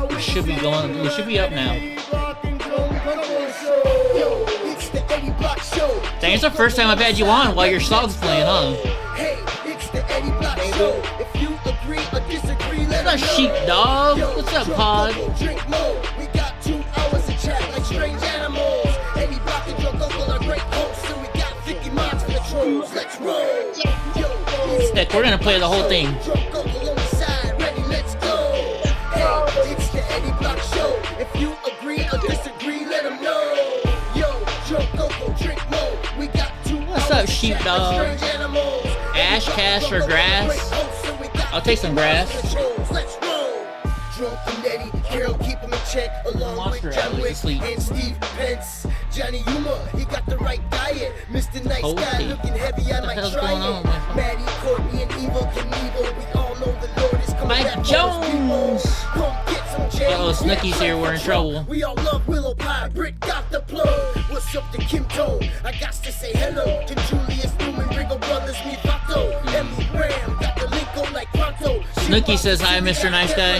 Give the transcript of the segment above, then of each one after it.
We should be going. We should be up now. Dang, it's the first time I've had you on while your song's playing, huh? What's up, sheepdog? What's up, Pod? We got 2 hours to chat like strange animals. Eddie Block and Drunk Uncle are great hosts, and we got 50 minds for the trolls. Let's roll. Heck, we're gonna play the whole thing. Drunk Uncle on the side, ready, let's go. Hey, it's the Eddie Block Show. If you agree or disagree, let them know. Yo, Drunk Uncle, drink more. We got 2 hours. What's up, sheepdog? Ash, cash, or grass? I'll take some grass. Let's roll. Drunk and Eddie, Carol, keep him in check. Along with John Wick and Steve Pence. Johnny Yuma, he got the right diet. Mr. Nice Guy, looking heavy, I might try it. Maddie, Courtney, and Evil Knievel. We all know the Lord is coming. Mike Jones. Uh-oh, Snooky's here, we're in trouble. We all love Willow Pie, Britt got the plug. What's up to Kim Tone? I got to say hello to Julius Newman, Ringo Brothers, me Vato. Emily Graham, got the link on like Pronto. Snooky says hi, Mr. Nice Guy.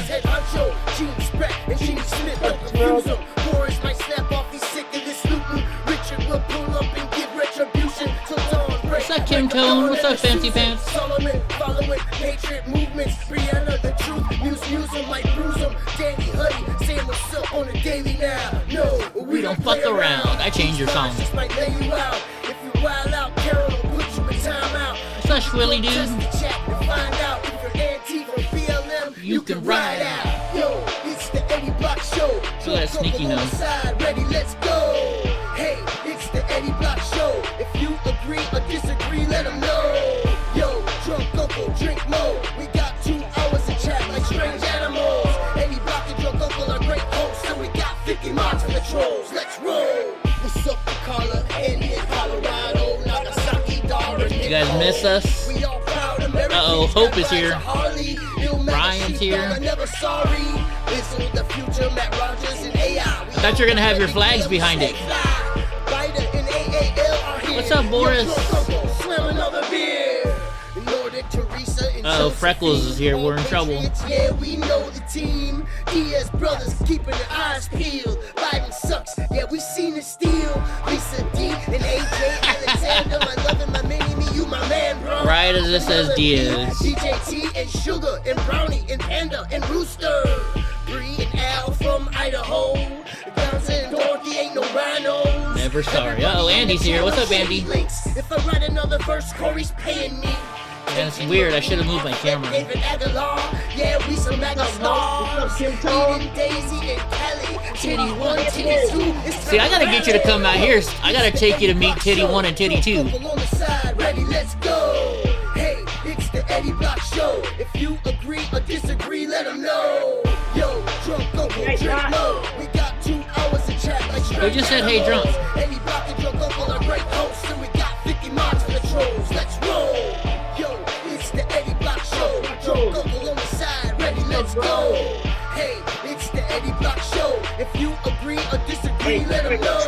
Gene Spratt and Gene Smith, don't confuse him. Boris might snap off, he's sick of this looting. Richard will pull up and give retribution. What's up, Kim Tone? What's up, Fancy Pants? Solomon, following Patriot movements. Brianna, the truth, Muse might bruise him. Danny Huddy, saying what's up on the daily now. No, we don't fuck around. I changed your song. Just might lay you out. If you wild out, Carol will put you in time out. What's up, Schwilly, dude? Find out if you're anti from BLM, you can ride out. Yo, it's the Eddie Block Show. So that's sneaky now. Ready, let's go. Hey, it's the Eddie Block Show. If you agree or disagree, let them know. Yo, Drunk Uncle, drink more. We got 2 hours to chat like strange animals. Eddie Block and Drunk Uncle are great hosts, and we got 50 minds for the trolls. Let's roll. What's up, Carla? Andy in Colorado, Nagasaki, Darwin. You guys miss us? Uh-oh, Hope is here. Brian's here. I thought you were gonna have your flags behind it. What's up, Boris? Uh-oh, Freckles is here. We're in trouble. Yeah, we know the team. Diaz brothers keeping their eyes peeled. Biden sucks. Yeah, we seen it steal. Lisa D and AJ Alexander. My love and my mini me, you my man, bro. Right as it says Diaz. DJT and Sugar and Brownie and Panda and Rooster. Bree and Al from Idaho. Downton and Dorothy ain't no rhino. Never sorry. Uh-oh, Andy's here. What's up, Andy? If I write another verse, Corey's paying me. And it's weird, I should have moved my camera. Yeah, we some mega stars. Daisy and Kelly. Titty 1, Titty 2. See, I gotta get you to come out here. I gotta take you to meet Titty 1 and Titty 2. Ready, let's go. Hey, it's the Eddie Block Show. If you agree or disagree, let them know. Yo, Drunk Uncle, drink low. We got 2 hours to chat like straight. We just said, hey, drunk. Eddie Block and Drunk Uncle are great hosts, and we got 50 minds for the trolls. Let's roll. Yo, it's the Eddie Block Show. Drunk Uncle on the side, ready, let's go. Hey, it's the Eddie Block Show. If you agree or disagree, let them know.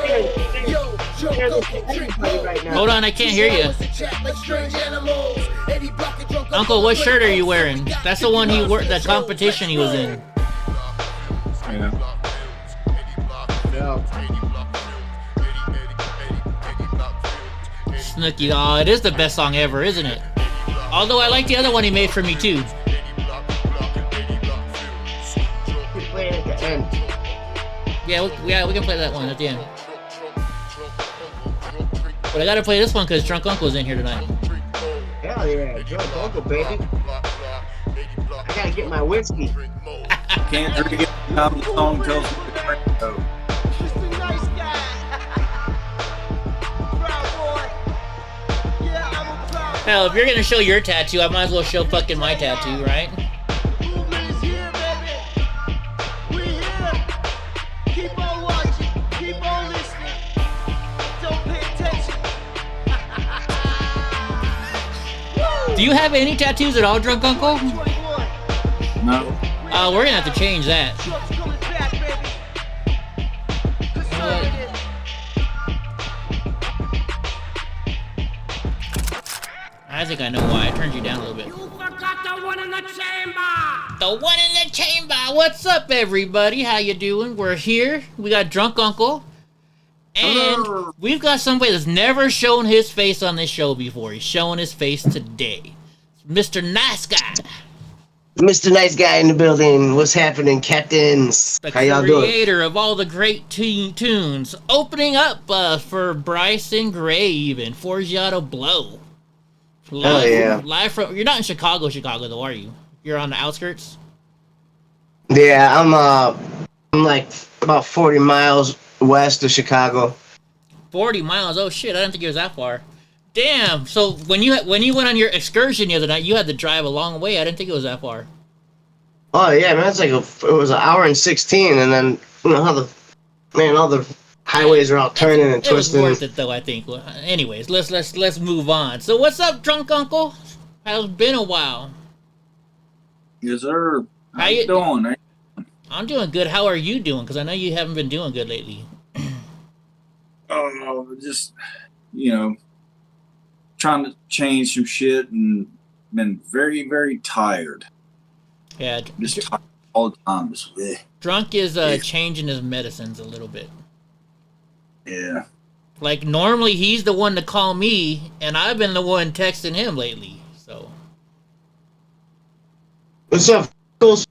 Yo, Drunk Uncle, drink more. Hold on, I can't hear you. Uncle, what shirt are you wearing? That's the one he wore, the competition he was in. Snooky, oh, it is the best song ever, isn't it? Although I like the other one he made for me too. Yeah, we can play that one at the end. But I gotta play this one because Drunk Uncle's in here tonight. Hell yeah, Drunk Uncle, baby. I gotta get my whiskey. Can't drink it. The song tells me to drink though. Just a nice guy. Proud boy. Yeah, I'm a proud boy. Hell, if you're gonna show your tattoo, I might as well show fucking my tattoo, right? Movement is here, baby. We're here. Keep on watching. Keep on listening. Don't pay attention. Do you have any tattoos at all, Drunk Uncle? 21. No. We're gonna have to change that. Truck's coming back, baby. I think I know why. I turned you down a little bit. You forgot the one in the chamber. The one in the chamber. What's up, everybody? How you doing? We're here. We got Drunk Uncle. And we've got somebody that's never shown his face on this show before. He's showing his face today. Mr. Nice Guy. Mr. Nice Guy in the building. What's happening, captains? The How y'all doing? creator of all the great tunes. Opening up for Bryson Gray even. Forgiato Blow. Live, yeah. Live from... You're not in Chicago though, are you? You're on the outskirts? Yeah, I'm like about 40 miles west of Chicago. 40 miles? Oh shit, I didn't think it was that far. Damn, so when you went on your excursion the other night, you had to drive a long way. I didn't think it was that far. Oh yeah, man, it was an hour and 16, and then you know how all the highways are all turning and twisting. It was worth it though, I think. Well, anyways, let's move on. So what's up, Drunk Uncle? It's been a while. Yes, sir. How you doing? I'm doing good. How are you doing? Because I know you haven't been doing good lately. Oh, just, trying to change some shit and been very, very tired. Yeah. Just tired all the time. Just, Drunk is changing his medicines a little bit. Yeah. Like, normally he's the one to call me, and I've been the one texting him lately, so. What's up, Freckles?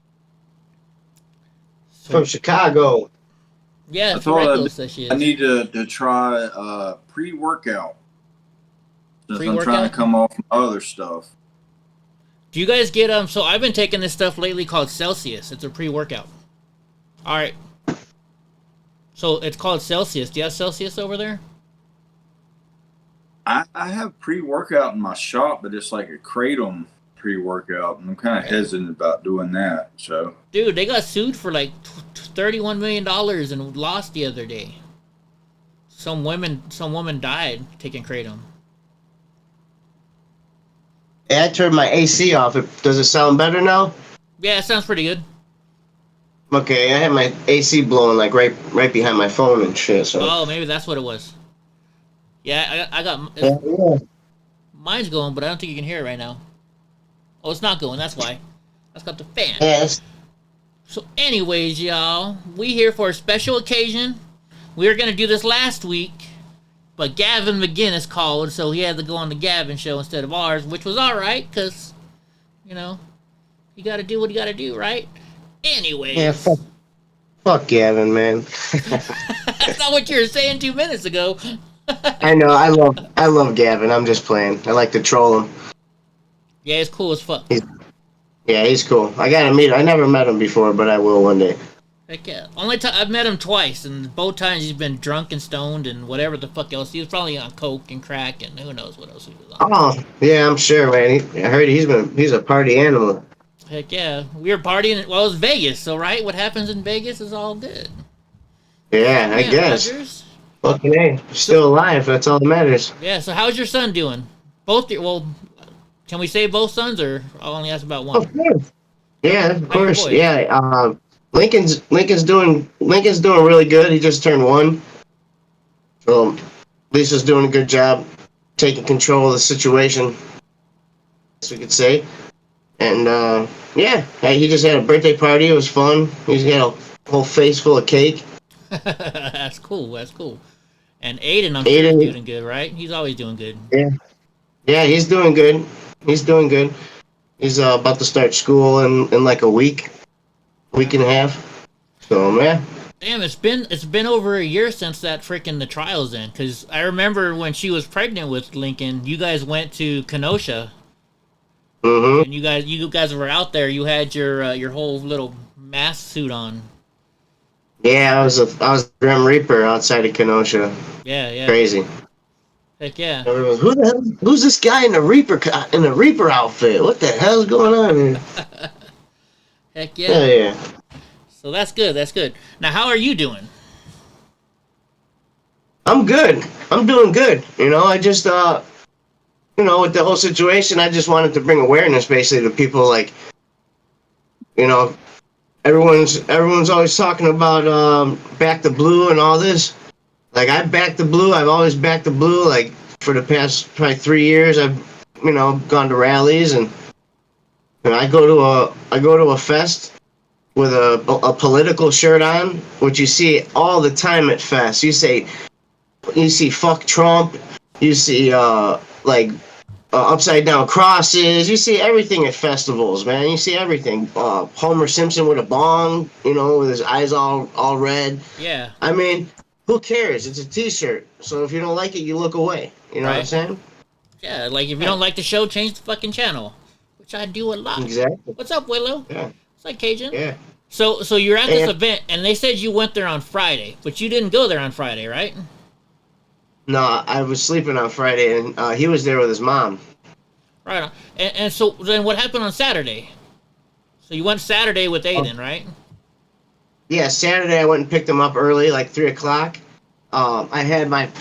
From Chicago. Yeah, I thought I need to try pre-workout. Since I'm Pre-workout? trying to come off my other stuff. Do you guys get, so I've been taking this stuff lately called Celsius. It's a pre-workout. Alright. So it's called Celsius. Do you have Celsius over there? I have pre-workout in my shop, but it's like a Kratom pre-workout, and I'm kind of hesitant about doing that. So, dude, they got sued for like $31 million and lost the other day. Some woman died taking Kratom. Yeah, I turned my AC off. Does it sound better now? Yeah, it sounds pretty good. Okay, I had my AC blowing like right behind my phone and shit. So. Oh, maybe that's what it was. Yeah, I got mine's going, but I don't think you can hear it right now. Oh, it's not going. That's why. That's got the fan. Yes. So, anyways, y'all, we here for a special occasion. We were gonna do this last week, but Gavin McGinnis called, so he had to go on the Gavin show instead of ours, which was all right, cause you got to do what you got to do, right? Anyways. Yeah. Fuck Gavin, man. That's not what you were saying 2 minutes ago. I know. I love Gavin. I'm just playing. I like to troll him. Yeah, it's cool as fuck. He's cool. I gotta meet him. I never met him before, but I will one day. Heck yeah. Only time I've met him twice, and both times he's been drunk and stoned and whatever the fuck else. He was probably on coke and crack and who knows what else he was on. Oh, yeah, I'm sure, man. I heard he's a party animal. Heck yeah. We were partying. Well, it was Vegas, so right? What happens in Vegas is all good. Yeah, I guess. Rogers. Fucking A. Still alive. That's all that matters. Yeah, so how's your son doing? Can we say both sons, or I'll only ask about one? Of course. Yeah, of course. boys? Yeah. Lincoln's doing really good. He just turned 1. So Lisa's doing a good job taking control of the situation, as we could say. And yeah, he just had a birthday party. It was fun. He's got a whole face full of cake. That's cool. And Aiden, I'm sure is doing good, right? He's always doing good. Yeah, he's doing good. He's about to start school in like a week and a half. So yeah. Damn, it's been over a year since the trials end. Because I remember when she was pregnant with Lincoln, you guys went to Kenosha. Mm-hmm. And you guys were out there. You had your whole little mask suit on. Yeah, I was Grim Reaper outside of Kenosha. Yeah. Crazy. Heck yeah. Everyone's, who's this guy in the Reaper outfit? What the hell's going on here? Heck yeah. Yeah. So that's good. Now, how are you doing? I'm good. I'm doing good. I just with the whole situation, I just wanted to bring awareness basically to people, like, everyone's always talking about back the blue and all this. Like, I back the blue. I've always backed the blue. Like, for the past probably 3 years, I've gone to rallies, and I go to a fest with a political shirt on, which you see all the time at fests. You see fuck Trump, you see upside down crosses, you see everything at festivals, man. You see everything. Homer Simpson with a bong, with his eyes all red. Yeah. I mean, who cares? It's a t-shirt. So if you don't like it, you look away. You know what I'm saying? Yeah, like if you don't like the show, change the fucking channel, which I do a lot. Exactly. What's up, Willow? Yeah. What's up, Cajun? Yeah. So you're at this event, and they said you went there on Friday, but you didn't go there on Friday, right? No, I was sleeping on Friday, and he was there with his mom. Right on. And so then what happened on Saturday? So you went Saturday with Aiden, right? Yeah, Saturday I went and picked him up early, like 3:00. I had my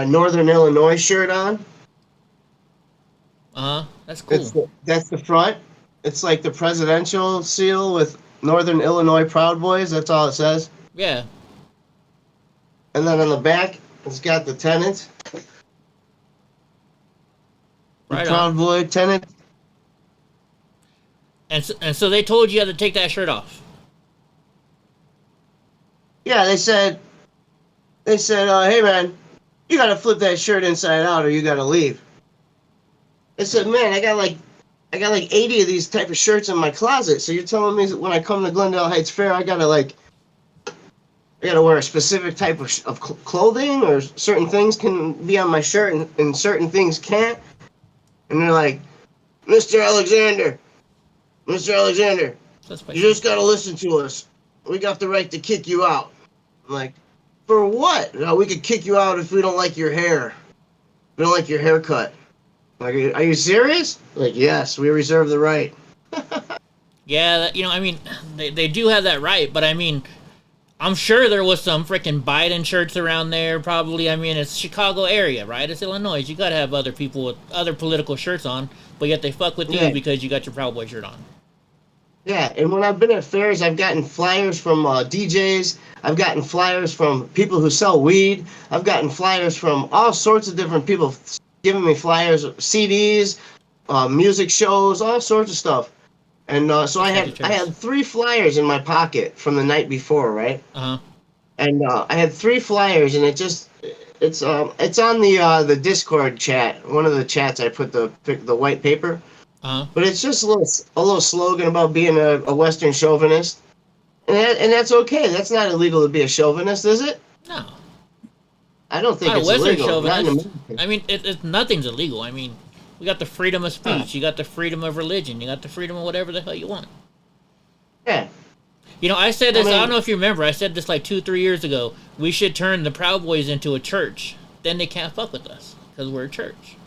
Northern Illinois shirt on. That's cool. That's the front. It's like the presidential seal with Northern Illinois Proud Boys. That's all it says. Yeah. And then on the back, it's got the tenants. Right Proud on. Boy tenant. And so they told you had to take that shirt off. Yeah, they said, hey man, you gotta flip that shirt inside out or you gotta leave. I said, man, I got like 80 of these type of shirts in my closet. So you're telling me that when I come to Glendale Heights Fair, I gotta wear a specific type of clothing, or certain things can be on my shirt and certain things can't? And they're like, Mr. Alexander, you just gotta listen to us. We got the right to kick you out. I'm like, for what? No, we could kick you out if we don't like your hair. We don't like your haircut. Like, are you serious? Like, yes, we reserve the right. Yeah, I mean, they do have that right, but I mean, I'm sure there was some freaking Biden shirts around there, probably. I mean, it's Chicago area, right? It's Illinois. You gotta have other people with other political shirts on, but yet they fuck with you because you got your Proud Boy shirt on. Yeah, and when I've been at fairs, I've gotten flyers from DJs. I've gotten flyers from people who sell weed. I've gotten flyers from all sorts of different people giving me flyers, CDs, music shows, all sorts of stuff. And so I had 3 flyers in my pocket from the night before, right? And I had 3 flyers, and it's on the Discord chat. One of the chats I put the white paper. But it's just a little slogan about being a Western chauvinist, and that's okay. That's not illegal to be a chauvinist, is it? No. I don't think Not it's a Western illegal. chauvinist. I mean, nothing's illegal. I mean, we got the freedom of speech. You got the freedom of religion. You got the freedom of whatever the hell you want. Yeah. I said this. I don't know if you remember. I said this like 2-3 years ago. We should turn the Proud Boys into a church. Then they can't fuck with us because we're a church.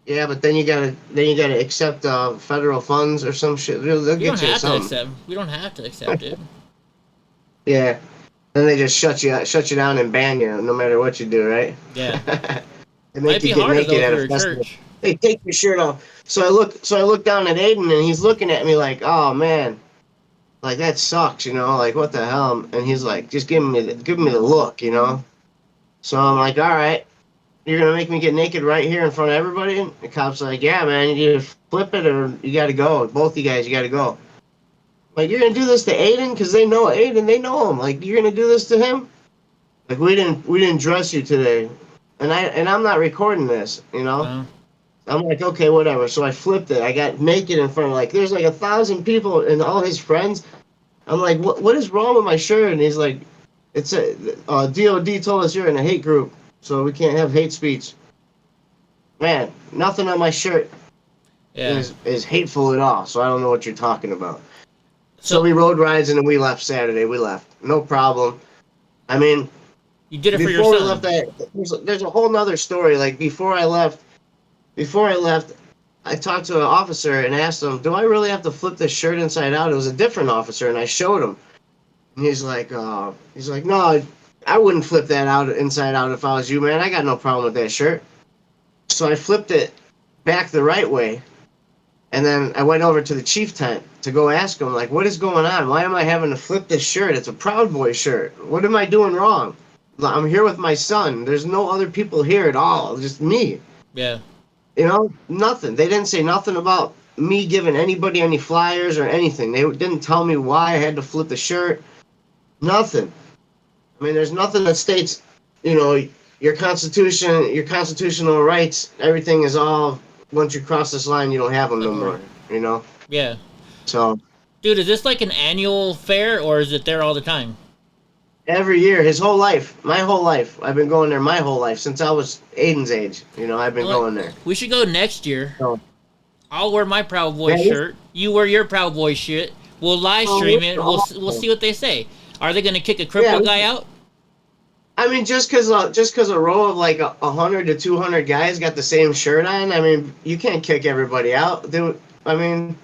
Yeah, but then you gotta accept federal funds or some shit. They'll get you something. We don't have to accept it. Yeah. Then they just shut you down and ban you no matter what you do, right? Yeah. They make you get naked at a festival. Hey, take your shirt off. So I look down at Aiden, and he's looking at me like, oh man, like that sucks, like what the hell? And he's like, just give me the look, So I'm like, all right, you're gonna make me get naked right here in front of everybody? And the cop's like, yeah, man, you either flip it or you gotta go. Both you guys, you gotta go. Like, you're gonna do this to Aiden? Because they know Aiden, they know him. Like, you're gonna do this to him? Like, we didn't dress you today. And I'm not recording this, I'm like, okay, whatever. So I flipped it. I got naked in front of, there's 1,000 people and all his friends. I'm like, what is wrong with my shirt? And he's like, it's DOD told us you're in a hate group, so we can't have hate speech. Man, nothing on my shirt is hateful at all, so I don't know what you're talking about. So we rode rides, and then we left Saturday. We left. No problem. I mean, you did it for your son. There's a whole nother story. Like, before I left, I talked to an officer and asked him, do I really have to flip this shirt inside out? It was a different officer, and I showed him. And he's like, no, I wouldn't flip that out inside out if I was you, man. I got no problem with that shirt. So I flipped it back the right way. And then I went over to the chief tent to go ask him, like, what is going on? Why am I having to flip this shirt? It's a Proud Boy shirt. What am I doing wrong? I'm here with my son. There's no other people here at all. Just me. Yeah. You know, nothing. They didn't say nothing about me giving anybody any flyers or anything. They didn't tell me why I had to flip the shirt. Nothing. I mean, there's nothing that states, you know, your constitution, your constitutional rights, everything is all, once you cross this line, you don't have them no more, you know? Yeah. So, Dude, is this like an annual fair or is it there all the time? every year, his whole life, my whole life, I've been going there my whole life, since I was Aiden's age, you know, I've been Well, going there. We should go next year. So, I'll wear my Proud Boy Yeah, shirt. You wear your Proud Boy shit. We'll live stream it. We'll see what they say. Are they gonna kick a cripple Yeah, guy out? I mean, just cause a row of like 100 to 200 guys got the same shirt on, I mean, you can't kick everybody out. I mean,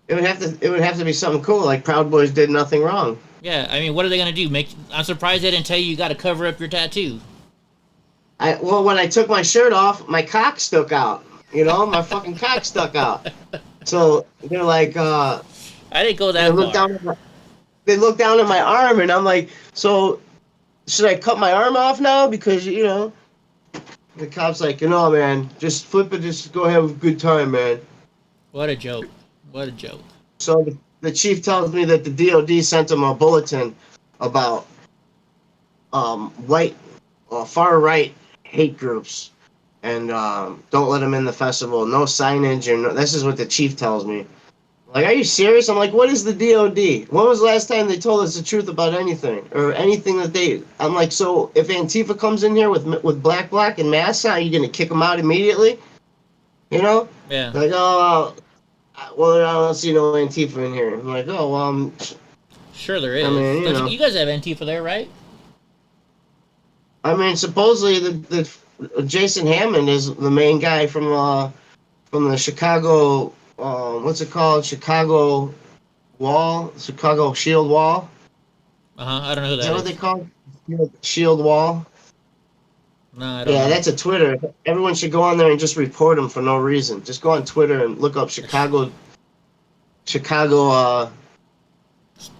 it would have to be something cool, like Proud Boys did nothing wrong. Yeah, I mean, what are they gonna do? I'm surprised they didn't tell you got to cover up your tattoo. Well, when I took my shirt off, my cock stuck out. You know, my fucking cock stuck out. So they're like, I didn't go that they look far. down. They look down at my arm, and I'm like, so should I cut my arm off now? Because you know, the cop's like, no, man, just flip it. Just go have a good time, man. What a joke! What a joke! So the chief tells me that the DOD sent him a bulletin about white, far right hate groups, and don't let them in the festival. No signage, or no, this is what the chief tells me. Like, are you serious? I'm like, what is the DOD? When was the last time they told us the truth about anything or anything that they? I'm like, so if Antifa comes in here with black and masks on, are you gonna kick them out immediately? You know? Yeah. Like, oh, well, I don't see no Antifa in here. I'm like, oh, well, Sure there is. I mean, you Don't know. you guys have Antifa there, right? I mean, supposedly the Jason Hammond is the main guy from the Chicago. What's it called? Chicago Wall, Chicago Shield Wall. I don't know who Is that that what is. they call it? Shield Wall? No, I don't Yeah, know. that's a Twitter. Everyone should go on there and just report him for no reason. Just go on Twitter and look up Chicago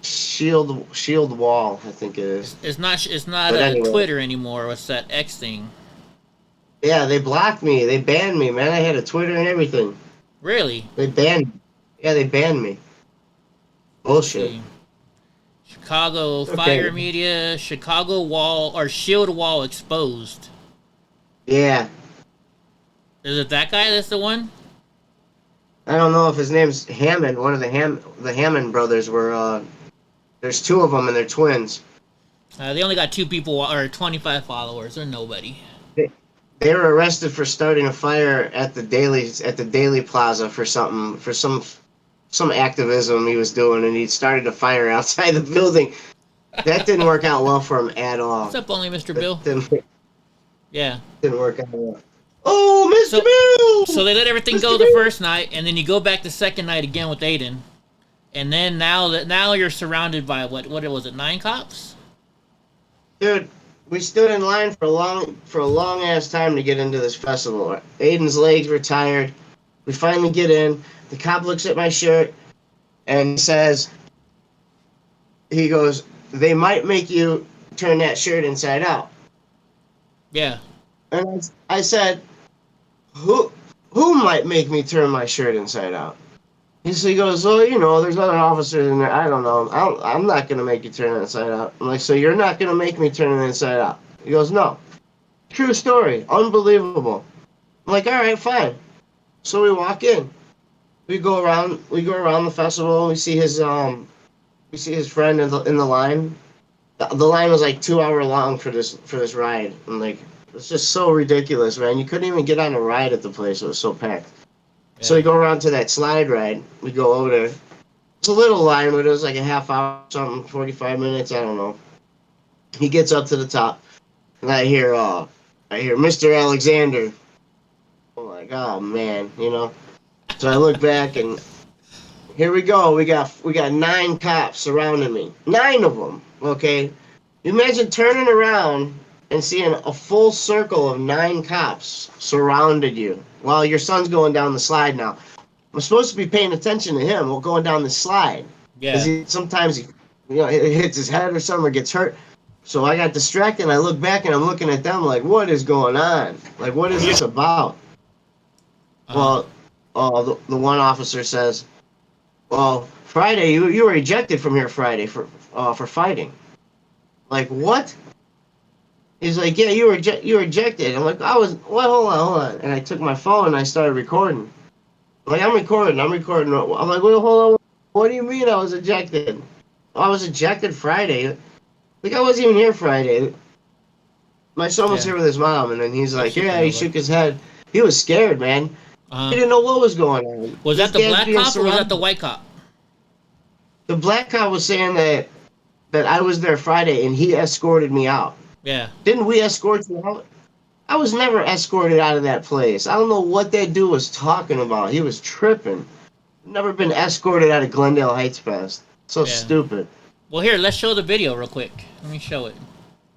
Shield Wall, I think it is. It's not But anyway. Twitter anymore. What's that X thing? Yeah, they blocked me. They banned me, man. I had a Twitter and everything. Really? They banned me. Yeah, they banned me. Bullshit. See. Chicago Okay. Fire Media, Chicago Wall or Shield Wall exposed. Yeah. Is it that guy? That's the one. I don't know if his name's Hammond. One of the Hammond brothers were. There's two of them and they're twins. They only got 2 people or 25 followers. They're nobody. They were arrested for starting a fire at the Daily Plaza for some activism he was doing, and he started a fire outside the building. That didn't work out well for him at all. What's up, only Mr. That Bill? Yeah. Didn't work out well. Oh, Mr. So- Bill! So they let everything Mr. go the Bill! first night, and then you go back the second night again with Aiden, and then now you're surrounded by what was it, 9 cops? Dude, we stood in line for a long ass time to get into this festival. Aiden's legs were tired. We finally get in. The cop looks at my shirt and says, he goes, they might make you turn that shirt inside out. Yeah. And I said, who might make me turn my shirt inside out? He goes, oh, you know, there's other officers in there. I don't know. I'm not going to make you turn it inside out. I'm like, so you're not going to make me turn it inside out? He goes, no. True story. Unbelievable. I'm like, all right, fine. So we walk in. We go around the festival. We see his friend in the line. The line was like 2 hour long for this ride. I'm like, it's just so ridiculous, man. You couldn't even get on a ride at the place. It was so packed. Yeah. So we go around to that slide ride. We go over there. It's a little line, but it was like a half hour, something, 45 minutes. I don't know. He gets up to the top, and I hear Mr. Alexander. I'm like, oh man, you know. So I look back, and here we go. We got 9 cops surrounding me. 9 of them. Okay. Imagine turning around and seeing a full circle of 9 cops surrounded you while your son's going down the slide now. I'm supposed to be paying attention to him while going down the slide. Yeah. Because sometimes he hits his head or something or gets hurt. So I got distracted and I look back and I'm looking at them like, what is going on? Like, what is this about? Well, the one officer says, "Well, Friday, you were ejected from here Friday for fighting." Like, what? He's like, "Yeah, you were ejected." I'm like, hold on," and I took my phone and I started recording. Like, I'm recording. I'm like, "Wait, hold on. What do you mean I was ejected? I was ejected Friday. Like, I wasn't even here Friday. My son was here with his mom, and then he's like, yeah, he shook his head. He was scared, man. He didn't know what was going on. Was that the black cop or was that the white cop? The black cop was saying that I was there Friday, and he escorted me out. Yeah. Didn't we escort you out? I was never escorted out of that place. I don't know what that dude was talking about. He was tripping. Never been escorted out of Glendale Heights Fest. So stupid. Well, here, let's show the video real quick. Let me show it.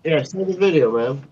Yeah, show the video, man.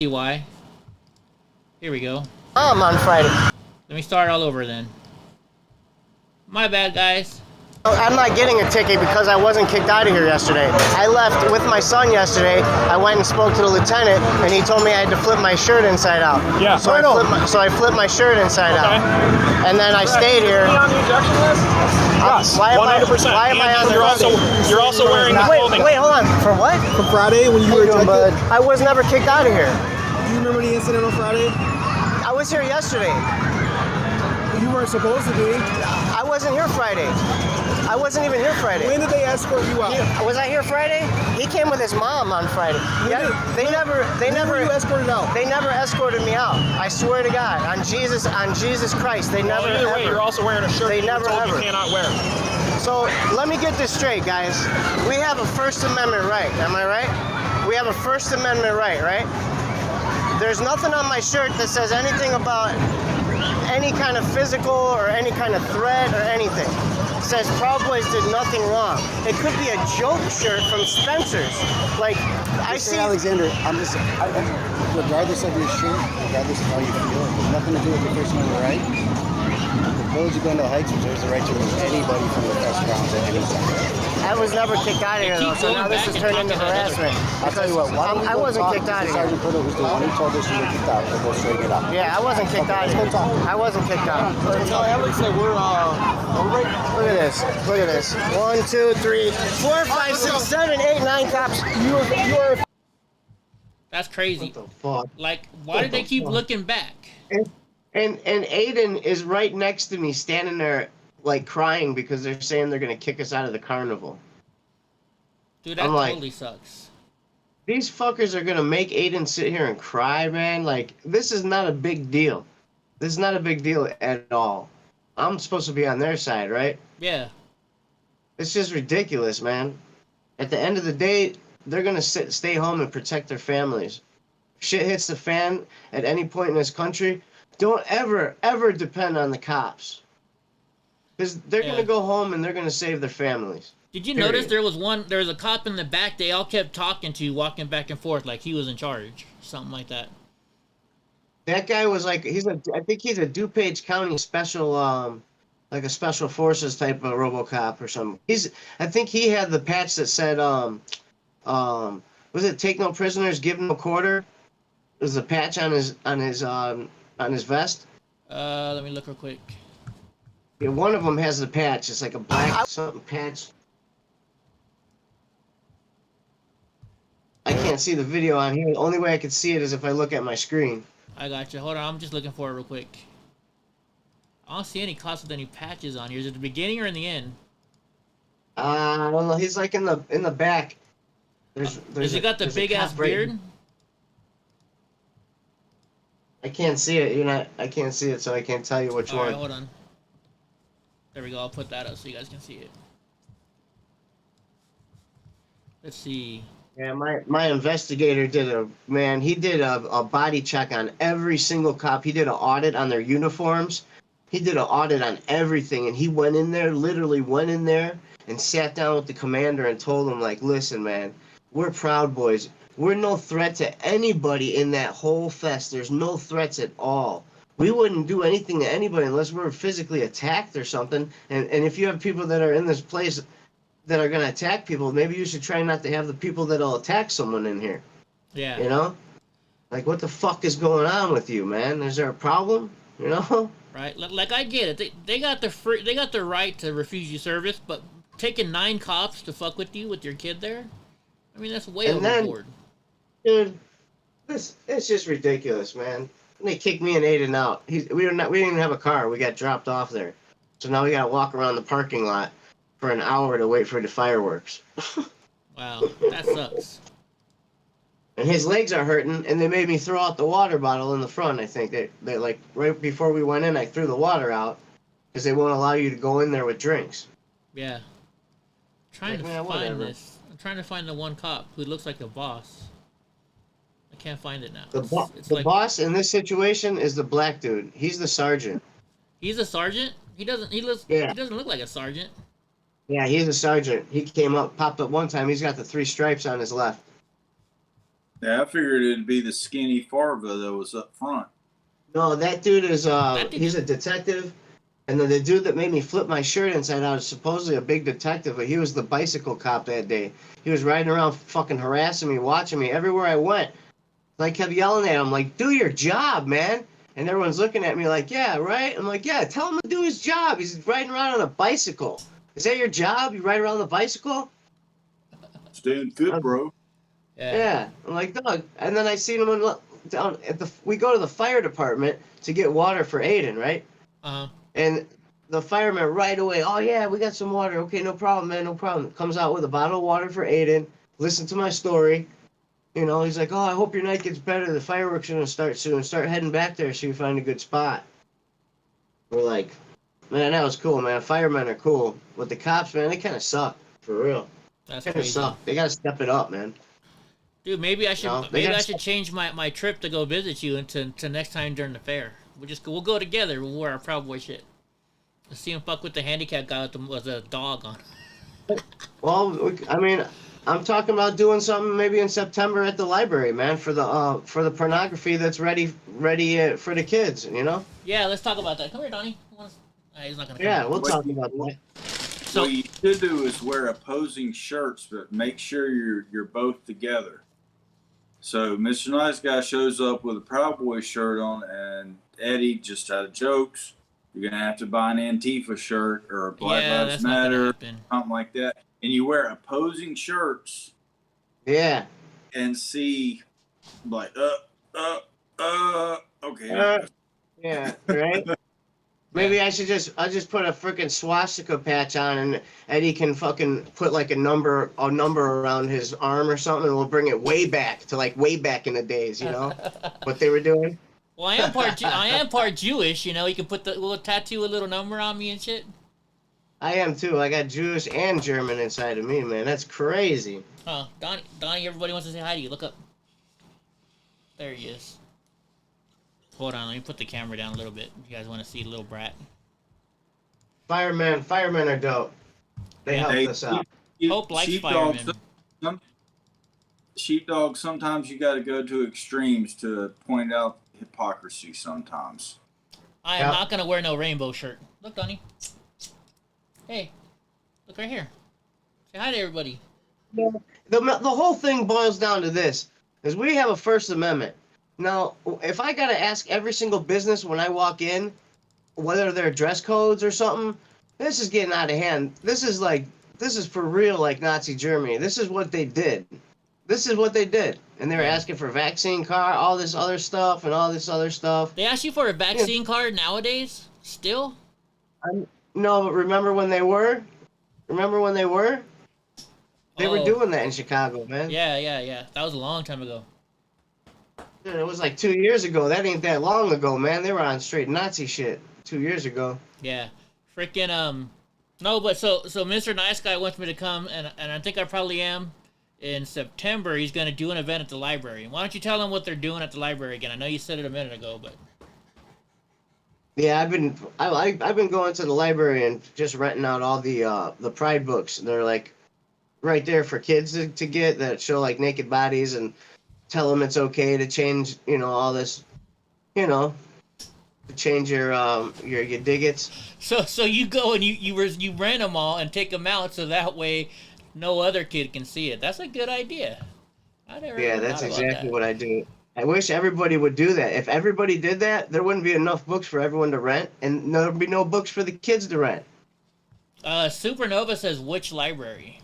See why? Here we go. On Friday. Let me start all over then. My bad, guys. I'm not getting a ticket because I wasn't kicked out of here yesterday. I left with my son yesterday. I went and spoke to the lieutenant, and he told me I had to flip my shirt inside out. Yeah. So I flipped my shirt inside out. And then I stayed here. On the ejection list? Yes, 100%. Why am I on the You're also wearing the clothing. Wait, hold on. For what? From Friday when you were ejected? I was never kicked out of here. Do you remember the incident on Friday? I was here yesterday. You weren't supposed to be. I wasn't here Friday. I wasn't even here Friday. When did they escort you out? Was I here Friday? He came with his mom on Friday. They never were you escorted out? They never escorted me out. I swear to God, on Jesus Christ, they never Either ever. way, you're also wearing a shirt They that never you're told ever. you cannot wear. So let me get this straight, guys. We have a First Amendment right. Am I right? We have a First Amendment right? There's nothing on my shirt that says anything about any kind of physical or any kind of threat or anything. It says Proud Boys did nothing wrong. It could be a joke shirt from Spencer's. Like, I see. Alexander, regardless of your shirt, regardless of how you feel, it has nothing to do with your First Amendment right. The Village of Glendale Heights reserves the right to remove anybody from the press grounds at any time. I was never kicked out of here, though, so now this has turned into harassment. I'll tell you what, why don't we I go wasn't talk kicked to out of here. Sergeant Prittle, who's the one who told us you were kicked out. We'll go straighten it out. Yeah, I wasn't kicked out of here. Let's go talk. I wasn't kicked out. Tell Alex that we're right. Look at this. Look at this. 1, 2, 3, 4, 5, 6, 7, 8, 9 cops. You are. That's crazy. What the fuck? Like, why did they keep looking back? And Aiden is right next to me, standing there like crying because they're saying they're gonna kick us out of the carnival. Dude, that I'm like, totally sucks. These fuckers are gonna make Aiden sit here and cry, man. Like, this is not a big deal. This is not a big deal at all. I'm supposed to be on their side, right? Yeah. It's just ridiculous, man. At the end of the day, they're gonna stay home and protect their families. Shit hits the fan at any point in this country. Don't ever depend on the cops. Because they're gonna go home and they're gonna save their families. Did you notice there was a cop in the back they all kept talking to, walking back and forth like he was in charge, something like that. That guy was like, I think he's a DuPage County special, like a special forces type of RoboCop or something. I think he had the patch that said, was it take no prisoners, give no quarter? There's a patch on his vest. Let me look real quick. Yeah, one of them has the patch. It's like a black something patch. I can't see the video on here. The only way I can see it is if I look at my screen. I got you. Hold on, I'm just looking for it real quick. I don't see any cops with any patches on here. Is it the beginning or in the end? I don't know. He's like in the back. Has he got the big ass beard? I can't see it. I can't see it, so I can't tell you which one. Alright, hold on. There we go. I'll put that up so you guys can see it. Let's see. Yeah, my investigator did a body check on every single cop. He did an audit on their uniforms. He did an audit on everything, and he literally went in there and sat down with the commander and told him, like, listen, man, we're Proud Boys. We're no threat to anybody in that whole fest. There's no threats at all. We wouldn't do anything to anybody unless we were physically attacked or something. And if you have people that are in this place that are going to attack people, maybe you should try not to have the people that'll attack someone in here. Yeah. You know? Like, what the fuck is going on with you, man? Is there a problem? You know? Right. Like, I get it. They got the right to refuse you service, but taking 9 cops to fuck with you with your kid there? I mean, that's way overboard. Dude, it's just ridiculous, man. They kicked me and Aiden out. We didn't even have a car. We got dropped off there. So now we got to walk around the parking lot for an hour to wait for the fireworks. Wow, that sucks. And his legs are hurting, and they made me throw out the water bottle in the front. I think they like right before we went in, I threw the water out because they won't allow you to go in there with drinks. Yeah. I'm trying to find the one cop who looks like the boss. I can't find it now. The boss in this situation is the black dude. He's the sergeant. He's a sergeant? He doesn't look like a sergeant. Yeah, he's a sergeant. He popped up one time. He's got the 3 stripes on his left. Yeah, I figured it'd be the skinny Farva that was up front. No, that dude is he's a detective. And then the dude that made me flip my shirt inside out is supposedly a big detective, but he was the bicycle cop that day. He was riding around fucking harassing me, watching me everywhere I went. I kept yelling at him, like, do your job, man. And everyone's looking at me like, yeah, right? I'm like, yeah, tell him to do his job. He's riding around on a bicycle. Is that your job? You ride around on a bicycle? Staying fit, bro. Yeah. I'm like, Doug. And then I seen him down at we go to the fire department to get water for Aiden, right? Uh-huh. And the fireman right away, oh, yeah, we got some water. Okay, no problem, man, no problem. Comes out with a bottle of water for Aiden. Listen to my story. You know, he's like, oh, I hope your night gets better. The fireworks are going to start soon. Start heading back there so you find a good spot. We're like, man, that was cool, man. Firemen are cool. But the cops, man, they kind of suck. For real. That's They kind of crazy. suck. They got to step it up, man. Dude, maybe I should No, I should change my trip to go visit you to next time during the fair. We'll go together. We'll wear our Proud Boy shit. Let's see him fuck with the handicapped guy with a dog on. Well, I mean, I'm talking about doing something maybe in September at the library, man, for the pornography that's ready for the kids, you know? Yeah, let's talk about that. Come here, Donnie. He's not gonna come. Yeah, we'll talk about that. So What you should do is wear opposing shirts, but make sure you're both together. So Mr. Nice Guy shows up with a Proud Boy shirt on, and Eddie, just out of jokes, you're gonna have to buy an Antifa shirt or a Black Lives that's not gonna Matter, happen. something like that. And you wear opposing shirts Yeah. and see, like, okay. Yeah, right? Maybe I'll just put a freaking swastika patch on, and Eddie can fucking put like a number around his arm or something, and we'll bring it way back in the days, you know? What they were doing. well, I am part Jewish. You know, you can put we'll tattoo a little number on me and shit. I am too. I got Jewish and German inside of me, man. That's crazy. Oh, Donnie, everybody wants to say hi to you. Look up. There he is. Hold on, let me put the camera down a little bit. You guys want to see little brat? Firemen are dope. They helped us out. Hope likes firemen. Sheepdog, sometimes you got to go to extremes to point out hypocrisy sometimes. I am not going to wear no rainbow shirt. Look, Donnie. Hey, look right here. Say hi to everybody. the whole thing boils down to this: is we have a First Amendment. Now, if I gotta ask every single business when I walk in, whether they're dress codes or something, this is getting out of hand. This is for real, like Nazi Germany. This is what they did. This is what they did, and they were asking for vaccine card, all this other stuff, and all this other stuff. They ask you for a vaccine card nowadays? Still? No, but remember when they were? Remember when they were? They were doing that in Chicago, man. Yeah. That was a long time ago. Dude, it was like 2 years ago. That ain't that long ago, man. They were on straight Nazi shit 2 years ago. Yeah. Freaking, no, but so Mr. Nice Guy wants me to come, and I think I probably am. In September, he's going to do an event at the library. Why don't you tell them what they're doing at the library again? I know you said it a minute ago, but... Yeah, I've been going to the library and just renting out all the Pride books. They're like right there for kids to get that show like naked bodies and tell them it's okay to change, all this, to change your diggets. So you go and you rent them all and take them out so that way no other kid can see it. That's a good idea. Yeah, that's exactly what I do. I wish everybody would do that. If everybody did that, there wouldn't be enough books for everyone to rent, and there'd be no books for the kids to rent. Supernova says which library?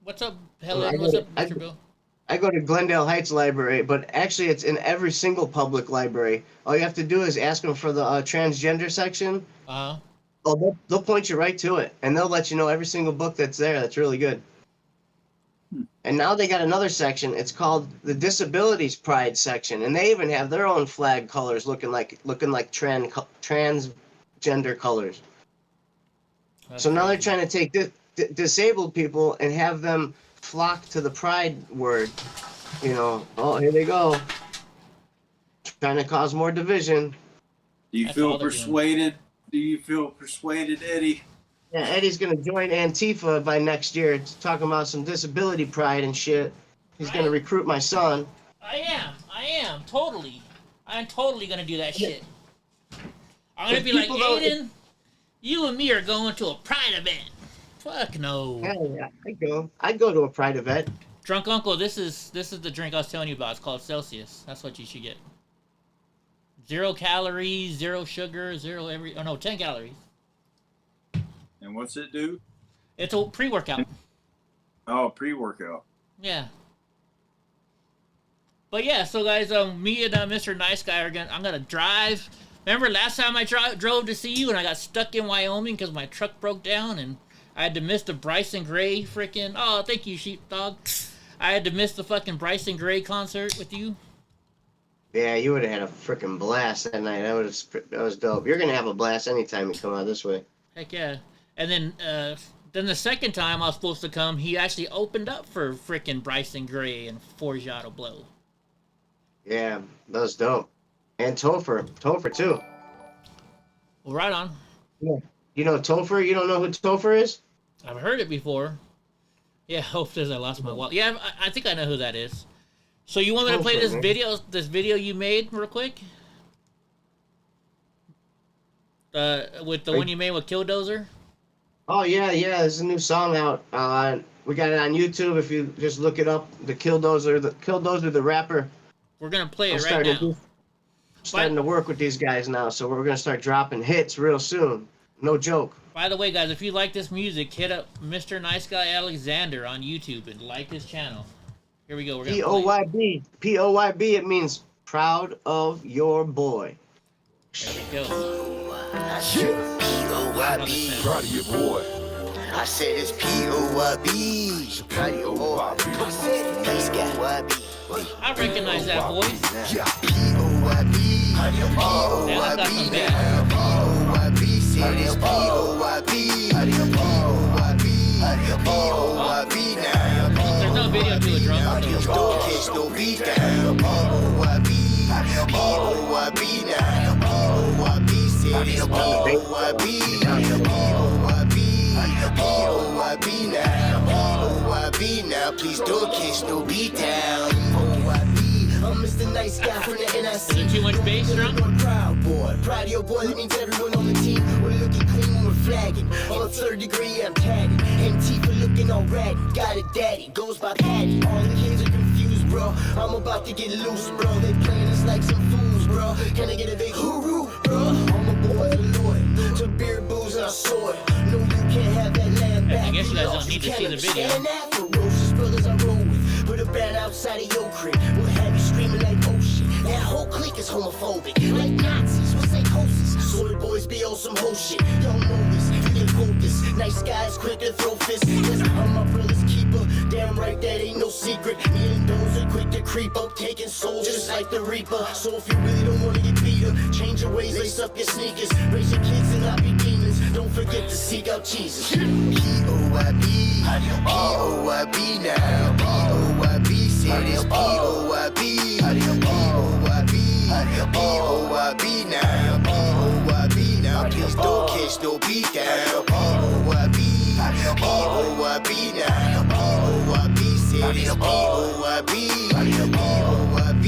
What's up, Helen? What's up, Mr. Bill? I go to Glendale Heights Library, but actually it's in every single public library. All you have to do is ask them for the transgender section. Uh-huh. Oh, they'll point you right to it, and they'll let you know every single book that's there. That's really good. And now they got another section. It's called the Disabilities Pride section, and they even have their own flag colors, looking like transgender colors. So now they're trying to take disabled people and have them flock to the Pride word. Oh, here they go, trying to cause more division. Do you feel persuaded? Do you feel persuaded, Eddie? Yeah, Eddie's gonna join Antifa by next year. Talking about some disability pride and shit. He's gonna recruit my son. I am totally. I'm totally gonna do that shit. I'm gonna be like, Aiden, you and me are going to a pride event. Fuck no. Hell yeah, I'd go to a pride event. Drunk Uncle, this is the drink I was telling you about. It's called Celsius. That's what you should get. 0 calories, 0 sugar, 10 calories. And what's it do? It's a pre-workout. Oh, pre-workout. Yeah. But yeah, so guys, me and Mr. Nice Guy I'm gonna drive. Remember last time I drove to see you and I got stuck in Wyoming because my truck broke down and I had to miss the Bryson Gray freaking... Oh, thank you, Sheepdog. I had to miss the fucking Bryson Gray concert with you. Yeah, you would have had a freaking blast that night. That was dope. You're gonna have a blast anytime you come out this way. Heck yeah. And then the second time I was supposed to come, he actually opened up for freaking Bryson Gray and Forgiato Blow. Yeah, that was dope. And Topher too. Well, right on. Yeah. You know Topher? You don't know who Topher is? I've heard it before. Yeah, hope says I lost my wallet. Yeah, I think I know who that is. So you want me to play this video you made real quick? With the one you made with Killdozer? Oh yeah, there's a new song out. We got it on YouTube. If you just look it up, the Killdozer, the rapper. We're gonna play it right now. Starting to work with these guys now, so we're gonna start dropping hits real soon. No joke. By the way, guys, if you like this music, hit up Mr. Nice Guy Alexander on YouTube and like his channel. Here we go. We're gonna POYB. POYB. It means proud of your boy. There we go. P-O-Y-B. Proud of your boy. I said it's P-O-Y-B. Proud of your boy. I said nice guy. I recognize that voice. Yeah. P-O-Y-B. P-O-Y-B. P-O-Y-B. Said it's P-O-Y-B. P-O-Y-B. P-O-Y-B now. There's no video to it, Drunk. Don't catch no beat down. P-O-Y-B. P-O-Y-B now. P-O-Y-B. Said it's P-O-Y-B. P-O-Y-B. P-O-Y-B now. P-O-Y-B now. Please don't catch no beat down. I'm Mr. Nice Guy from the NIC. Is it too much bass, Drunk? Proud boy, proud of your boy. That means everyone on the team. We're looking clean, we're flagging. On a third degree, I'm tagging. MT for looking all rad. Got it, daddy. Goes by Patty. All the kids are confused, bro. I'm about to get loose, bro. They playing us like some fools, bro. Can I get a big hooroo, bro? All my boys are loyal to beer, booze, and I saw it. No, you can't have that land back. I guess you guys don't need to see the video. That ferocious brothers I roll with. Put a band outside of your crib. We'll have you screaming like, oh shit. That whole clique is homophobic. Like Nazis with psychosis. So the boys be on some whole shit. Y'all know this, you can quote this. Nice guys quick to throw fists. Yes, I'm my brother's keeper. Damn right, that ain't no secret. Me and those are quick to creep up, taking souls just like the Reaper. So if you really don't wanna get beat up, change your ways, lace up your sneakers. Raise your kids and not be demons. Don't forget to seek out Jesus. P-O-I-B, P-O-I-B now. P-O-I-B, say this P-O-I-B, P-O-I-B, P-O-I-B now. P-O-I-B now. Please don't catch no beat down. P-O-I-B, P-O-I-B now. P-O-I-B, say this P-O-I-B, P-O-I-B,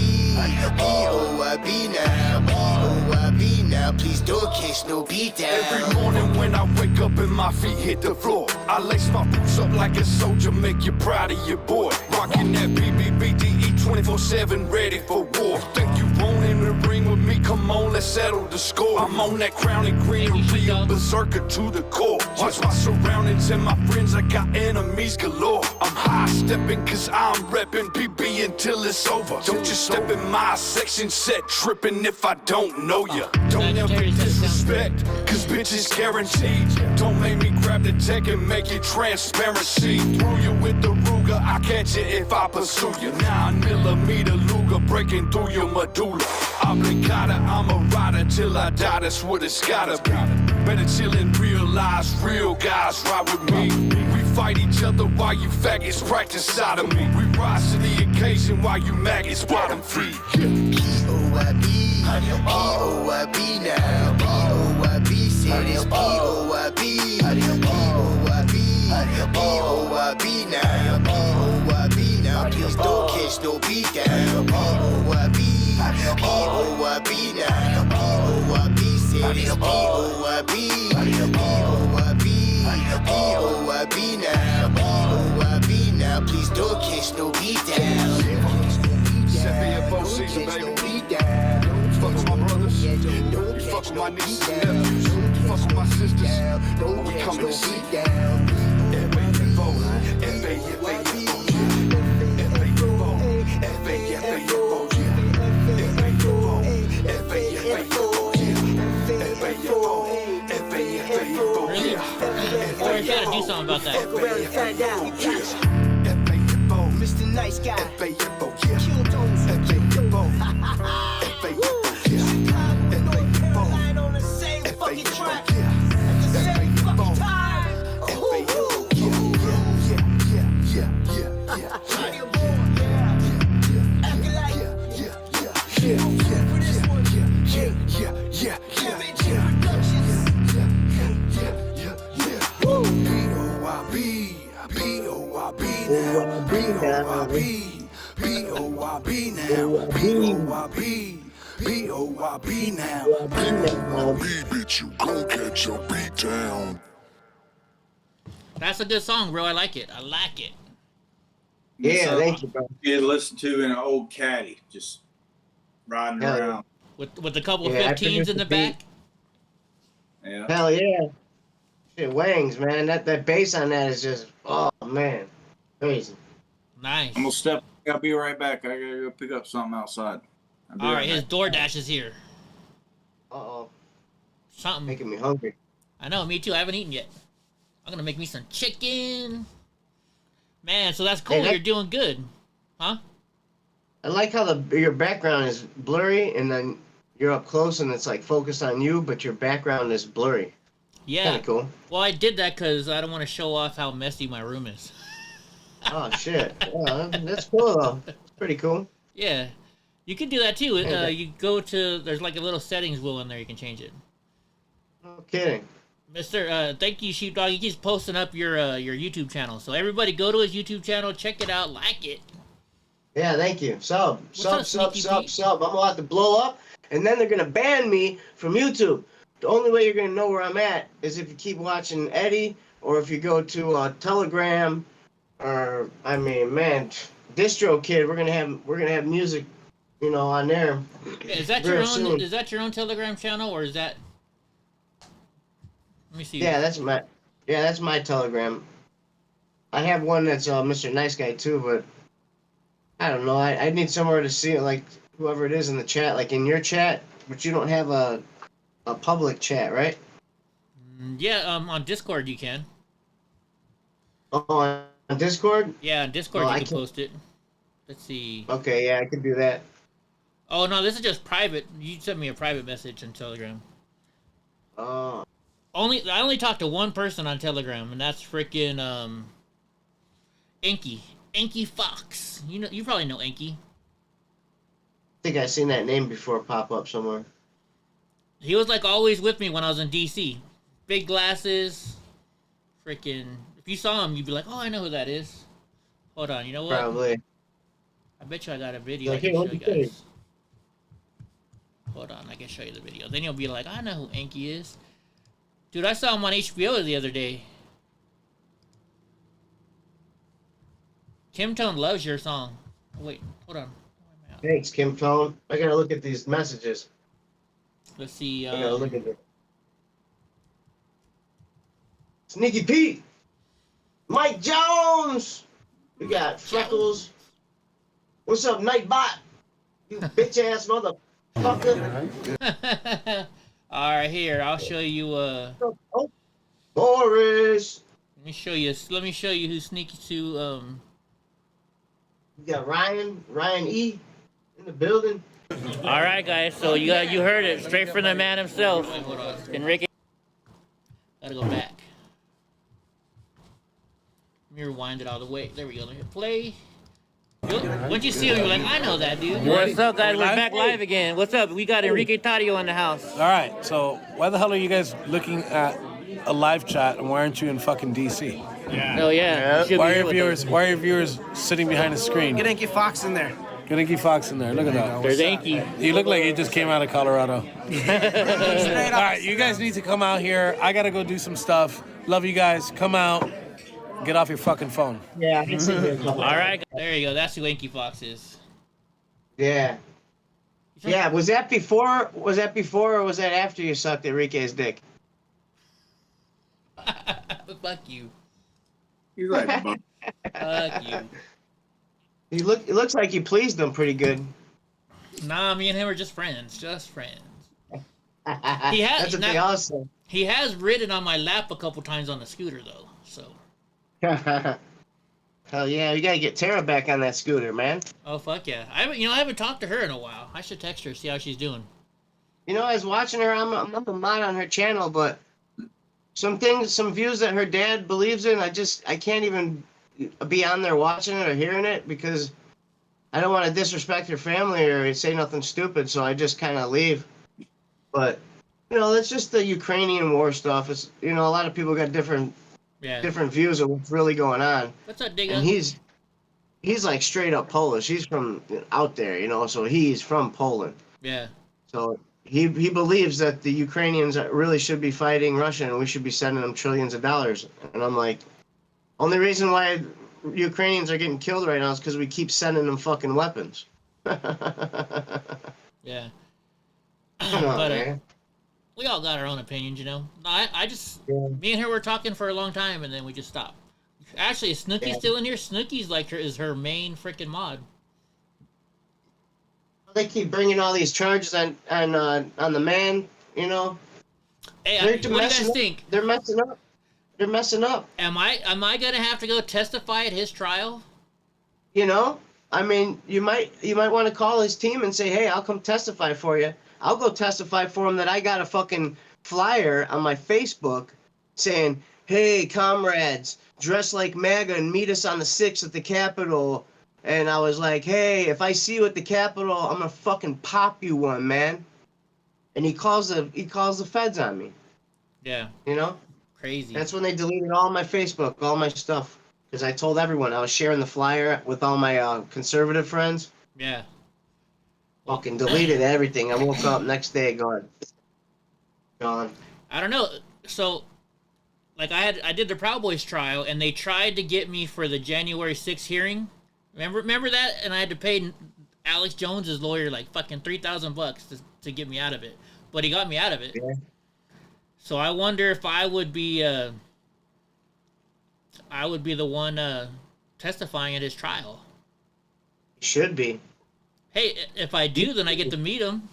P-O-I-B now. P-O-I-B now. Please don't catch no beat down. Every morning when I wake up and my feet hit the floor, I lace my boots up like a soldier, make you proud of your boy. Rocking that BBBDE 24/7, ready for war. Think you won't in the ring with me? Come on, let's settle the score. I'm on that crown and green, real berserker to the core. Watch my surroundings and my friends, I got enemies galore. I'm high stepping cause I'm repping BB until it's over. Don't you step in my section, set tripping if I don't know ya. Don't ever disrespect, cause bitches guaranteed. Don't make me grab the tech and make it transparency. Through you with the Ruger, I catch you if I pursue you. 9mm Luger breaking through your medulla oblongata. I'm a rider till I die, that's what it's gotta be. Better chill and realize real guys ride with me. We fight each other while you faggots practice sodomy. We rise to the occasion while you maggots bottom feed. P-O-I-B, P-O-I-B now. P-O-I-B, say this P-O-I-B, P-O-I-B, P-O-I-B now. P-O-I-B now. Please don't catch no beat down. P-O-I-B, P-O-I-B now. P-O-I-B, say this P-O-I-B, P-O-I-B, P-O-I-B now. P-O-I-B now. Please don't catch no beat down. CFO season, baby. You fuck with my brothers, you fuck with my nieces and nephews, you fuck with my sisters, we coming to see. F-A-F-O, F-A-F-A-F-O, F-A-F-O, F-A-F-A-F-o, F-A-F-O, F-A-F-A-F-o, F-A-F-O, F-A-F-A-F-o, Really? Or you gotta do something about that. F-A-F-O, Mr. Nice Guy. F-A-F-O, Kill those. F-A-F-O, F-A-F-O, Lying on the same fucking track at the same fucking time. Acting like for this one. B-O-I-B now, B-O-I-B, B-O-I-B now, B-O-I-B, bitch, you gon' catch your beat down. That's a good song, bro. I like it. I like it. Yeah, thank you, bro. You listen to in an old caddy, just riding Hell around. With a couple Yeah, I 15s produced in the the beat. back. Yeah. Hell yeah. Shit, wangs, man. That bass on that is just, oh man, crazy. Nice. I'm gonna step. I'll be right back. I gotta go pick up something outside. I'll be All right, his back. DoorDash is here. Uh-oh, Something. making me hungry. I know, me too. I haven't eaten yet. I'm gonna make me some chicken. Man, so that's cool. Hey, You're doing good, huh? I like how your background is blurry, and then you're up close, and it's like focused on you, but your background is blurry. Yeah. Kind of cool. Well, I did that because I don't want to show off how messy my room is. Oh shit. Yeah, that's cool though. It's pretty cool. Yeah, you can do that too. Yeah. You go to there's like a little settings wheel in there. You can change it. No kidding. Mister, thank you, Sheepdog. He keeps posting up your YouTube channel. So everybody go to his YouTube channel, check it out, like it. Yeah, thank you. Sub. up, Sneaky Pete? I'm gonna have to blow up, and then they're gonna ban me from YouTube. the only way you're gonna know where I'm at is if you keep watching Eddie, or if you go to Telegram, or I mean, man, Distro Kid. We're gonna have music, on there. Is that real your own? soon. Is that your own Telegram channel, or is that? Let me see. Yeah, that's my Telegram. I have one that's Mr. Nice Guy too, but I don't know. I need somewhere to see it, like whoever it is in the chat, like in your chat, but you don't have a public chat, right? Yeah, on Discord you can. Oh, on Discord? Yeah, on Discord Oh, you can post it. Let's see. Okay, yeah, I could do that. Oh no, this is just private. You sent me a private message on Telegram. Oh. I only talked to one person on Telegram, and that's freaking Inky Fox. You probably know Inky. I think I've seen that name before pop up somewhere. He was like always with me when I was in DC. Big glasses. Freaking. If you saw him, you'd be like, oh, I know who that is. Hold on, you know what? Probably. I bet you I got a video Like, I can here, show let you me see. guys. Hold on, I can show you the video. Then you'll be like, I know who Inky is. Dude, I saw him on HBO the other day. Kim Tone loves your song. Wait, hold on. Where am I at? Thanks, Kim Tone. I gotta look at these messages. Let's see. I gotta look at it. Sneaky Pete, Mike Jones. We got Freckles. What's up, Nightbot? You bitch ass motherfucker. All right, here I'll show you. Oh, Boris. Let me show you. Let me show you who's sneaky to. We got Ryan E. in the building. All right, guys. So you heard it straight from the man himself, Enrique. Gotta go back. Let me rewind it all the way. There we go. Let me hit play. Once you see him, you're like, I know that dude. What's up, guys? We're back live again. What's up? We got Enrique Tario in the house. All right. So why the hell are you guys looking at a live chat, and why aren't you in fucking DC? Yeah. Oh yeah. You should Why be are here your with us. viewers? Why are your viewers sitting behind a screen? Get Inky Fox in there. Get Inky Fox in there. Look at that. There's Inky. You look like you just came out of Colorado. All right, you guys need to come out here. I gotta go do some stuff. Love you guys. Come out. Get off your fucking phone. Yeah, I can see this. All right, there you go. That's who Inky Fox is. Yeah. Yeah, was that before or was that after you sucked Enrique's dick? Fuck you. You're like, Fuck you. It looks like you pleased him pretty good. Nah, me and him are just friends. Just friends. That's what they all say. He has ridden on my lap a couple times on the scooter though. So. Hell yeah, you gotta get Tara back on that scooter, man. Oh fuck yeah! I haven't talked to her in a while. I should text her, see how she's doing. I was watching her. I'm a mod on her channel, but some views that her dad believes in, I can't even be on there watching it or hearing it because I don't want to disrespect her family or say nothing stupid. So I just kind of leave. But that's just the Ukrainian war stuff. It's a lot of people got different views of what's really going on. What's up, Digga? And he's like straight up Polish. He's from out there, so he's from Poland. Yeah. So he believes that the Ukrainians really should be fighting Russia and we should be sending them trillions of dollars. And I'm like, only reason why Ukrainians are getting killed right now is because we keep sending them fucking weapons. Yeah. Come on, But, man. we all got our own opinions, I just me and her were talking for a long time and then we just stopped. Actually, is Snooki still in here? Snooki's like is her main freaking mod. They keep bringing all these charges on the man, Hey, They're what do you guys think? They're messing up. They're messing up. Am I gonna have to go testify at his trial? I mean, you might want to call his team and say, hey, I'll come testify for you. I'll go testify for him that I got a fucking flyer on my Facebook saying, hey, comrades, dress like MAGA and meet us on the 6th at the Capitol. And I was like, hey, if I see you at the Capitol, I'm going to fucking pop you one, man. And he calls the feds on me. Yeah. Crazy. That's when they deleted all my Facebook, all my stuff. Because I told everyone I was sharing the flyer with all my conservative friends. Yeah. Fucking deleted everything. I woke up next day going, Gone. I don't know. So, like, I did the Proud Boys trial, and they tried to get me for the January 6th hearing. Remember that? And I had to pay Alex Jones's lawyer like fucking $3,000 to get me out of it. But he got me out of it. Yeah. So I wonder if I would be the one testifying at his trial. Should be. Hey, if I do, then I get to meet him.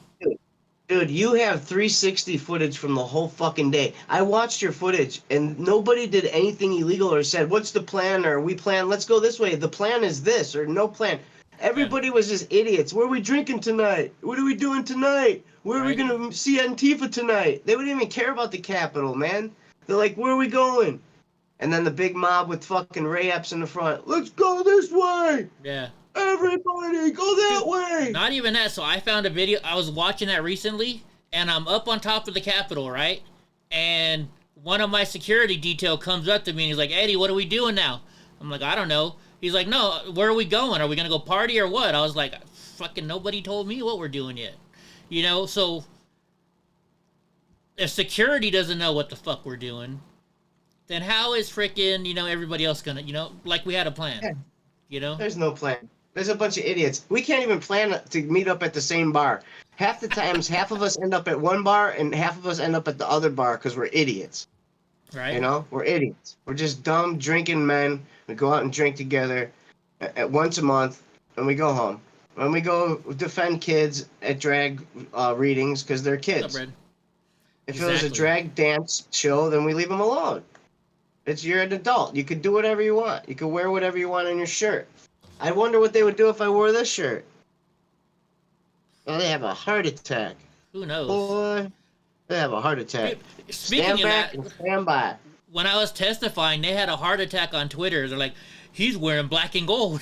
Dude, you have 360 footage from the whole fucking day. I watched your footage, and nobody did anything illegal or said, what's the plan, or we plan, let's go this way. The plan is this, or no plan. Everybody was just idiots. Where are we drinking tonight? What are we doing tonight? Where are we going to see Antifa tonight? They wouldn't even care about the Capitol, man. They're like, where are we going? And then the big mob with fucking Ray-Eps in the front. Let's go this way! Yeah. Everybody, go that way! Not even that. So I found a video. I was watching that recently, and I'm up on top of the Capitol, right? And one of my security detail comes up to me, and he's like, Eddie, what are we doing now? I'm like, I don't know. He's like, no, where are we going? Are we going to go party or what? I was like, fucking nobody told me what we're doing yet. You know, so if security doesn't know what the fuck we're doing, then how is freaking, everybody else going to, like we had a plan, There's no plan. There's a bunch of idiots. We can't even plan to meet up at the same bar. Half the times, half of us end up at one bar and half of us end up at the other bar because we're idiots. Right. We're idiots. We're just dumb drinking men. We go out and drink together at once a month, and we go home. And we go defend kids at drag readings because they're kids. What's up, Red? If it was a drag dance show, then we leave them alone. You're an adult. You could do whatever you want. You could wear whatever you want on your shirt. I wonder what they would do if I wore this shirt. Oh, they have a heart attack. Who knows? Boy, they have a heart attack. Speaking Stand back and stand by. When I was testifying, they had a heart attack on Twitter. They're like, he's wearing black and gold.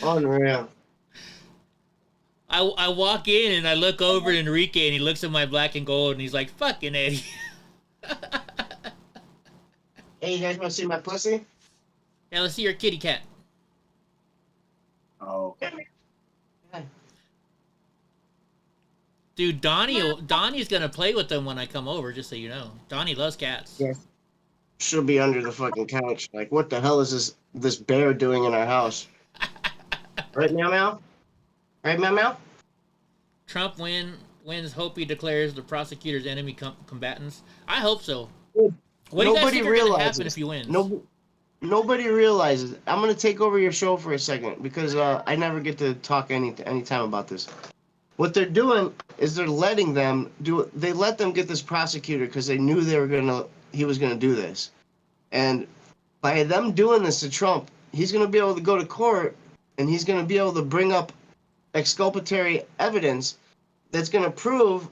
Unreal. I walk in and I look over at Enrique and he looks at my black and gold and he's like, fucking Eddie. Hey, you guys want to see my pussy? Yeah, let's see your kitty cat. Oh. Dude, Donnie's gonna play with them when I come over, just so you know. Donnie loves cats. Yes. She'll be under the fucking couch. Like, what the hell is this bear doing in our house? Right, Meow Meow? Right, Meow Meow? Trump wins. Hope he declares the prosecutors enemy combatants. I hope so. What do you guys think is gonna happen if he wins? Nobody realizes. I'm gonna take over your show for a second because I never get to talk any time about this. What they're doing is they're letting them do it. They let them get this prosecutor because they knew he was gonna do this, and by them doing this to Trump, he's gonna be able to go to court and he's gonna be able to bring up exculpatory evidence that's gonna prove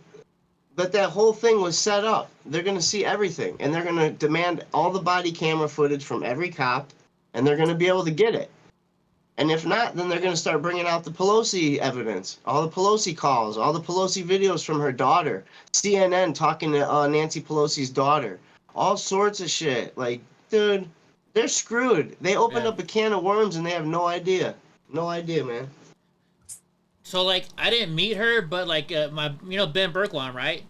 that whole thing was set up. They're going to see everything, and they're going to demand all the body camera footage from every cop, and they're going to be able to get it. And if not, then they're going to start bringing out the Pelosi evidence, all the Pelosi calls, all the Pelosi videos from her daughter, CNN talking to Nancy Pelosi's daughter, all sorts of shit. Like, dude, they're screwed. They opened up a can of worms, and they have no idea. No idea, man. So, like, I didn't meet her, but, like, Ben Berkwan, right?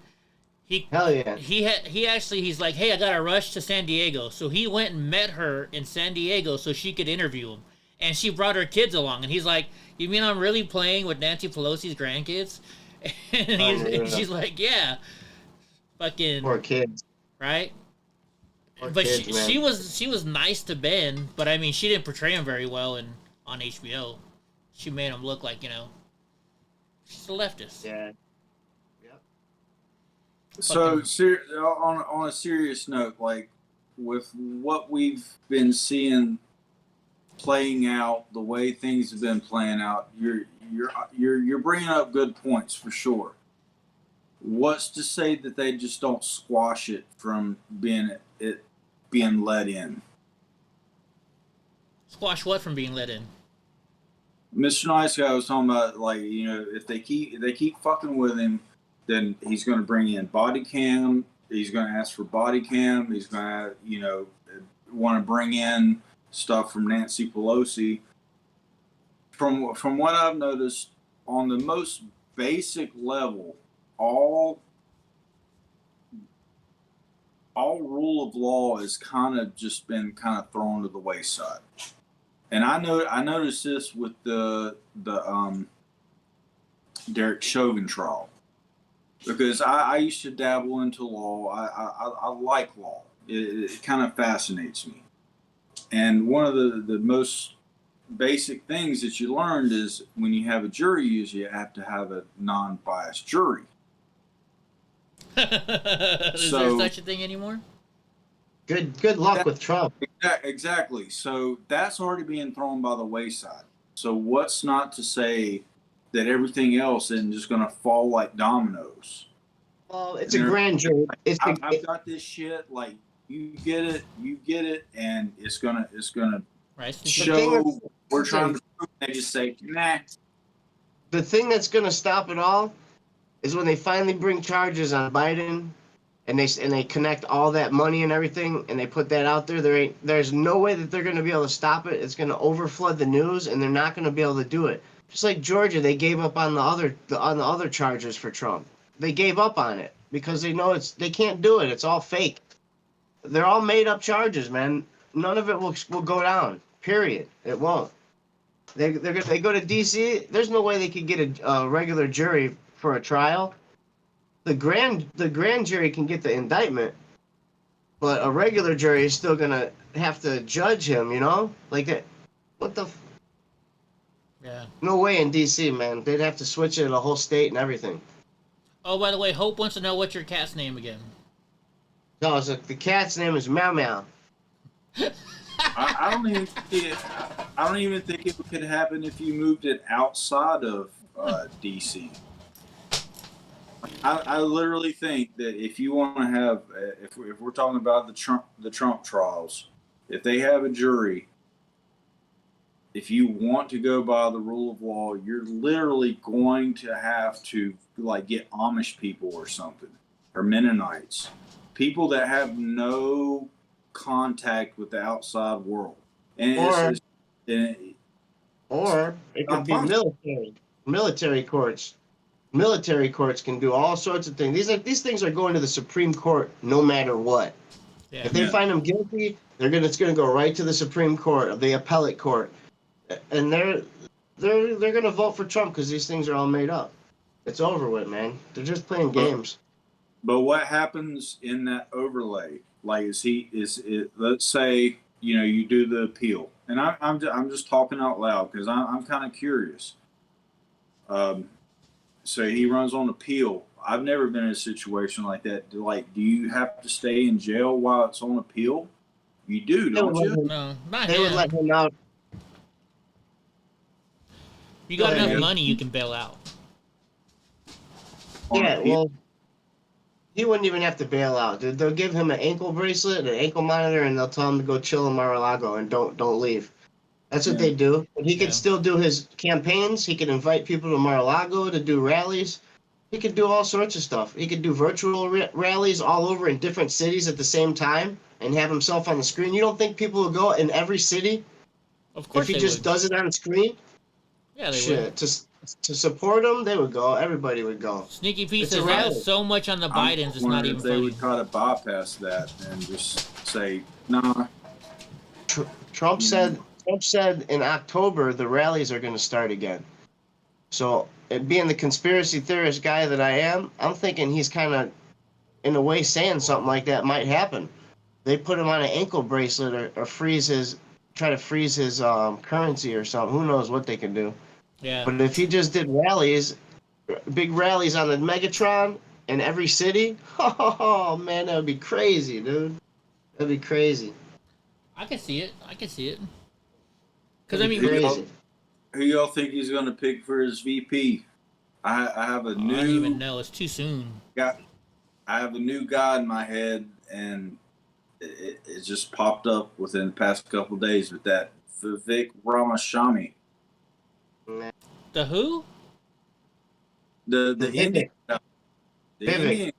Hell yeah. He's like, hey, I got to rush to San Diego. So he went and met her in San Diego so she could interview him. And she brought her kids along. And he's like, you mean I'm really playing with Nancy Pelosi's grandkids? And she's like, yeah. Fucking. Poor kids. Right? Poor but kids, she was nice to Ben, but, I mean, she didn't portray him very well on HBO. She made him look like, she's a leftist. Yeah. Yep. So, on a serious note, like with what we've been seeing playing out, the way things have been playing out, you're bringing up good points for sure. What's to say that they just don't squash it from being let in? Squash what from being let in? Mr. Nice Guy was talking about, like, if they keep fucking with him, then he's going to bring in body cam. He's going to ask for body cam. He's going to, want to bring in stuff from Nancy Pelosi. From what I've noticed, on the most basic level, all rule of law has kind of just been kind of thrown to the wayside. And I noticed this with the Derek Chauvin trial, because I used to dabble into law. I like law. It kind of fascinates me. And one of the most basic things that you learned is when you have a jury, you have to have a non-biased jury. Is there such a thing anymore? Good luck with Trump. Exactly. So that's already being thrown by the wayside. So what's not to say that everything else isn't just going to fall like dominoes? Well, it's a grand jury. I've got this shit. Like, you get it, and it's gonna Right. show we're trying to prove. They just say, nah. The thing that's going to stop it all is when they finally bring charges on Biden, and they connect all that money and everything, and they put that out there. There's no way that they're going to be able to stop it. It's going to overflood the news, and they're not going to be able to do it. Just like Georgia, they gave up on the other charges for Trump. They gave up on it because they know they can't do it. It's all fake. They're all made up charges, man. None of it will go down. Period. It won't. They go to D.C. There's no way they could get a regular jury for a trial. The grand jury can get the indictment, but a regular jury is still gonna have to judge him. You know, like that. What the? Yeah. No way in D.C., man. They'd have to switch it to the whole state and everything. Oh, by the way, Hope wants to know what's your cat's name again. No, the cat's name is Meow Meow. I don't even think it could happen if you moved it outside of D.C. I literally think that if you want to have, if we're talking about the Trump trials, if they have a jury, if you want to go by the rule of law, you're literally going to have to like get Amish people or something, or Mennonites, people that have no contact with the outside world, or it could be military courts. Military courts can do all sorts of things. These things are going to the Supreme Court no matter what. Yeah. If they find them guilty, it's going to go right to the Supreme Court, the appellate court, and they're going to vote for Trump because these things are all made up. It's over with, man. They're just playing games. But what happens in that overlay? Like, let's say you do the appeal, and I'm just talking out loud because I'm kind of curious. So he runs on appeal. I've never been in a situation like that. Like, do you have to stay in jail while it's on appeal? You do, don't you? No, not They would let him out. If you got enough money, you can bail out. Yeah, well, he wouldn't even have to bail out. They'll give him an ankle bracelet, an ankle monitor, and they'll tell him to go chill in Mar-a-Lago and don't leave. That's what they do. But he could still do his campaigns. He could invite people to Mar-a-Lago to do rallies. He could do all sorts of stuff. He could do virtual rallies all over in different cities at the same time and have himself on the screen. You don't think people will go in every city? Of course, if he just does it on the screen? Yeah, they would. To support him, they would go. Everybody would go. Sneaky Pete says so much on the Bidens, it's not even funny. They would try to bypass that and just say, nah. Trump said in October the rallies are going to start again. So, being the conspiracy theorist guy that I am, I'm thinking he's kind of, in a way, saying something like that might happen. They put him on an ankle bracelet or try to freeze his currency or something. Who knows what they can do. Yeah. But if he just did rallies, big rallies on the Megatron in every city, oh man, that would be crazy, dude. That'd be crazy. I can see it. Because who y'all think he's going to pick for his VP? I have a new. I don't even know. It's too soon. I have a new guy in my head, and it just popped up within the past couple of days with that Vivek Ramaswamy. The who? The Indian. The Indian.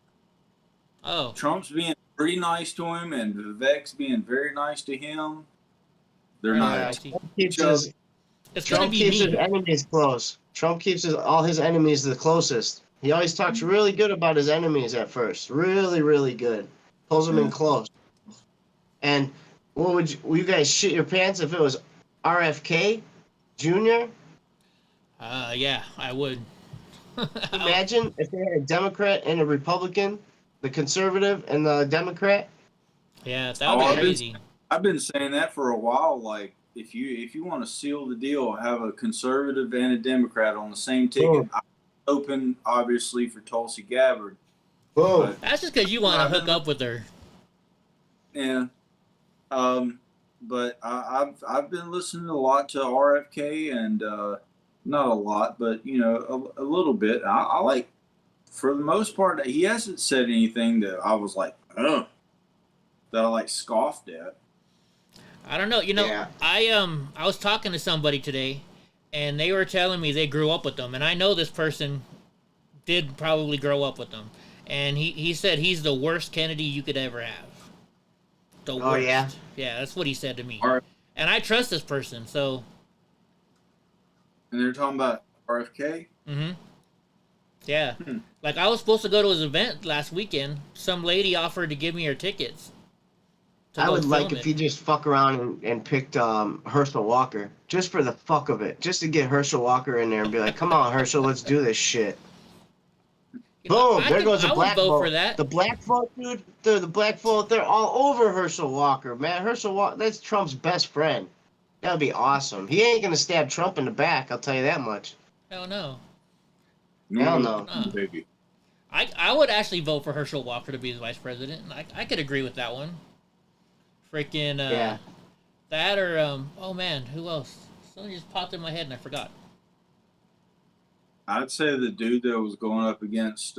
Oh. Trump's being pretty nice to him, and Vivek's being very nice to him. They're not. Trump keeps his enemies close. Trump keeps all his enemies the closest. He always talks really good about his enemies at first. Really, really good. Pulls them in close. And what would you guys shit your pants if it was RFK Jr.? Yeah, I would. Imagine if they had a Democrat and a Republican, the conservative and the Democrat. Yeah, that would be crazy. I've been saying that for a while. Like, if you want to seal the deal, have a conservative and a Democrat on the same ticket. I'm open, obviously, for Tulsi Gabbard. Whoa. That's just because you want to hook up with her. Yeah. But I've been listening a lot to RFK and not a lot, but you know, a little bit. I like, for the most part, he hasn't said anything that I was like, that I like scoffed at. I don't know. You know, I was talking to somebody today, and they were telling me they grew up with them, and I know this person did probably grow up with them, and he said he's the worst Kennedy you could ever have. The worst. Yeah? Yeah, that's what he said to me. Right. And I trust this person, so. And they're talking about RFK? Mm-hmm. Yeah. Like, I was supposed to go to his event last weekend. Some lady offered to give me her tickets. I would like if you just fuck around and picked Herschel Walker. Just for the fuck of it. Just to get Herschel Walker in there and be like, come on, Herschel, let's do this shit. Boom! There goes the black vote. For that. The black vote, dude. The black vote. They're all over Herschel Walker, man. Herschel Walker. That's Trump's best friend. That would be awesome. He ain't gonna stab Trump in the back. I'll tell you that much. Hell no. Hell no. Baby. I would actually vote for Herschel Walker to be the vice president. I could agree with that one. Freaking yeah. That or oh man, who else? Something just popped in my head and I forgot. I'd say the dude that was going up against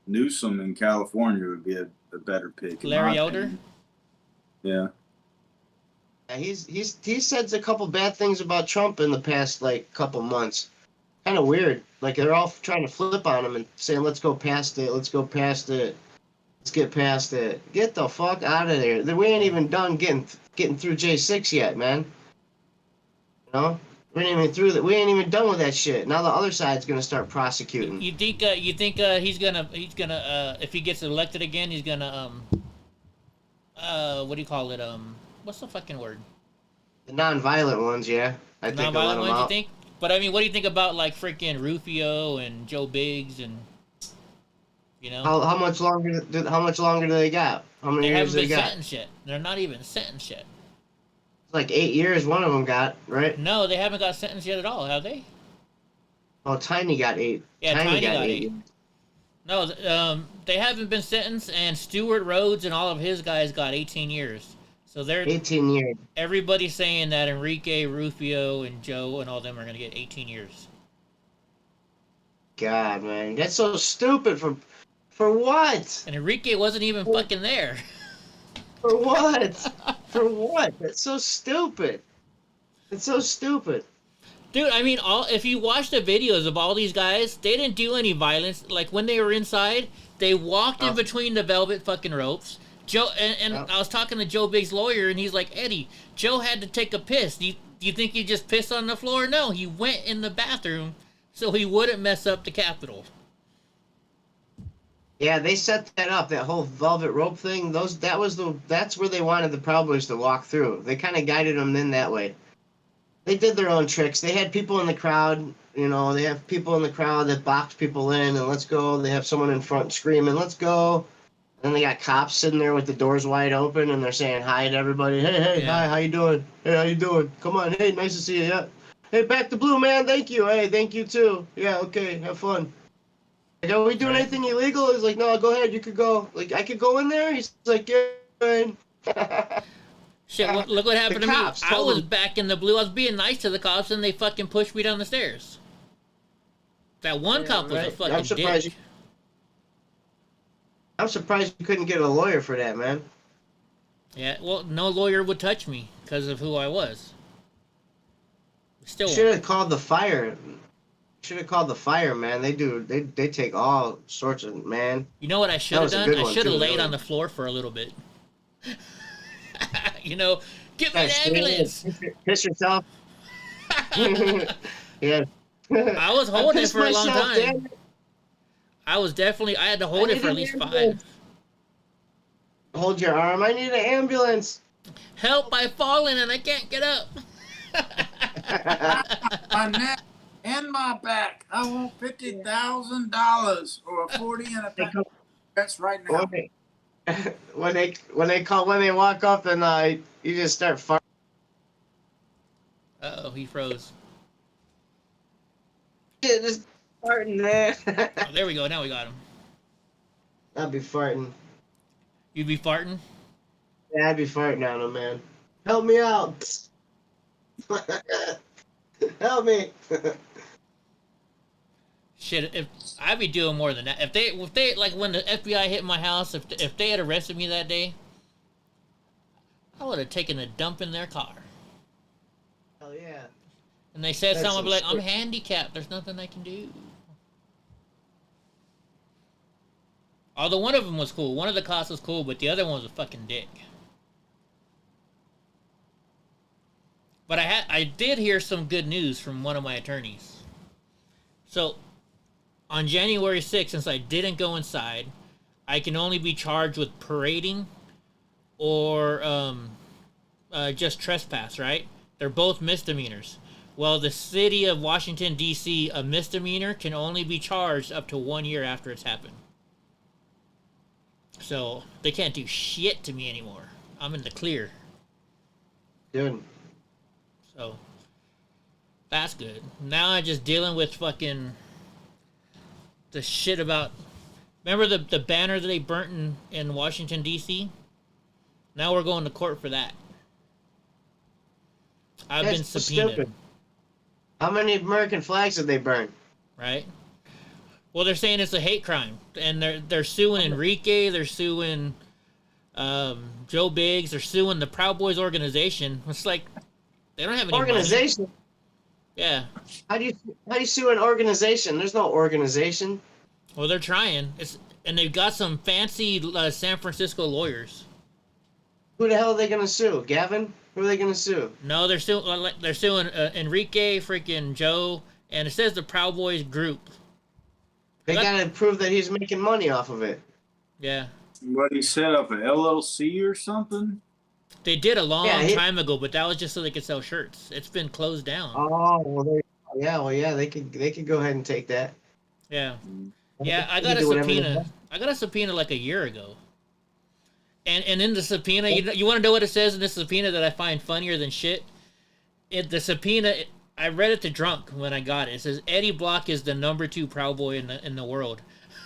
Newsom in California would be a better pick. Larry Elder? Yeah. Yeah, he said a couple bad things about Trump in the past couple months. Kind of weird. Like they're all trying to flip on him and saying, "Let's go past it. Let's go past it. Let's get past it. Get the fuck out of there." We ain't even done getting through J6 yet, man. You know? We ain't even done with that shit. Now the other side's gonna start prosecuting. You think he's gonna if he gets elected again, he's gonna what do you call it? What's the fucking word? The non-violent ones, yeah. I think non-violent ones, you think? But I mean, what do you think about like freaking Rufio and Joe Biggs and you know? How much longer do they got? How many years they got? They haven't been sentenced yet. They're not even sentenced yet. It's like 8 years. One of them got, right? No, they haven't got sentenced yet at all, have they? Oh, Tiny got 8. Yeah, Tiny got 8. No, they haven't been sentenced, and Stuart Rhodes and all of his guys got 18 years. So they're 18 years. Everybody's saying that Enrique, Rufio, and Joe and all them are going to get 18 years. God, man, that's so stupid. For what? And Enrique wasn't even fucking there. For what? For what? That's so stupid. It's so stupid. Dude, I mean, if you watch the videos of all these guys, they didn't do any violence. Like, when they were inside, they walked in between the velvet fucking ropes. Joe and I was talking to Joe Biggs' lawyer, and he's like, Eddie, Joe had to take a piss. Do you think he just pissed on the floor? No, he went in the bathroom so he wouldn't mess up the Capitol. Yeah, they set that up, that whole velvet rope thing. That's where they wanted the Proud Boys to walk through. They kind of guided them in that way. They did their own tricks. They had people in the crowd, you know, they have people in the crowd that box people in and let's go. They have someone in front screaming, let's go. And then they got cops sitting there with the doors wide open and they're saying hi to everybody. Hey, yeah. Hi, how you doing? Hey, how you doing? Come on, hey, nice to see you. Yeah. Hey, back to blue, man. Thank you. Hey, thank you too. Yeah, okay, have fun. Like, are we doing anything illegal? He's like, no, go ahead, you could go. Like, I could go in there? He's like, yeah, fine. Shit, look what happened to me. I was them. back in the blue. I was being nice to the cops, and they fucking pushed me down the stairs. That one cop was a fucking dick. I'm surprised you couldn't get a lawyer for that, man. Yeah, well, no lawyer would touch me because of who I was. Still, should have called the fire. Should have called the fire, man. They take all sorts of, man. You know what I should have done? I should have laid on the floor for a little bit. You know, get me an ambulance. Piss yourself. Yeah. I was holding it for a long time. I was definitely. I had to hold I it for at need least an 5. ambulance. Hold your arm. I need an ambulance. Help! I've fallen and I can't get up. My neck and my back. I want $50,000 or a 40 and a They pack. come- That's right now. when they walk up and you just start farting. Oh, he froze. Just farting there. Oh, there we go. Now we got him. I'd be farting. You'd be farting. Yeah, I'd be farting on him, man. Help me out. Help me. Shit, if I'd be doing more than that. If they like when the FBI hit my house, if they had arrested me that day, I would have taken a dump in their car. Hell yeah. And they said That's something, I'd be like, some I'm handicapped. There's nothing I can do. Although one of them was cool. One of the cops was cool, but the other one was a fucking dick. But I did hear some good news from one of my attorneys. So, on January 6th, since I didn't go inside, I can only be charged with parading or just trespass, right? They're both misdemeanors. Well, the city of Washington, D.C., a misdemeanor can only be charged up to 1 year after it's happened. So, they can't do shit to me anymore. I'm in the clear. Good. So, that's good. Now I'm just dealing with fucking the shit about... Remember the banner that they burnt in Washington, D.C.? Now we're going to court for that. I've been That's so subpoenaed. stupid. How many American flags did they burn? Right? Well, they're saying it's a hate crime. And they're suing Enrique, they're suing Joe Biggs, they're suing the Proud Boys organization. It's like, they don't have any Organization? money. Yeah. How do you sue an organization? There's no organization. Well, they're trying. And they've got some fancy San Francisco lawyers. Who the hell are they gonna sue? Gavin? Who are they gonna sue? No, they're suing Enrique, freaking Joe, and it says the Proud Boys group. They gotta prove that he's making money off of it. Yeah. What, he set up an LLC or something? They did a long Yeah, time ago, but that was just so they could sell shirts. It's been closed down. Oh, well, they could go ahead and take that. Yeah. Yeah, I They got can a do whatever they subpoena. want. I got a subpoena like a year ago. And in the subpoena, you want to know what it says in the subpoena that I find funnier than shit? The subpoena, I read it to drunk when I got it. It says Eddie Block is the #2 Proud Boy in the world.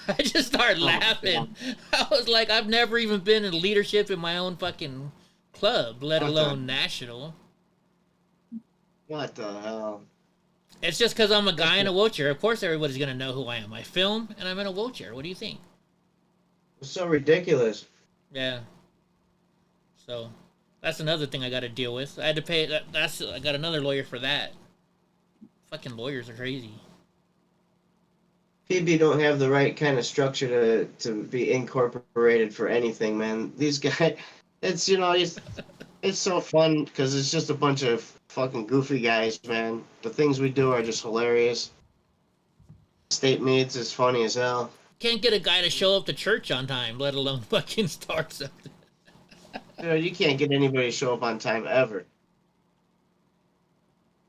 I just started laughing. I was like, I've never even been in leadership in my own fucking club, let alone national. What the hell? It's just because I'm a guy in a wheelchair. Of course, everybody's gonna know who I am. I film and I'm in a wheelchair. What do you think? It's so ridiculous. Yeah. So, that's another thing I got to deal with. I had to pay. I got another lawyer for that. Fucking lawyers are crazy. PB don't have the right kind of structure to be incorporated for anything, man. These guys, it's so fun because it's just a bunch of fucking goofy guys, man. The things we do are just hilarious. State meets is funny as hell. Can't get a guy to show up to church on time, let alone fucking start something. Dude, you can't get anybody to show up on time ever.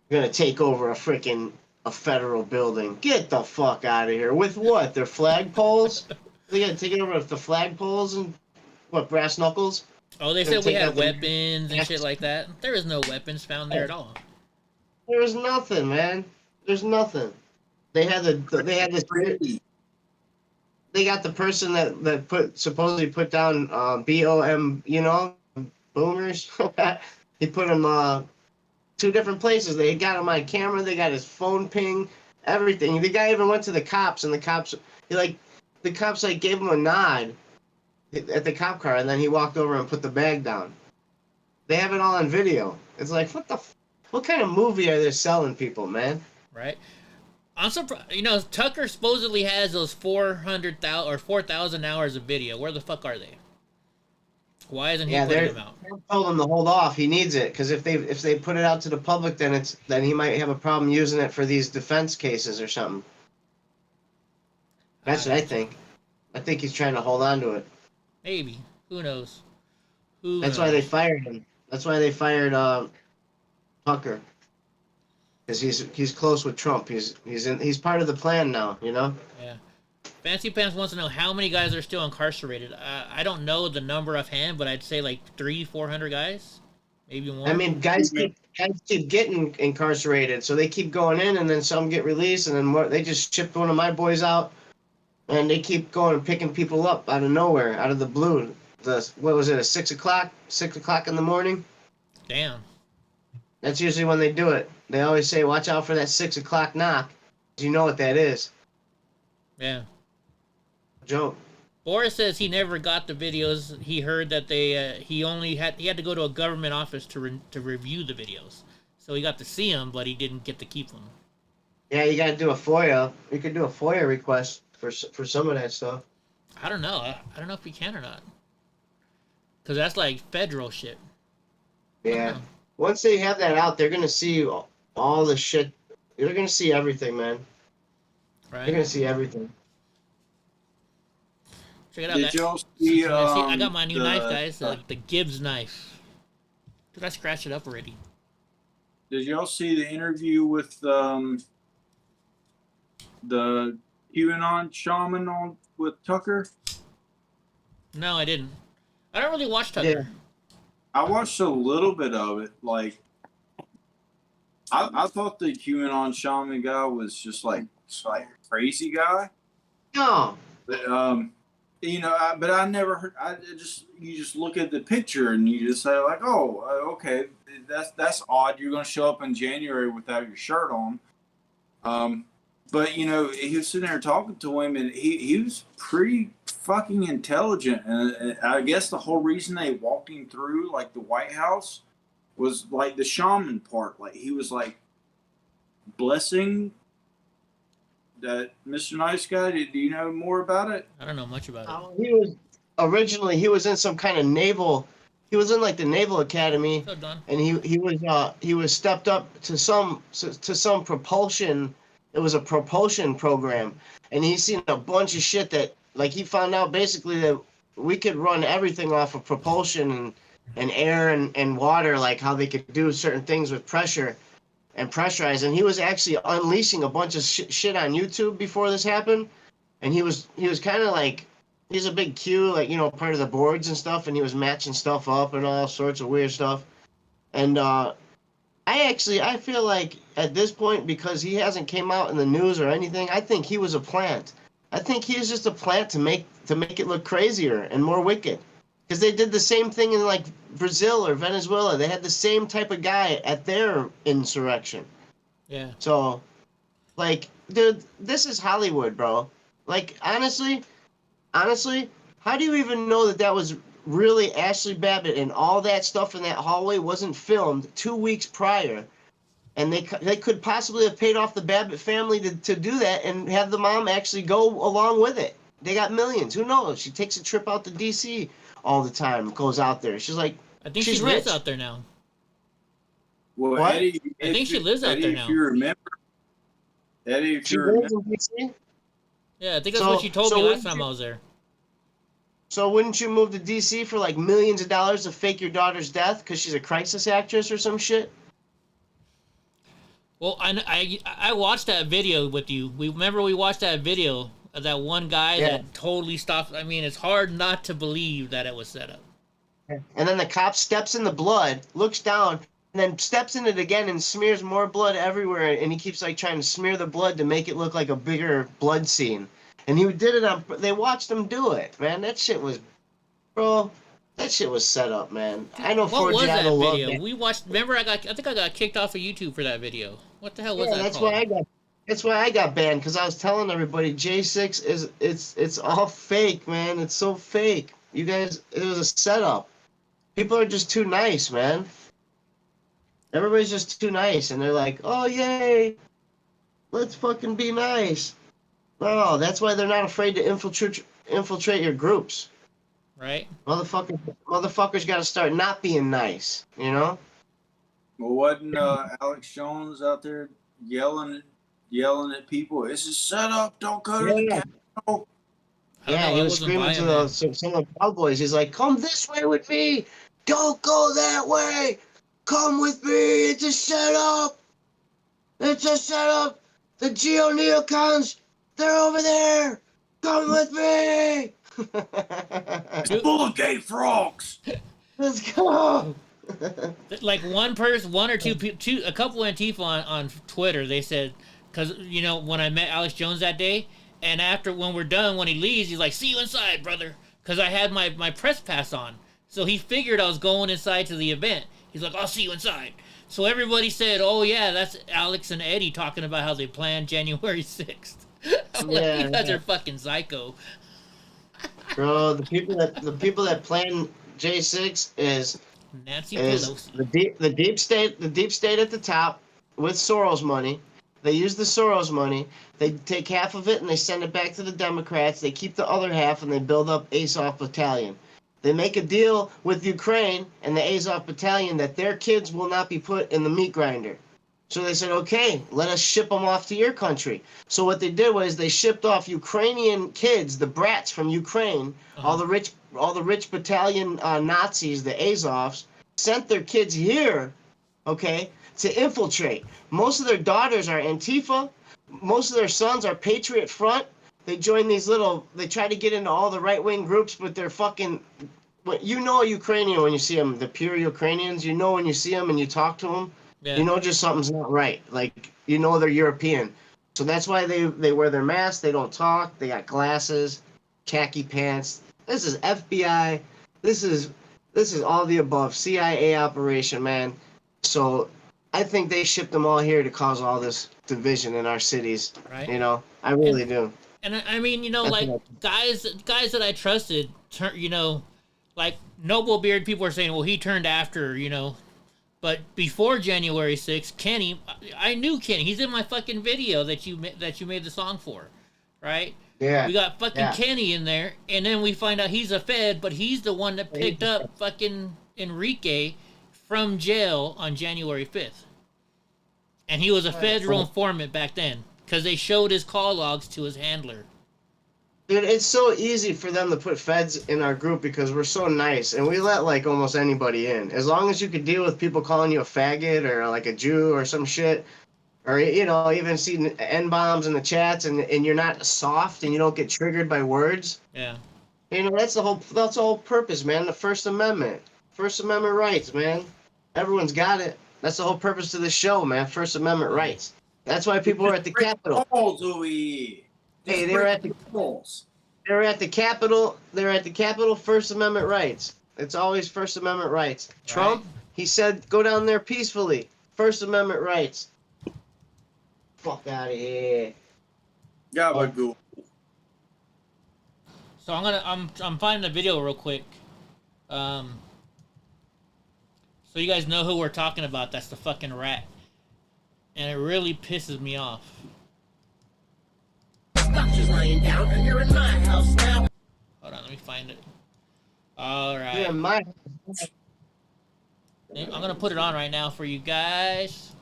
You're gonna take over a federal building. Get the fuck out of here. With what? Their flagpoles? They gotta take it over with the flagpoles and what, brass knuckles? Oh, they Gonna said we take had out the- weapons and shit like that. There is no weapons found there at all. There's nothing, man. There's nothing. They had this. They got the person that supposedly put down BOM, boomers. He put him 2 different places. They got him on camera. They got his phone ping, everything. The guy even went to the cops, and the cops gave him a nod at the cop car, and then he walked over and put the bag down. They have it all on video. It's like, what kind of movie are they selling people, man? Right? I'm surprised. Tucker supposedly has those 400,000 or 4,000 hours of video. Where the fuck are they? Why isn't he putting them out? They told him to hold off. He needs it because if they put it out to the public, then he might have a problem using it for these defense cases or something. That's what I think. I think he's trying to hold on to it. Maybe. Who knows? That's why they fired him. That's why they fired Tucker. Because he's close with Trump. He's part of the plan now. You know. Yeah. Fancy Pants wants to know how many guys are still incarcerated. I don't know the number offhand, but I'd say like 300-400 guys, maybe more. I mean, guys keep getting incarcerated, so they keep going in, and then some get released, and then more, they just shipped one of my boys out, and they keep going and picking people up out of nowhere, out of the blue. What was it? At 6 o'clock? 6 o'clock in the morning. Damn. That's usually when they do it. They always say, "Watch out for that 6 o'clock knock." You know what that is? Yeah. Joke. Boris says he never got the videos. He heard that he had to go to a government office to review the videos. So he got to see them, but he didn't get to keep them. Yeah, you got to do a FOIA. You could do a FOIA request for some of that stuff. I don't know. I don't know if we can or not. Because that's like federal shit. Yeah. Once they have that out, they're going to see all the shit. They're going to see everything, man. Right. They're going to see everything. Check it out, Did y'all see, I got my new the- knife, guys. The Gibbs knife. Dude, I scratched it up already. Did y'all see the interview with the QAnon shaman with Tucker? No, I didn't. I don't really watch Tucker. Yeah. I watched a little bit of it. Like, I thought the QAnon shaman guy was just like a crazy guy. No. But but I never heard. You just look at the picture and you just say like, oh, okay, that's odd. You're going to show up in January without your shirt on. But he was sitting there talking to him, and he was pretty fucking intelligent. And I guess the whole reason they walked him through like the White House was like the shaman part. Like he was like blessing that Mr. Nice Guy. Do you know more about it? I don't know much about it. He was in some kind of naval. He was in like the Naval Academy, So done. and he was stepped up to some propulsion. It was a propulsion program, and he's seen a bunch of shit that like he found out basically that we could run everything off of propulsion and air and water, like how they could do certain things with pressure and pressurize. And he was actually unleashing a bunch of shit on YouTube before this happened. And he was kind of like, he's a big Q, like, part of the boards and stuff. And he was matching stuff up and all sorts of weird stuff. And I feel like at this point, because he hasn't came out in the news or anything, I think he was a plant. I think he was just a plant to make it look crazier and more wicked. Because they did the same thing in like Brazil or Venezuela. They had the same type of guy at their insurrection. Yeah. So, like, dude, this is Hollywood, bro. Like, honestly, how do you even know that was really Ashley Babbitt and all that stuff in that hallway wasn't filmed 2 weeks prior? And they could possibly have paid off the Babbitt family to do that and have the mom actually go along with it. They got millions. Who knows? She takes a trip out to D.C. all the time, goes out there. She's like, I think she's she rich. lives out there now. Well, What? Eddie, I think she lives out there now. If you remember, Eddie, if She you lives remember, in D.C.? Yeah, I think that's So- what she told so me last wouldn't time you- I was there. So wouldn't you move to D.C. for like millions of dollars to fake your daughter's death because she's a crisis actress or some shit? Well, I watched that video with you. We watched that video of that one guy Yeah. that totally stopped. I mean, it's hard not to believe that it was set up. And then the cop steps in the blood, looks down, and then steps in it again and smears more blood everywhere. And he keeps like trying to smear the blood to make it look like a bigger blood scene. And he did it on. They watched him do it, man. That shit was, bro. That shit was set up, man. I know What was that Forgiato loved video? that. We watched. Remember, I think I got kicked off of YouTube for that video. What the hell was Yeah, that that's called? why I got banned, because I was telling everybody J6 it's all fake, man. It's so fake. You guys, it was a setup. People are just too nice, man. Everybody's just too nice, and they're like, "Oh yay, let's fucking be nice." No, that's why they're not afraid to infiltrate your groups. Right? Motherfuckers got to start not being nice, you know? well, wasn't Alex Jones out there yelling at people? This is set up. Don't go to the Yeah. Capitol. Yeah, he was screaming to some of the cowboys. He's like, "Come this way with me! Don't go that way! Come with me! It's a setup! It's a setup! The Geo-Neocons, they're over there! Come with me!" It's full of gay frogs. Let's go! Like one person, one or two, a couple Antifa on Twitter, they said, because, you know, when I met Alex Jones that day, and after, when we're done, when he leaves, he's like, "See you inside, brother," because I had my press pass on. So he figured I was going inside to the event. He's like, "I'll see you inside." So everybody said, "Oh yeah, that's Alex and Eddie talking about how they planned January 6th. I'm like, you guys are fucking psycho. Bro, the people that plan J6 is Nancy is Pelosi. the deep state at the top with Soros money. They use the Soros money. They take half of it and they send it back to the Democrats. They keep the other half and they build up Azov Battalion. They make a deal with Ukraine and the Azov Battalion that their kids will not be put in the meat grinder. So they said, "Okay, let us ship them off to your country." So what they did was they shipped off Ukrainian kids, the brats from Ukraine, all the rich battalion Nazis, the Azovs, sent their kids here, okay, to infiltrate. Most of their daughters are Antifa. Most of their sons are Patriot Front. They join they try to get into all the right-wing groups, but they're fucking, you know a Ukrainian when you see them, the pure Ukrainians, you know when you see them and you talk to them, you know just something's not right. Like, you know they're European. So that's why they wear their masks, they don't talk, they got glasses, khaki pants. This is FBI. This is all the above. CIA operation, man. So I think they shipped them all here to cause all this division in our cities. Right. You know, I really do. And I mean, you know, like guys that I trusted, you know, like Noble Beard, people are saying, well, he turned after, you know, but before January 6th, Kenny, I knew Kenny. He's in my fucking video that you made the song for, right? Yeah. We got fucking Kenny in there, and then we find out he's a Fed, but he's the one that picked up fucking Enrique from jail on January 5th. And he was a federal informant back then, because they showed his call logs to his handler. Dude, it's so easy for them to put feds in our group because we're so nice, and we let, like, almost anybody in. As long as you could deal with people calling you a faggot or, like, a Jew or some shit, or, you know, even see N-bombs in the chats, and you're not soft and you don't get triggered by words. Yeah. You know, that's the whole purpose, man. The First Amendment. First Amendment rights, man. Everyone's got it. That's the whole purpose of this show, man. First Amendment rights. That's why people are at the Capitol. Hey, they were at the Capitol. They're at the Capitol. First Amendment rights. It's always First Amendment rights. Right. Trump, he said, go down there peacefully. First Amendment rights. Fuck out of here. Gabagool. So I'm finding the video real quick. So you guys know who we're talking about. That's the fucking rat. And it really pisses me off. Lying down, and you're in my house now. Hold on, let me find it. Alright. You're in my I'm gonna put it on right now for you guys.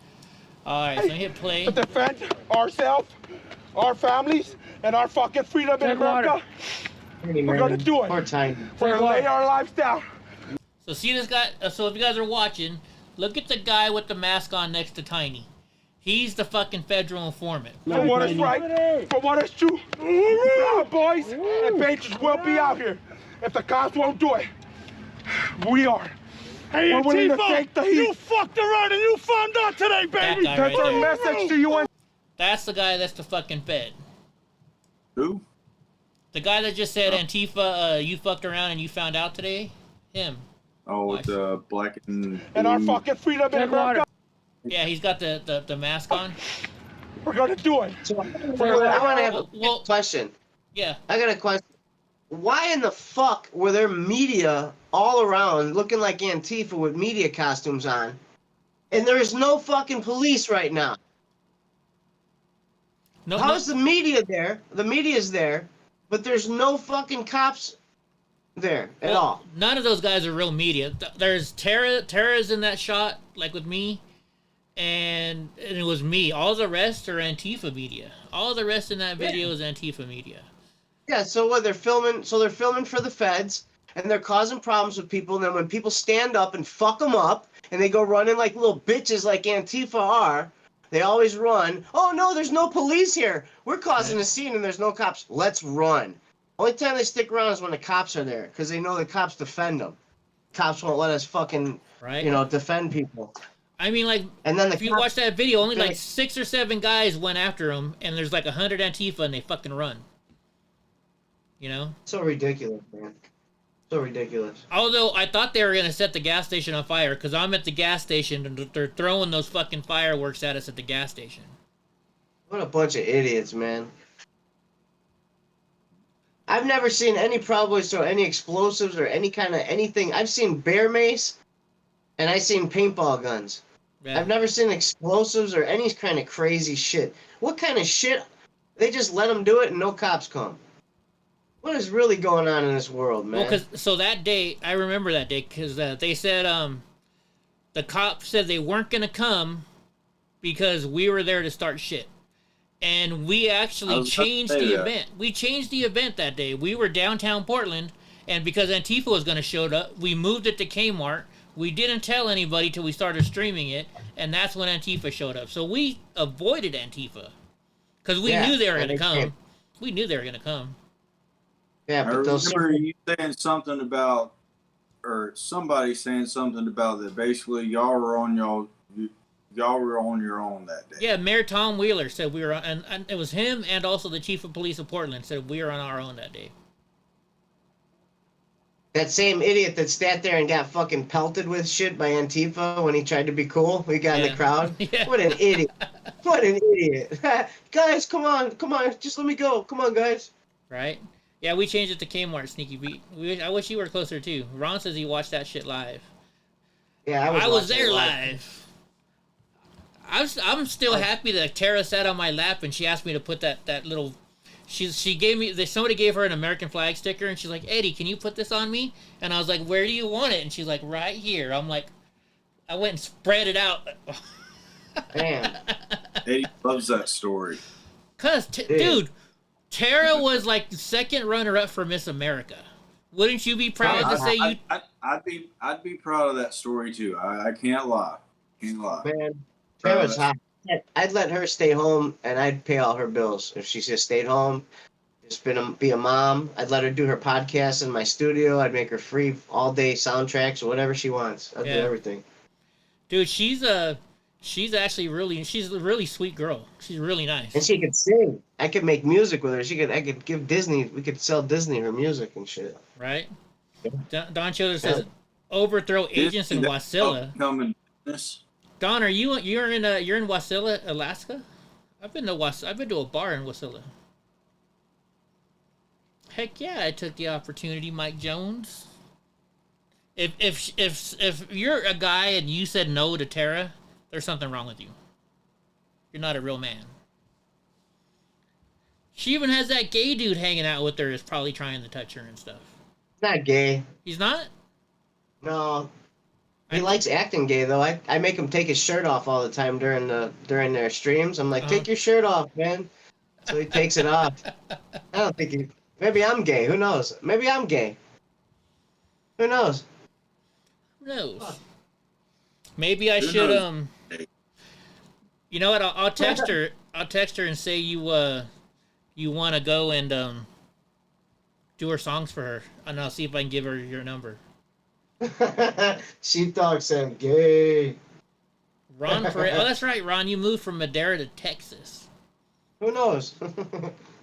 Alright, so hit play. To defend ourselves, our families, and our fucking freedom in America. We're gonna do it. More time. We're gonna lay our lives down. So see this guy, so if you guys are watching, look at the guy with the mask on next to Tiny. He's the fucking federal informant. For what is right, for what is true. Proud boys and patriots will be out here. If the cops won't do it, we are. Hey, we're willing to take the heat. You fucked around and you found out today, baby. That's right our there. message to you. That's the guy that's the fucking Fed. Who? The guy that just said Antifa, you fucked around and you found out today? Him. Oh, with the black and our fucking freedom in America. Yeah, he's got the mask on. We're gonna do it. So, I want to have a question. Yeah. I got a question. Why in the fuck were there media all around looking like Antifa with media costumes on, and there is no fucking police right now? How's the media there? The media's there, but there's no fucking cops there at all. None of those guys are real media. There's Tara's in that shot, like with me, and it was me. All the rest are Antifa media. All the rest in that video is Antifa media. Yeah, so what they're filming? So they're filming for the feds, and they're causing problems with people. And then when people stand up and fuck them up, and they go running like little bitches, like Antifa are, they always run. Oh no, there's no police here. We're causing a scene, and there's no cops. Let's run. Only time they stick around is when the cops are there, because they know the cops defend them. Cops won't let us fucking, defend people. I mean, like, and then if you watch that video, only like 6 or 7 guys went after him, and there's like 100 Antifa, and they fucking run. You know? So ridiculous, man. So ridiculous. Although I thought they were gonna set the gas station on fire, because I'm at the gas station and they're throwing those fucking fireworks at us at the gas station. What a bunch of idiots, man. I've never seen any Proud Boys throw any explosives or any kind of anything. I've seen bear mace, and I've seen paintball guns. Yeah. I've never seen explosives or any kind of crazy shit. What kind of shit? They just let them do it and no cops come. What is really going on in this world, man? Well, so that day, I remember that day, because they said the cops said they weren't going to come because we were there to start shit. And we actually changed the event. We changed the event that day. We were downtown Portland, and because Antifa was going to show up, we moved it to Kmart. We didn't tell anybody till we started streaming it, and that's when Antifa showed up. So we avoided Antifa because we knew they were going to come. We knew they were going to come. Yeah, but I remember you saying something about, or somebody saying something about that. Basically, y'all were on your own that day. Yeah, Mayor Tom Wheeler said we were on, and it was him and also the chief of police of Portland said we were on our own that day. That same idiot that sat there and got fucking pelted with shit by Antifa when he tried to be cool. We got in the crowd. Yeah. What an idiot. What an idiot. Guys, come on. Just let me go. Come on, guys. Right? Yeah, we changed it to Kmart, Sneaky Beat. I wish you were closer, too. Ron says he watched that shit live. Yeah, I was there live. I'm still happy that Tara sat on my lap and she asked me to put that little... She gave me... Somebody gave her an American flag sticker and she's like, Eddie, can you put this on me? And I was like, where do you want it? And she's like, right here. I'm like... I went and spread it out. Damn. Eddie loves that story. Dude... Tara was like the second runner-up for Miss America. Wouldn't you be proud to say you? I'd be proud of that story too. I can't lie. Man, Tara's hot. I'd let her stay home, and I'd pay all her bills if she just stayed home. Just be a mom. I'd let her do her podcast in my studio. I'd make her free all-day soundtracks or whatever she wants. I'd do everything. Dude, she's actually she's a really sweet girl. She's really nice. And she could sing. I could make music with her. I could give Disney, we could sell Disney her music and shit. Right? Don Choder says, overthrow agents in Wasilla. Don, you're in Wasilla, Alaska? I've been to a bar in Wasilla. Heck yeah, I took the opportunity, Mike Jones. If you're a guy and you said no to Tara, there's something wrong with you. You're not a real man. She even has that gay dude hanging out with her, is probably trying to touch her and stuff. He's not gay. He's not? No. He likes acting gay though. I make him take his shirt off all the time during their streams. I'm like, take your shirt off, man. So he takes it off. I don't think maybe I'm gay. Who knows? Maybe I'm gay. Who knows? Who knows? Maybe I should you know what? I'll text her. I'll text her and say you want to go and do her songs for her, and I'll see if I can give her your number. Sheepdog said gay. Ron, oh, that's right, Ron. You moved from Madera to Texas. Who knows?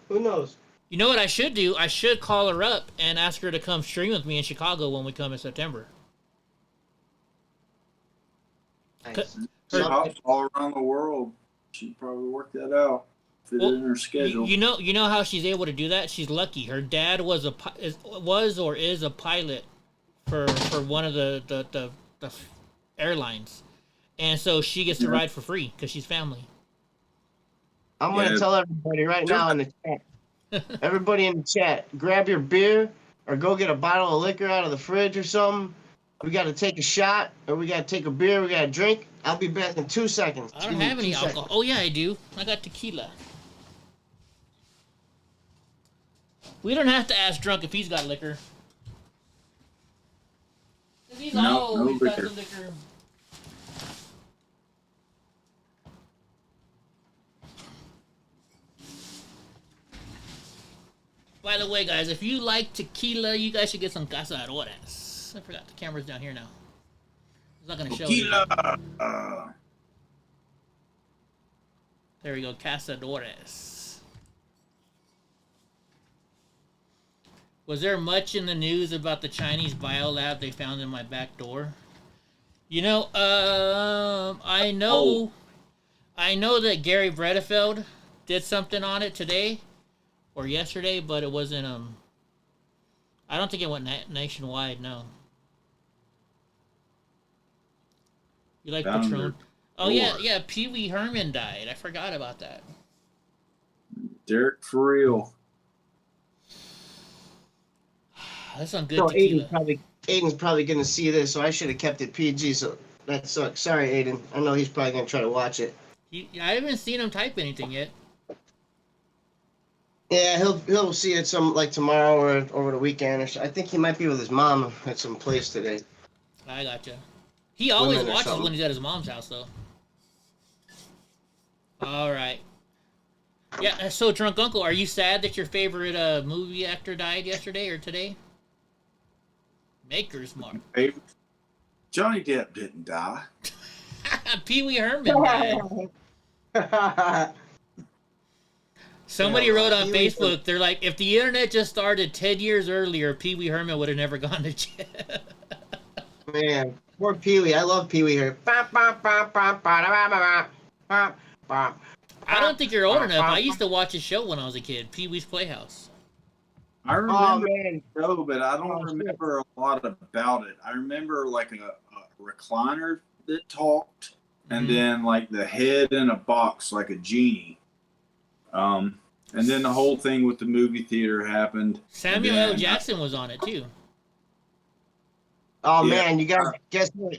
Who knows? You know what I should do? I should call her up and ask her to come stream with me in Chicago when we come in September. Nice. All around the world, she'd probably work that out. Fit it in her schedule. You know how she's able to do that? She's lucky. Her dad is a pilot for one of the airlines, and so she gets to ride for free because she's family. I'm gonna tell everybody right now in the chat. Everybody in the chat, grab your beer or go get a bottle of liquor out of the fridge or something. We got to take a shot, or we got to take a beer. We got to drink. I'll be back in 2 seconds. I don't have any alcohol. Oh yeah, I do. I got tequila. We don't have to ask Drunk if he's got liquor. If he's No, always no got liquor. some liquor. By the way, guys, if you like tequila, you guys should get some Cazadores. I forgot the camera's down here now. It's not gonna show you. Tequila. There we go, Cazadores. Was there much in the news about the Chinese biolab they found in my back door? You know, I know that Gary Bredefeld did something on it today or yesterday, but it wasn't. I don't think it went nationwide. No. You like Found Patron? it. Oh yeah. Pee Wee Herman died. I forgot about that. Derek for real. That's some good So tequila. Aiden's probably going to see this, so I should have kept it PG. So that sucks. Sorry, Aiden. I know he's probably going to try to watch it. I haven't seen him type anything yet. Yeah, he'll see it like tomorrow or over the weekend. I think he might be with his mom at some place today. I gotcha. He always Women or watches something. when he's at his mom's house, though. All right. Yeah. So, Drunk Uncle, are you sad that your favorite movie actor died yesterday or today? Maker's Mark. Hey, Johnny Depp didn't die. Pee Wee Herman died. Somebody wrote on Pee-wee Facebook, they're like, if the internet just started 10 years earlier, Pee Wee Herman would have never gone to jail. Man, poor Pee Wee. I love Pee Wee here. I don't think you're old enough. I used to watch his show when I was a kid, Pee Wee's Playhouse. I remember man. the show, but I don't Oh, shit. remember a lot about it. I remember like a recliner that talked, and then like the head in a box like a genie. And then the whole thing with the movie theater happened. Samuel and L. then- Jackson was on it, too. Oh, Yeah. man, you guys, guess what?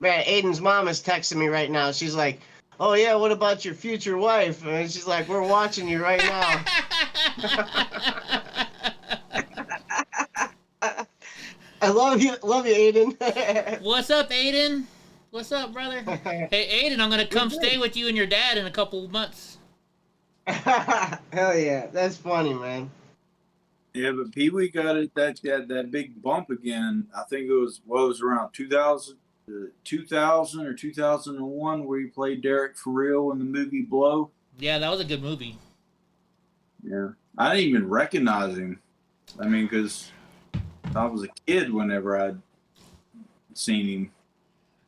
Man, Aiden's mom is texting me right now. She's like, oh, yeah, what about your future wife? And she's like, we're watching you right now. I love you, Aiden. What's up, Aiden? What's up, brother? Hey, Aiden, I'm gonna come stay with you and your dad in a couple of months. Hell yeah, that's funny, man. Yeah, but Pee Wee got that big bump again. I think it was around 2000 or 2001 where he played Derek for real in the movie Blow. Yeah, that was a good movie. Yeah, I didn't even recognize him. I mean, because I was a kid whenever I'd seen him.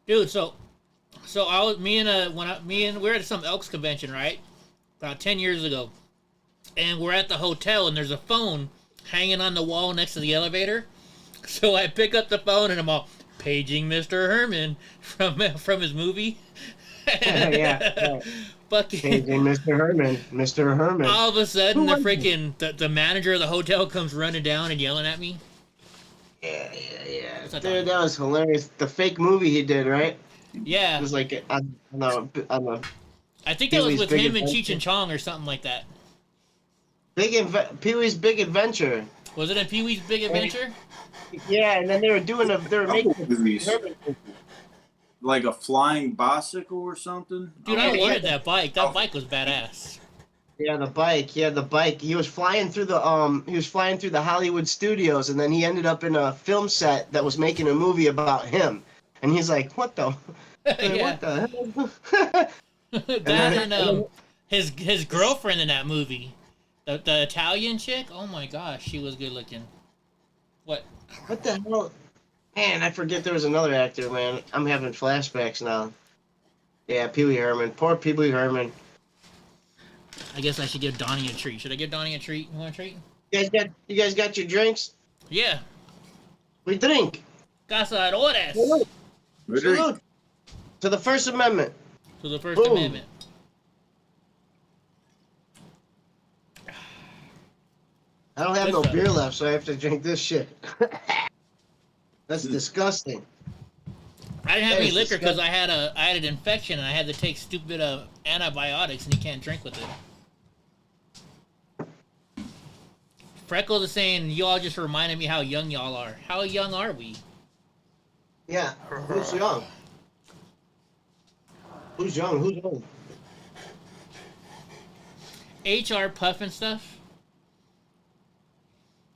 Dude, so I was we were at some Elks convention, right? About 10 years ago. And we're at the hotel and there's a phone hanging on the wall next to the elevator. So I pick up the phone and I'm all paging Mr. Herman from his movie. Yeah. Fucking Mr. Herman. all of a sudden the manager of the hotel comes running down and yelling at me. Yeah. What's that Dude, that was hilarious. The fake movie he did, right? Yeah. It was like, I don't know. I think that was Pee-wee's with Big him and Adventure. Cheech and Chong or something like that. Pee-wee's Big Adventure. Was it in Pee Wee's Big Adventure? Yeah, and then they were making movies. Like a flying bicycle or something. Dude, I wanted that bike. That bike was badass. Yeah, the bike. He was flying through the Hollywood studios, and then he ended up in a film set that was making a movie about him. And he's like, "What the? Yeah. What the hell?" That and his girlfriend in that movie, the Italian chick. Oh my gosh, she was good looking. What? What the hell? Man, I forget there was another actor. Man, I'm having flashbacks now. Yeah, Pee Wee Herman. Poor Pee Wee Herman. I guess I should give Donnie a treat. Should I give Donnie a treat? You want a treat? You guys got your drinks? Yeah. We drink. Cazadores. Salute to the First Amendment. To the First Boom. Amendment. I don't have Good no stuff. beer left, so I have to drink this shit. That's disgusting. I didn't have That any is liquor because disgusting. I had an infection and I had to take stupid antibiotics and you can't drink with it. Freckles is saying y'all just reminded me how young y'all are. How young are we? Yeah, who's young? Who's young? Who's old? HR Puff and stuff.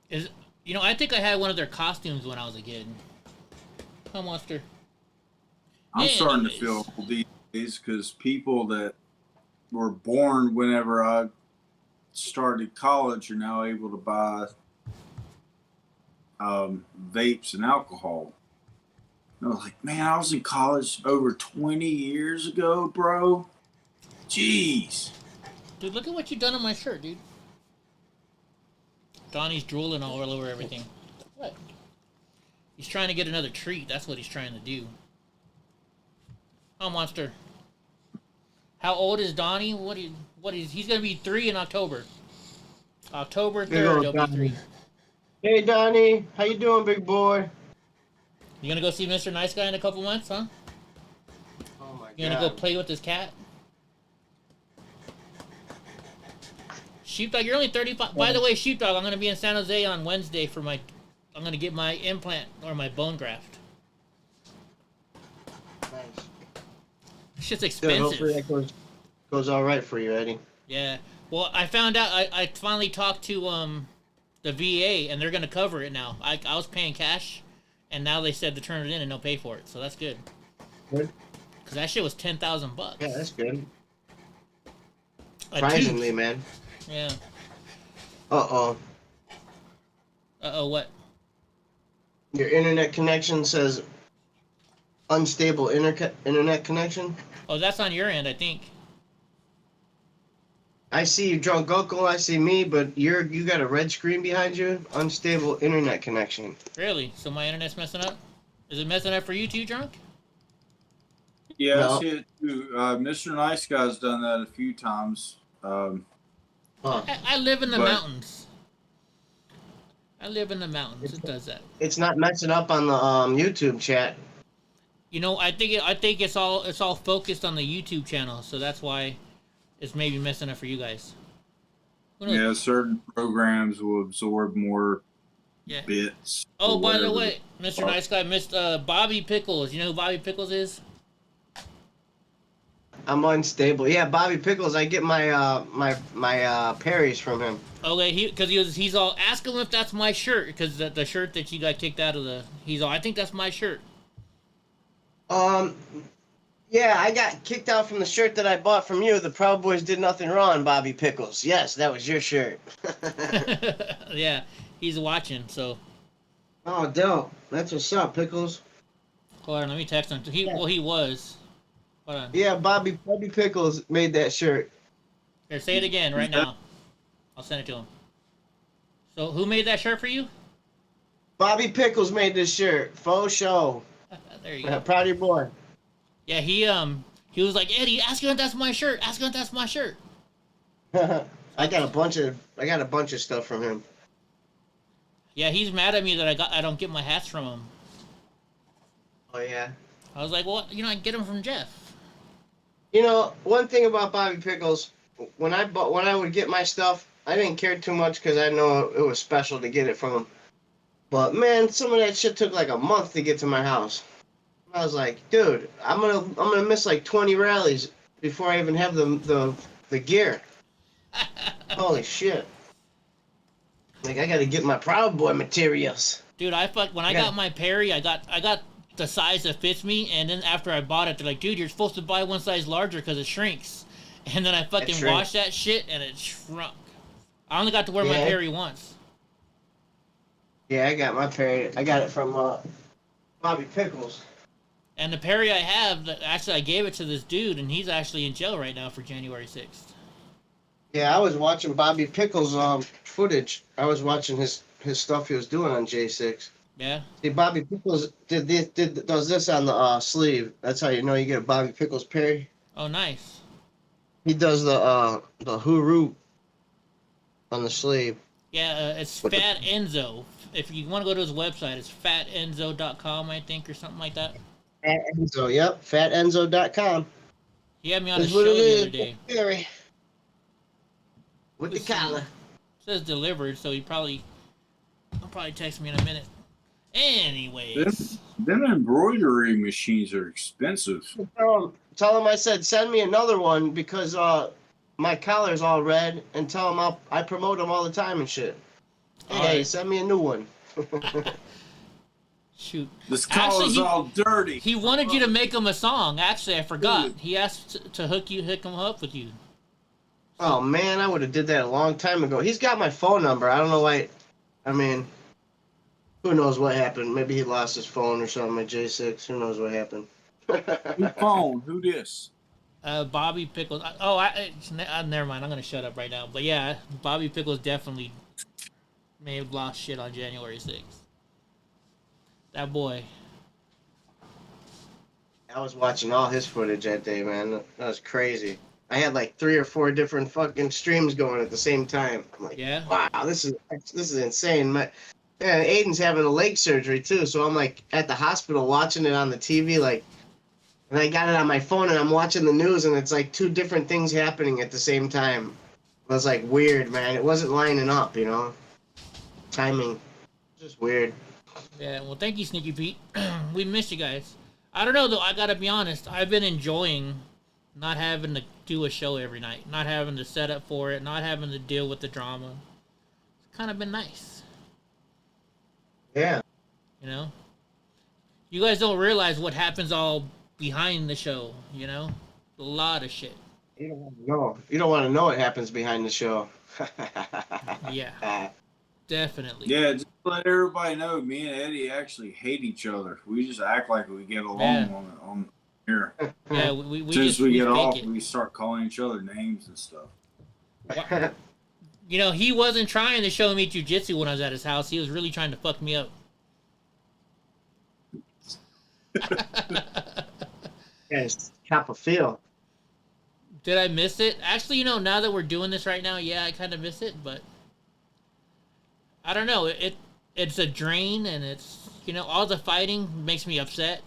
Is I think I had one of their costumes when I was a kid. Huh, Monster? I'm Yeah, starting to anyways. feel old these days because people that were born whenever I started college are now able to buy vapes and alcohol. And I was like, man, I was in college over 20 years ago, bro. Jeez. Dude, look at what you done on my shirt, dude. Donnie's drooling all over everything. What? He's trying to get another treat. That's what he's trying to do. Oh, Monster. How old is Donnie? He's gonna be 3 in October. October 3rd, he'll be 3. Hey, Donnie. How you doing, big boy? You gonna go see Mr. Nice Guy in a couple months, huh? Oh, my God. You gonna go play with his cat? Sheepdog, you're only 35. By the way, Sheepdog, I'm gonna be in San Jose on Wednesday for I'm gonna get my implant or my bone graft. Nice. Shit's Good. expensive. Hopefully that goes all right for you, Eddie. Yeah. Well, I found out. I finally talked to the VA, and they're gonna cover it now. I was paying cash, and now they said to turn it in and they'll pay for it. So that's good. Good. Cause that shit was $10,000. Yeah, that's good. A Surprisingly, tooth. man. Yeah. Uh-oh. What? Your internet connection says unstable internet connection. Oh, that's on your end, I think. I see you, Drunk Uncle. I see me, but you got a red screen behind you. Unstable internet connection. Really? So my internet's messing up? Is it messing up for you too, Drunk? Yeah, No. I see it too. Mr. Nice Guy's done that a few times. Huh. I live in the But- mountains. I live in the mountains. It does that. It's not messing up on the YouTube chat. I think it's all focused on the YouTube channel, so that's why it's maybe messing up for you guys. Who knows? Yeah, certain programs will absorb more Yeah. bits. Oh, or by the whatever. way, Mr. Nice Guy missed Bobby Pickles. You know who Bobby Pickles is? I'm unstable. Yeah, Bobby Pickles. I get my my parries from him. Okay, he's all ask him if that's my shirt because the shirt that you got kicked out of he's all I think that's my shirt. Yeah, I got kicked out from the shirt that I bought from you. The Proud Boys did nothing wrong, Bobby Pickles. Yes, that was your shirt. Yeah, he's watching. So Oh, dope. That's what's up, Pickles. hold on, let me text him. He was. Hold on. Yeah, Bobby Pickles made that shirt. Here, say it again right now. I'll send it to him. So who made that shirt for you? Bobby Pickles made this shirt. Faux show. There you go. Proud of your boy. Yeah, he was like, Eddie, ask him if that's my shirt. Ask him if that's my shirt. I got a bunch of stuff from him. Yeah, he's mad at me that I don't get my hats from him. Oh yeah. I was like, well, I get them from Jeff. One thing about Bobby Pickles, when I would get my stuff, I didn't care too much because I know it was special to get it from him. But man, some of that shit took like a month to get to my house. I was like, dude, I'm gonna miss like 20 rallies before I even have the gear. Holy shit! Like I gotta get my Proud Boy materials. Dude, when I got my Perry, I got the size that fits me, and then after I bought it, they're like, dude, you're supposed to buy one size larger because it shrinks. And then I fucking shrinks. washed that shit, and it shrunk. I only got to wear my Yeah. Perry once. Yeah, I got my Perry. I got it from Bobby Pickles. And the Perry I have, actually I gave it to this dude, and he's actually in jail right now for January 6th. Yeah, I was watching Bobby Pickles' footage. I was watching his stuff he was doing on J6. Yeah? See, Bobby Pickles does this on the sleeve. That's how you know you get a Bobby Pickles Perry. Oh, nice. He does the hooroo on the sleeve. Yeah, it's Fat Enzo. If you want to go to his website, it's fatenzo.com, I think, or something like that. Fat Enzo, yep, fatenzo.com. He had me on a That's show what it the is. other day. Perry. With Let's the collar. says delivered, so he'll probably text me in a minute. Anyways. Them embroidery machines are expensive. Tell him I said send me another one because my collar's all red, and tell him I promote them all the time and shit. Hey, right. send me a new one. Shoot. This collar's all dirty. He wanted you to make him a song. Actually, I forgot. He asked to hook him up with you. Oh man, I would have did that a long time ago. He's got my phone number. I don't know why. I mean, who knows what happened? Maybe he lost his phone or something at J6. Who knows what happened? Who phone? Who this? Bobby Pickles. Never mind. I'm gonna shut up right now. But yeah, Bobby Pickles definitely may have lost shit on January 6th. That boy. I was watching all his footage that day, man. That was crazy. I had like 3 or 4 different fucking streams going at the same time. I'm like, yeah. Wow, this is insane. Aiden's having a leg surgery too, so I'm like at the hospital watching it on the TV, like, and I got it on my phone and I'm watching the news and it's like 2 different things happening at the same time. It was like weird, man. It wasn't lining up, you know. Timing, just weird. Yeah. Well, thank you, Sneaky Pete. We missed you guys. I don't know though. I gotta be honest. I've been enjoying not having to do a show every night, not having to set up for it, not having to deal with the drama. It's kind of been nice. Yeah. You know? You guys don't realize what happens all behind the show, you know? A lot of shit. You don't want to know. You don't want to know what happens behind the show. Yeah. Definitely. Yeah, just let everybody know me and Eddie actually hate each other. We just act like we get along on here. Yeah, we as soon as we get off, it. we start calling each other names and stuff. You know, he wasn't trying to show me jujitsu when I was at his house. He was really trying to fuck me up. Yes, cap a feel. Did I miss it? Actually, you know, now that we're doing this right now, yeah, I kind of miss it, but I don't know. It's a drain, and it's, you know, all the fighting makes me upset,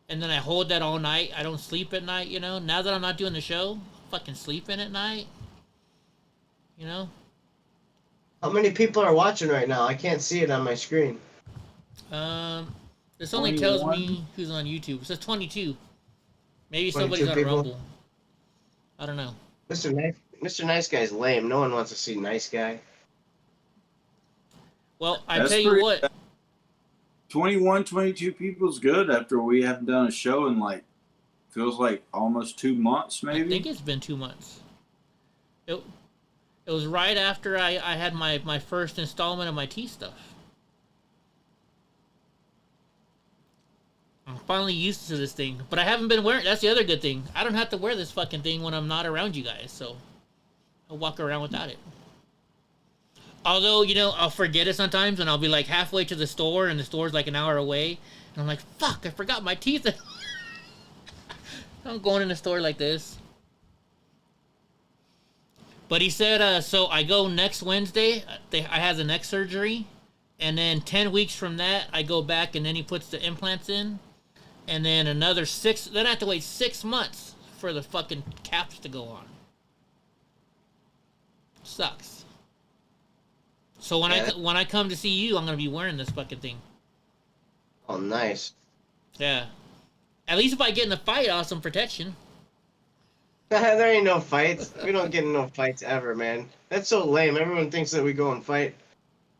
and then I hold that all night. I don't sleep at night, you know. Now that I'm not doing the show, I'm fucking sleeping at night. You know? How many people are watching right now? I can't see it on my screen. This only tells me who's on YouTube. It says 22. Maybe somebody's on people? Rumble. I don't know. Mr. Nice Guy's lame. No one wants to see Nice Guy. Well, I tell you what. 21, 22 people's good after we haven't done a show in like, feels like almost 2 months maybe. I think it's been 2 months. It was right after I had my first installment of my tea stuff. I'm finally used to this thing, but I haven't been wearing. That's the other good thing. I don't have to wear this fucking thing when I'm not around you guys, so I'll walk around without it. Although, you know, I'll forget it sometimes, and I'll be like halfway to the store, and the store's like an hour away, and I'm like, fuck, I forgot my teeth. I'm going in the store like this. But he said, so I go next Wednesday. I have the neck surgery. And then 10 weeks from that, I go back and then he puts the implants in. And then another 6, then I have to wait 6 months for the fucking caps to go on. Sucks. So when I come to see you, I'm going to be wearing this fucking thing. Oh, nice. Yeah. At least if I get in a fight, I'll have some protection. There ain't no fights. We don't get in no fights ever, man. That's so lame. Everyone thinks that we go and fight.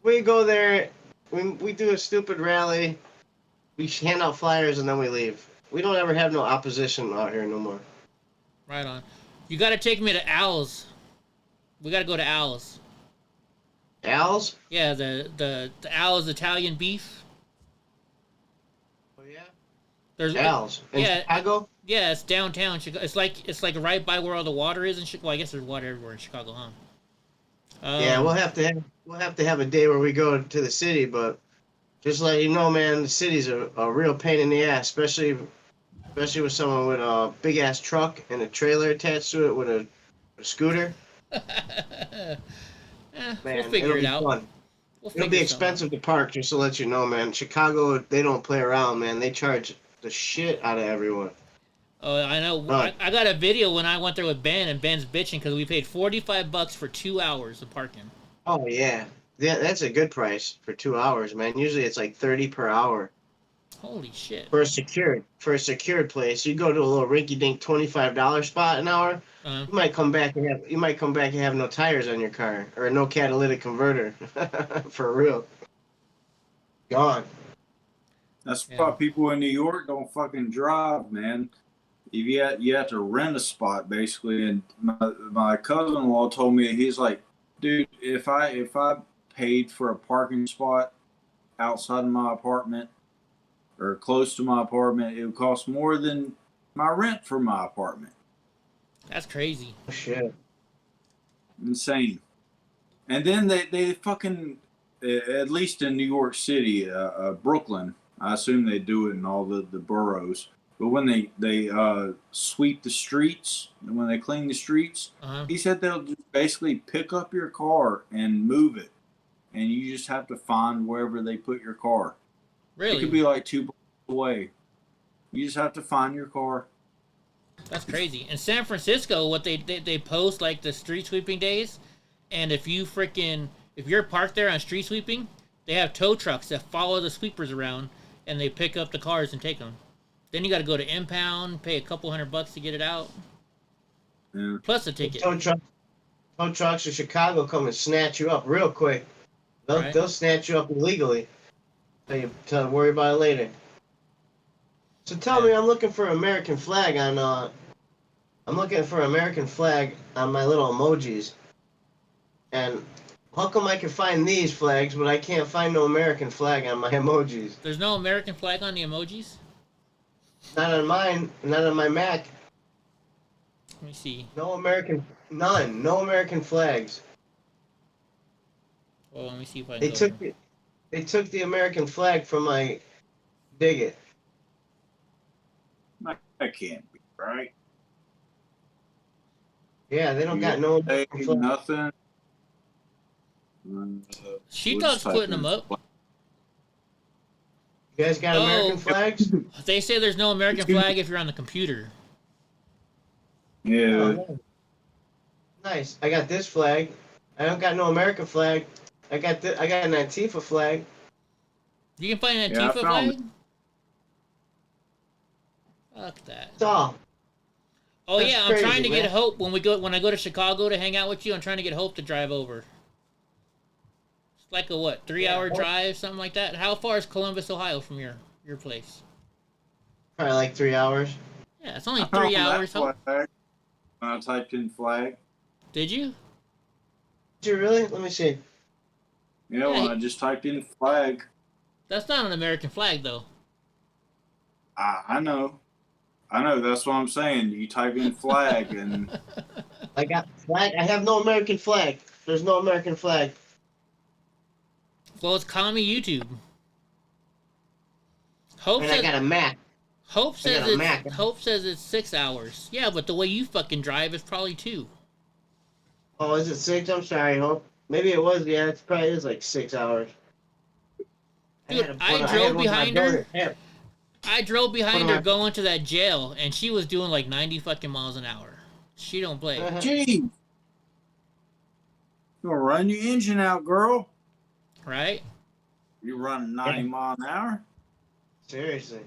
We go there, we do a stupid rally, we hand out flyers, and then we leave. We don't ever have no opposition out here no more. Right on. You got to take me to Al's. We got to go to Al's. Al's? Yeah, the Al's Italian beef. Oh yeah. There's Al's in Chicago. Yeah, it's downtown Chicago. It's like right by where all the water is in Chicago. Well, I guess there's water everywhere in Chicago, huh? Yeah, we'll have to have a day where we go to the city, but just to let you know, man, the city's a real pain in the ass, especially with someone with a big ass truck and a trailer attached to it with a scooter. Man, we'll figure it out. Fun. It'll be expensive to park, just to let you know, man. Chicago, they don't play around, man. They charge the shit out of everyone. Oh, I know. I got a video when I went there with Ben, and Ben's bitching because we paid $45 for 2 hours of parking. Oh yeah, yeah. That's a good price for 2 hours, man. Usually it's like 30 per hour Holy shit. for a secured place. You go to a little rinky-dink $25 spot an hour. Uh, You might come back and have no tires on your car or no catalytic converter. For real, gone. That's Yeah. why people in New York don't fucking drive, man. If you have to rent a spot basically, and my cousin-in-law told me, he's like, dude, if I paid for a parking spot outside of my apartment or close to my apartment, it would cost more than my rent for my apartment. that's crazy. Oh, shit. Insane. And then they fucking, at least in New York City, Brooklyn, I assume they do it in all the boroughs. But when they sweep the streets, and when they clean the streets, Uh-huh. he said they'll just basically pick up your car and move it, and you just have to find wherever they put your car. Really? It could be like 2 blocks away. You just have to find your car. That's crazy. In San Francisco, what they post like the street sweeping days, and if you're parked there on street sweeping, they have tow trucks that follow the sweepers around, and they pick up the cars and take them. Then you got to go to impound, pay a couple $100 to get it out, Yeah. plus a ticket. Tow trucks in Chicago come and snatch you up real quick. Right. They'll snatch you up illegally. Tell you worry about it later. So tell me, I'm looking for American flag on. I'm looking for American flag on my little emojis. And how come I can find these flags, but I can't find no American flag on my emojis? There's no American flag on the emojis? Not on mine. Not on my Mac. Let me see. None. No American flags. Well, let me see if I They can They took the American flag from my dig it. That can't be right. Yeah, they don't got no Hey, American flag. nothing. She We'll Dog's just type putting in them up. You guys got American flags? They say there's no American flag if you're on the computer. Yeah. Oh, nice. I got this flag. I don't got no American flag. I got an Antifa flag. You can find an Yeah, I Antifa found flag? Fuck that. That's all. Oh That's yeah, I'm trying crazy, to get man. Hope when I go to Chicago to hang out with you. I'm trying to get Hope to drive over. It's like a 3-hour Yeah. drive, something like that. How far is Columbus, Ohio, from your place? Probably like 3 hours. Yeah, it's only I found 3 that hours. Hope. flag when I typed in flag. Did you? Did you really? Let me see. Yeah, Yeah, when I just typed in flag. That's not an American flag though. I know. That's what I'm saying. You type in flag and I got flag. I have no American flag. There's no American flag. Well, it's commie YouTube. Hope And I says, got a Mac. Hope got says a Mac. Hope says it's 6 hours. Yeah, but the way you fucking drive is probably 2. Oh, is it 6? I'm sorry, Hope. Maybe it was. Yeah, it probably is like 6 hours. Dude, I drove behind her. I drove behind What her am I- going to that jail, and she was doing like 90 fucking miles an hour. She don't play. gee, you gonna run your engine out, girl. Right? You running 90 miles an hour? Seriously.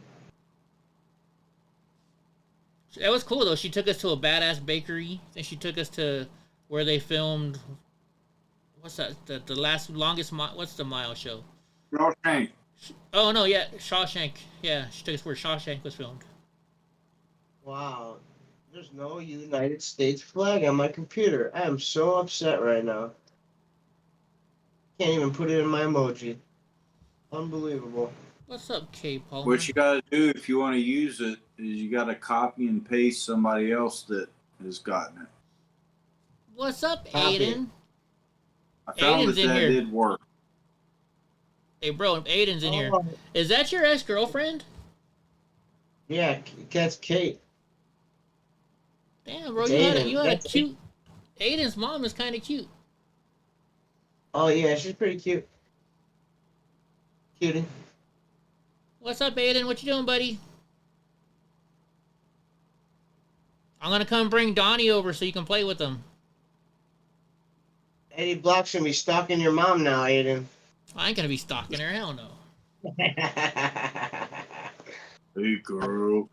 That was cool though. She took us to a badass bakery. Then she took us to where they filmed. What's that? The longest mile. What's the mile show? Shawshank. Oh no, yeah, Shawshank. Yeah, she took us where Shawshank was filmed. Wow. There's no United States flag on my computer. I am so upset right now. Can't even put it in my emoji. Unbelievable. What's up, K. Palmer? What you gotta do if you want to use it is you gotta copy and paste somebody else that has gotten it. What's up, Copy. Aiden? I found Aiden's that in that here. did work. Hey, bro, Aiden's in here. Oh, Is that your ex-girlfriend? yeah, that's Kate. Damn, bro, It's you had Aiden. a That's cute. Aiden's mom is kind of cute. Oh, yeah, she's pretty cute. Cutie. What's up, Aiden? What you doing, buddy? I'm gonna come bring Donnie over so you can play with him. Eddie Block's gonna be stalking your mom now, Aiden. I ain't gonna be stalking her. Hell no. Hey, girl.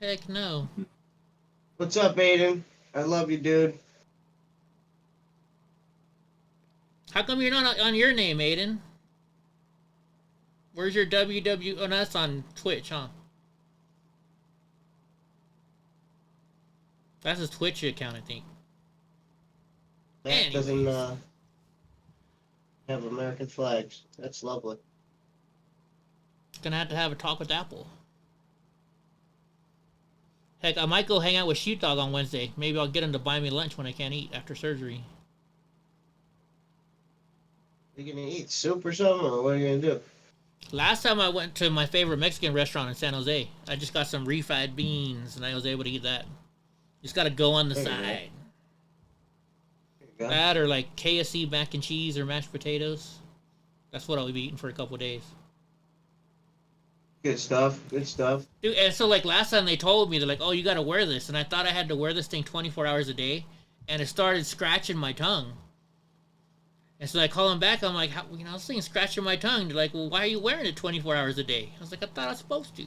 Heck no. What's up, Aiden? I love you, dude. How come you're not on your name, Aiden? Where's your WW? Oh, no, that's on Twitch, huh? That's his Twitch account, I think. That doesn't have American flags. That's lovely. Gonna have a talk with Apple. Heck, I might go hang out with Sheepdog on Wednesday. Maybe I'll get him to buy me lunch when I can't eat after surgery. You gonna eat soup or something, or what are you gonna do? Last time I went to my favorite Mexican restaurant in San Jose, I just got some refried beans and I was able to eat that. Just gotta go on the side. That or like KFC mac and cheese or mashed potatoes. That's what I'll be eating for a couple days. Good stuff. Good stuff. Dude, and so like last time they told me, they're like, oh, you gotta wear this. And I thought I had to wear this thing 24 hours a day. And it started scratching my tongue. And so I call them back. I'm like, how, this thing's scratching my tongue. They're like, well, why are you wearing it 24 hours a day? I was like, I thought I was supposed to.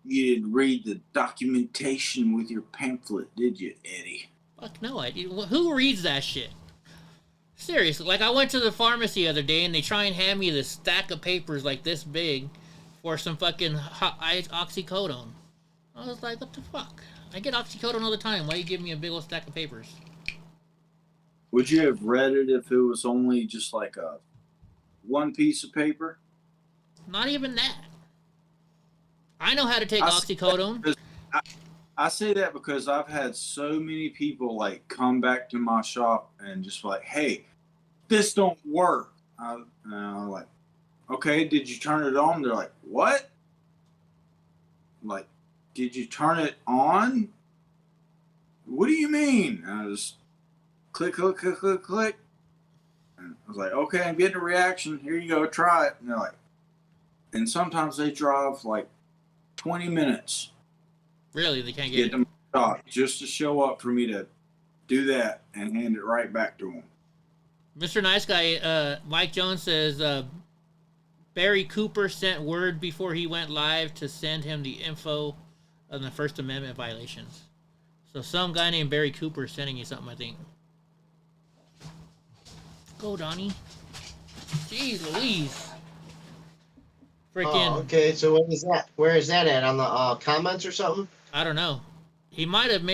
You didn't read the documentation with your pamphlet, did you, Eddie? Fuck no, I didn't. Who reads that shit? Seriously, like I went to the pharmacy the other day and they try and hand me this stack of papers like this big for some fucking oxycodone. I was like, what the fuck? I get oxycodone all the time. Why you give me a big old stack of papers? Would you have read it if it was only just like a one piece of paper? Not even that. I know how to take oxycodone. I say that because I've had so many people like come back to my shop and just like, hey, this don't work. I'm like, okay, did you turn it on? They're like, what? I'm like, did you turn it on? What do you mean? And I just click, click, click, click, click. And I was like, okay, I'm getting a reaction. Here you go, try it. And they're like, and sometimes they drive like 20 minutes. Really? They can't get to my shop just to show up for me to do that and hand it right back to them. Mr. Nice Guy, Mike Jones says, Barry Cooper sent word before he went live to send him the info on the First Amendment violations. So some guy named Barry Cooper is sending you something, I think. Go, Donnie. Jeez Louise. Freaking. Oh, okay. So what is that? Where is that at? On the comments or something? I don't know. He might have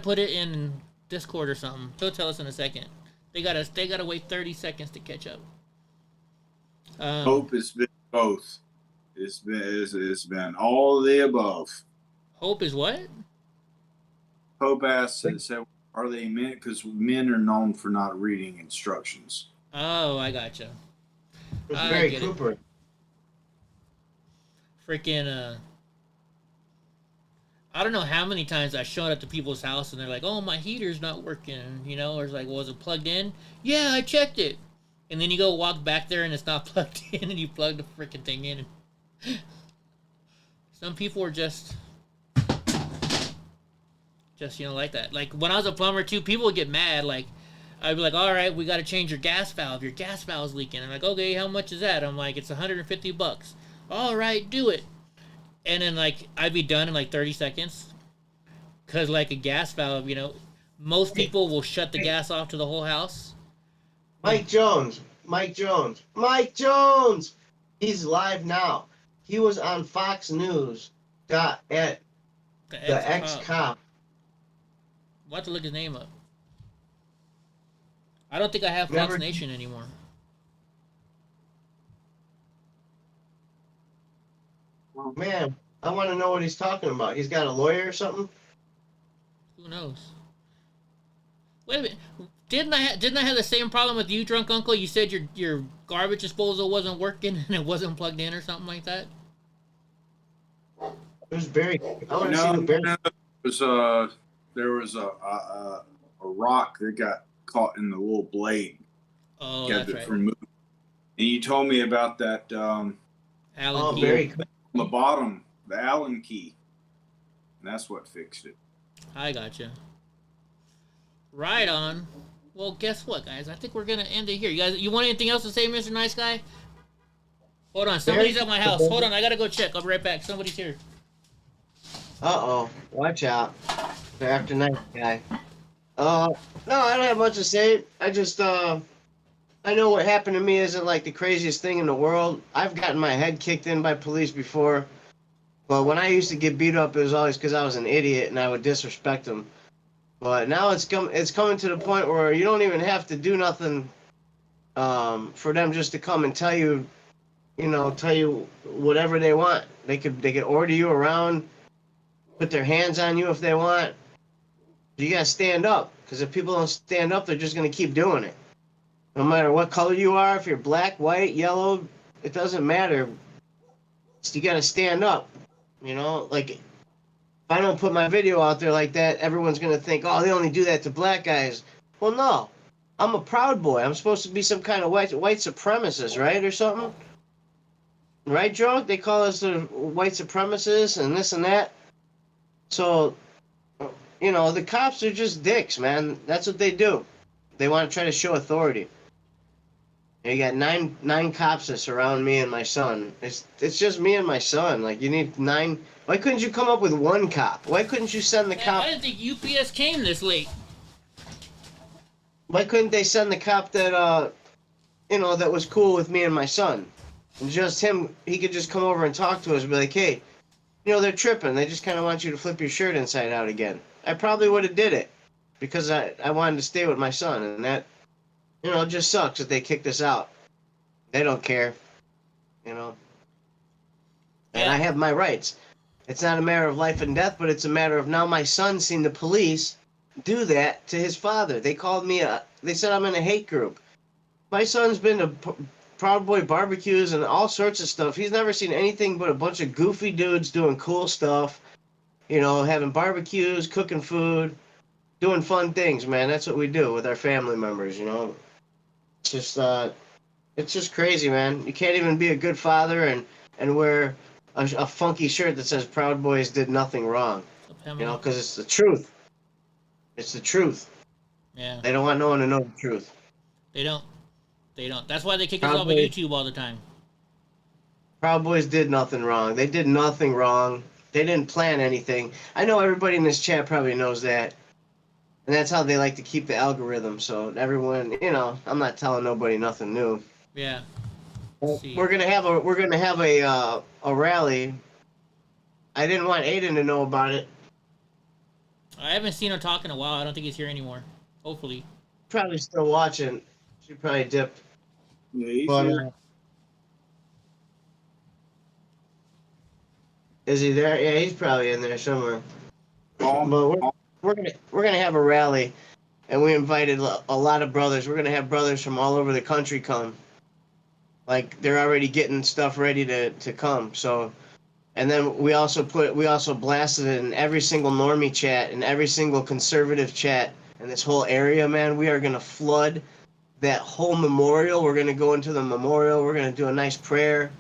put it in Discord or something. He'll tell us in a second. They gotta wait 30 seconds to catch up. Hope has been both. It's been all of the above. Hope is what? Hope asked and said, "Are they men?" Because men are known for not reading instructions. Oh, I gotcha. It's Barry Cooper. Freaking I don't know how many times I showed up to people's house and they're like, oh, my heater's not working, or it's like, well, was it plugged in? Yeah, I checked it. And then you go walk back there and it's not plugged in and you plug the freaking thing in. Some people are just like that. Like when I was a plumber too, people would get mad. Like I'd be like, all right, we got to change your gas valve. Your gas valve's leaking. I'm like, okay, how much is that? I'm like, it's $150. All right, do it. And then, like, I'd be done in, like, 30 seconds. Because, like, a gas valve, most people will shut the gas off to the whole house. Mike Jones. He's live now. He was on Fox News. At the ex-cop. We'll have to look his name up. I don't think I have Fox Nation anymore. Man, I want to know what he's talking about. He's got a lawyer or something? Who knows? Wait a minute. Didn't I have the same problem with you, drunk uncle? You said your garbage disposal wasn't working and it wasn't plugged in or something like that? There's Barry. I want to see the Barry. There was a rock that got caught in the little blade. Oh, that's right. From moving. And you told me about that. Allen key. Barry. On the bottom, the Allen key. And that's what fixed it. I gotcha. Right on. Well, guess what, guys? I think we're gonna end it here. You want anything else to say, Mr. Nice Guy? Hold on, somebody's at my house. Hold on, I gotta go check. I'll be right back. Somebody's here. Uh-oh. Watch out. They're after Nice Guy. No, I don't have much to say. I just, I know what happened to me isn't like the craziest thing in the world. I've gotten my head kicked in by police before. But when I used to get beat up, it was always because I was an idiot and I would disrespect them. But now it's coming to the point where you don't even have to do nothing for them just to come and tell you whatever they want. They could order you around, put their hands on you if they want. You gotta stand up, because if people don't stand up, they're just gonna keep doing it. No matter what color you are, if you're black, white, yellow, it doesn't matter. You gotta stand up. Like, if I don't put my video out there like that, everyone's going to think, oh, they only do that to black guys. Well, no. I'm a Proud Boy. I'm supposed to be some kind of white supremacist, right, or something? Right, Joe? They call us the white supremacists and this and that. So, the cops are just dicks, man. That's what they do. They want to try to show authority. You got nine cops that surround me and my son. It's just me and my son. Like, you need 9. Why couldn't you come up with 1 cop? Why couldn't you send the cop? I didn't think UPS came this late. Why couldn't they send the cop that that was cool with me and my son? And just him, he could just come over and talk to us and be like, hey, they're tripping. They just kind of want you to flip your shirt inside out again. I probably would have did it because I wanted to stay with my son, and that. It just sucks that they kicked us out. They don't care, And I have my rights. It's not a matter of life and death, but it's a matter of now my son seen the police do that to his father. They called me they said I'm in a hate group. My son's been to Proud Boy barbecues and all sorts of stuff. He's never seen anything but a bunch of goofy dudes doing cool stuff, having barbecues, cooking food, doing fun things, man. That's what we do with our family members, It's just crazy, man. You can't even be a good father and wear a funky shirt that says Proud Boys did nothing wrong. Because it's the truth. It's the truth. Yeah. They don't want no one to know the truth. They don't. That's why they kick us off of YouTube all the time. Proud Boys did nothing wrong. They did nothing wrong. They didn't plan anything. I know everybody in this chat probably knows that. And that's how they like to keep the algorithm. So everyone, I'm not telling nobody nothing new. Yeah. We're gonna have a rally. I didn't want Aiden to know about it. I haven't seen him talk in a while. I don't think he's here anymore. Hopefully. Probably still watching. She probably dipped. Yeah, he's But, here. Is he there? Yeah, he's probably in there somewhere. Um, But we're gonna have a rally, and we invited a lot of brothers. We're gonna have brothers from all over the country come. Like, they're already getting stuff ready to come. So, and then we also blasted it in every single normie chat and every single conservative chat in this whole area, man. We are gonna flood that whole memorial. We're gonna go into the memorial. We're gonna do a nice prayer.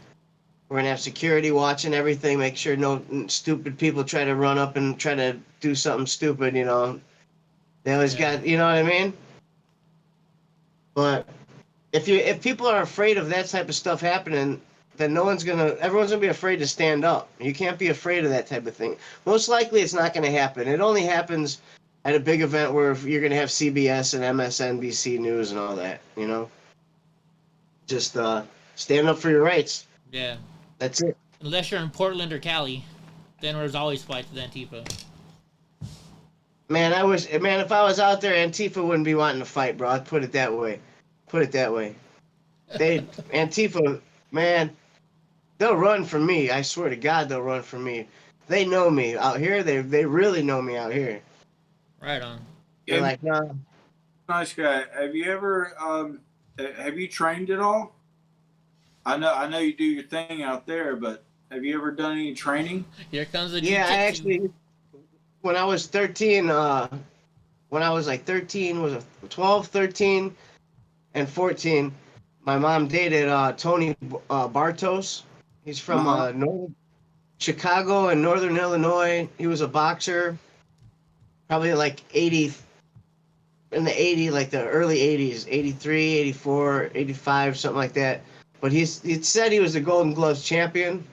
We're gonna have security watching everything, make sure no stupid people try to run up and try to do something stupid. They always got, what I mean. But if people are afraid of that type of stuff happening, then everyone's gonna be afraid to stand up. You can't be afraid of that type of thing. Most likely, it's not gonna happen. It only happens at a big event where you're gonna have CBS and MSNBC News and all that. Just stand up for your rights. Yeah. That's it. Unless you're in Portland or Cali, then there's always fights with Antifa. Man, if I was out there, Antifa wouldn't be wanting to fight, bro. I'd put it that way. Antifa, man, they'll run from me. I swear to God, they'll run from me. They know me out here. They really know me out here. Right on. They're like, nah. Nice Guy. Have you ever have you trained at all? I know you do your thing out there, but have you ever done any training? Here comes the Yeah, jiu-jitsu. I actually, when I was 13, when I was like 13, was it 12, 13, and 14, my mom dated Tony Bartos. He's from Chicago and Northern Illinois. He was a boxer, probably like 80, in the like the early 80s, 83, 84, 85, something like that. But he said he was the Golden Gloves champion.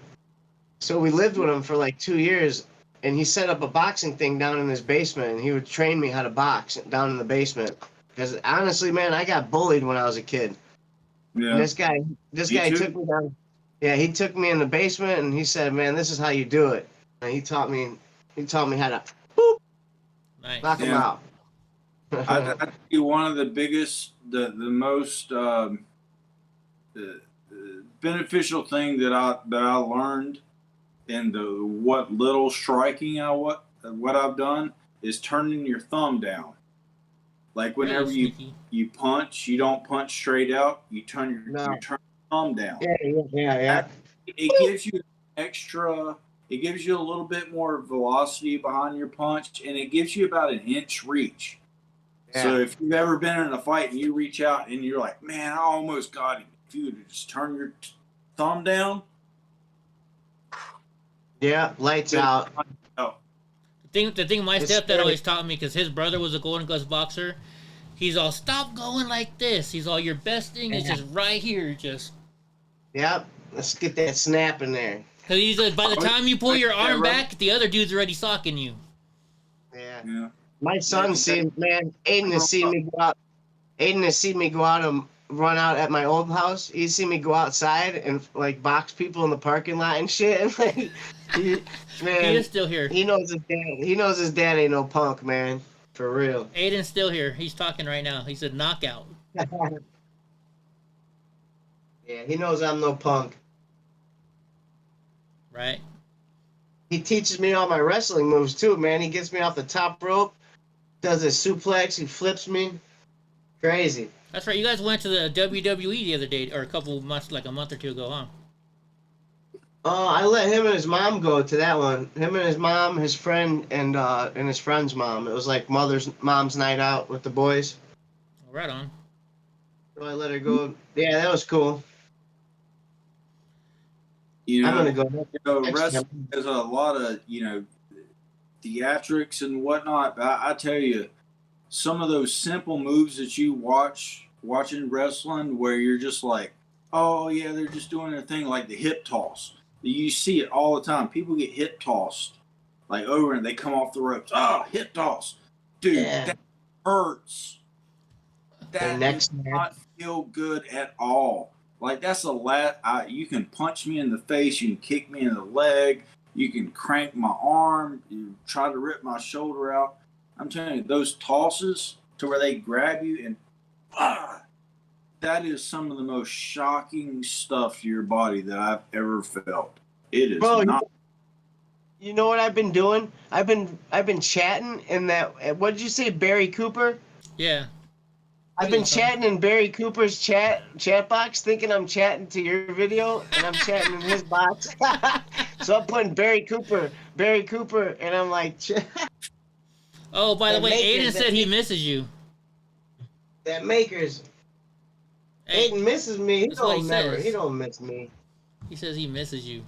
So we lived with him for like 2 years, and he set up a boxing thing down in his basement, and he would train me how to box down in the basement. Because honestly, man, I got bullied when I was a kid. Yeah. And this guy too. took me down. Yeah, he took me in the basement, and he said, "Man, this is how you do it." And he taught me how to Nice. knock him Yeah. out. I tell you, one of the biggest, the most beneficial thing that I learned in the what little striking what I've done is turning your thumb down. Like whenever you punch, you don't punch straight out. You turn your thumb down. Yeah. It gives you extra. It gives you a little bit more velocity behind your punch, and it gives you about an inch reach. Yeah. So if you've ever been in a fight and you reach out and you're like, "Man, I almost got him," if you would just turn your thumb down. Yeah, lights out. Oh. The thing my stepdad always taught me, because his brother was a Golden Gloves boxer, he's all, "Stop going like this." He's all, "Your best thing is just right here, just." Yep, let's get that snap in there. Because he said, by the time you pull your arm back, the other dude's already socking you. Yeah. My son Aiden has seen me go out. Aiden has seen me go out and run out at my old house. He's seen me go outside and like box people in the parking lot and shit. And, like, he is still here. He knows his dad. He knows his dad ain't no punk, man. For real. Aiden's still here. He's talking right now. He said knockout. Yeah, he knows I'm no punk. Right. He teaches me all my wrestling moves too, man. He gets me off the top rope, does a suplex, he flips me. Crazy. That's right. You guys went to the WWE the other day, or a couple months, like a month or two ago, huh? Oh, I let him and his mom go to that one. Him and his mom, his friend, and his friend's mom. It was like mom's night out with the boys. Right on. So I let her go. Yeah, that was cool. You know, I'm gonna go. Wrestling has a lot of, theatrics and whatnot. But I tell you, some of those simple moves that you watching wrestling, where you're just like, oh yeah, they're just doing their thing, like the hip toss. You see it all the time. People get hip tossed, like over, and they come off the ropes. Oh, hip toss, dude, that hurts. That does not feel good at all. Like, that's you can punch me in the face, you can kick me in the leg, you can crank my arm, you try to rip my shoulder out. I'm telling you, those tosses to where they grab you and that is some of the most shocking stuff to your body that I've ever felt. It is not. You know what I've been doing? I've been chatting in that. What did you say, Barry Cooper? Yeah. I've been chatting in Barry Cooper's chat box, thinking I'm chatting to your video, and I'm chatting in his box. So I'm putting Barry Cooper, and I'm like. Oh, by the way, Aiden said he misses you. That Makers. Hey, Aiden misses me. He says. He don't miss me. He says he misses you.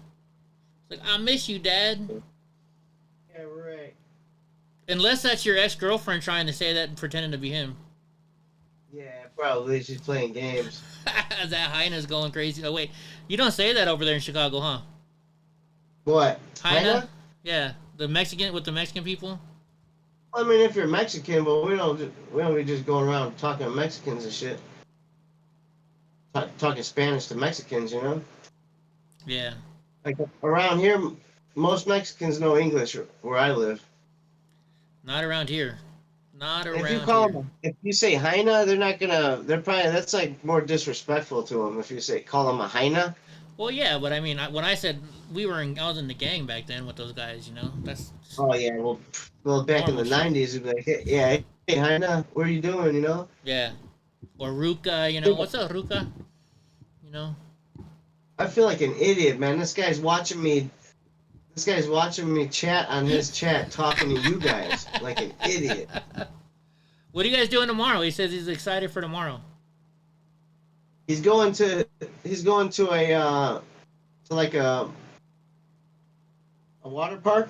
It's like, I miss you, Dad. Yeah, right. Unless that's your ex-girlfriend trying to say that and pretending to be him. Yeah, probably. She's playing games. That Heina's going crazy. Oh, wait. You don't say that over there in Chicago, huh? What? Heina? Yeah. The Mexican, with the Mexican people? I mean, if you're Mexican, but we don't be just going around talking to Mexicans and shit. Talking Spanish to Mexicans, you know? Yeah. Like, around here, most Mexicans know English where I live. Not around here. Not around If you call here. them, if you say Heina, that's like more disrespectful to them if you call them a Heina. Well, yeah, but I mean, when I said I was in the gang back then with those guys, that's. Oh yeah, well, back in the '90s, it'd be like, hey, Heina, what are you doing? You know? Yeah. Or Ruka, what's up, Ruka? I feel like an idiot, man. This guy's watching me chat on his chat, talking to you guys like an idiot. What are you guys doing tomorrow? He says he's excited for tomorrow. He's going to a water park.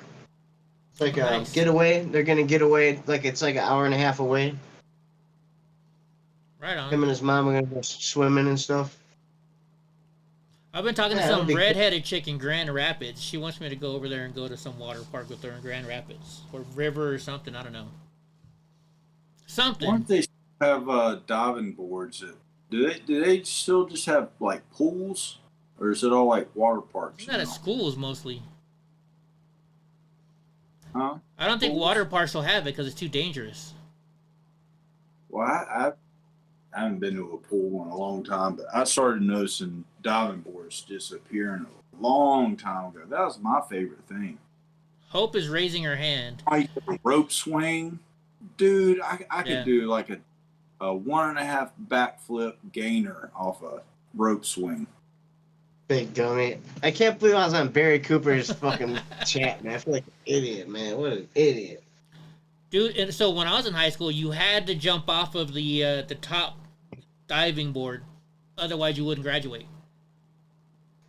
It's like a getaway. They're gonna get away, like it's like an hour and a half away. Right on. Him and his mom are gonna go swimming and stuff. I've been talking to Yeah, that'll some be redheaded chick in Grand Rapids. She wants me to go over there and go to some water park with her in Grand Rapids. Or river or something. I don't know. Something. Why don't they have diving boards? Do they still just have like pools, or is it all like water parks? Isn't that at schools mostly? Huh? I don't think Pools? water parks will have it because it's too dangerous. Well, I haven't been to a pool in a long time, but I started noticing diving boards disappearing a long time ago. That was my favorite thing. Hope is raising her hand. Like the rope swing, dude. I Yeah. could do like a 1.5 backflip gainer off a rope swing. Big dummy. I can't believe I was on Barry Cooper's fucking chat, man. I feel like an idiot, man. What an idiot. Dude, and so when I was in high school, you had to jump off of the top diving board. Otherwise, you wouldn't graduate.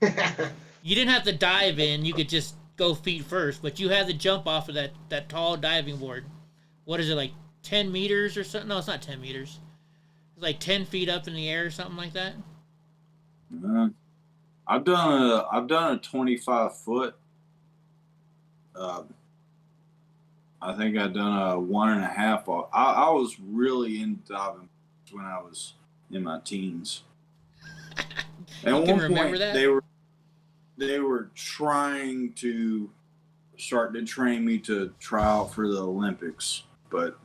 You didn't have to dive in. You could just go feet first. But you had to jump off of that tall diving board. What is it, like 10 meters or something? No, it's not 10 meters. It's like 10 feet up in the air or something like that. I've done a 25 foot. I think I've done a 1.5. I was really into diving when I was in my teens. At You can one remember point, that? they were trying to start to train me to try out for the Olympics, but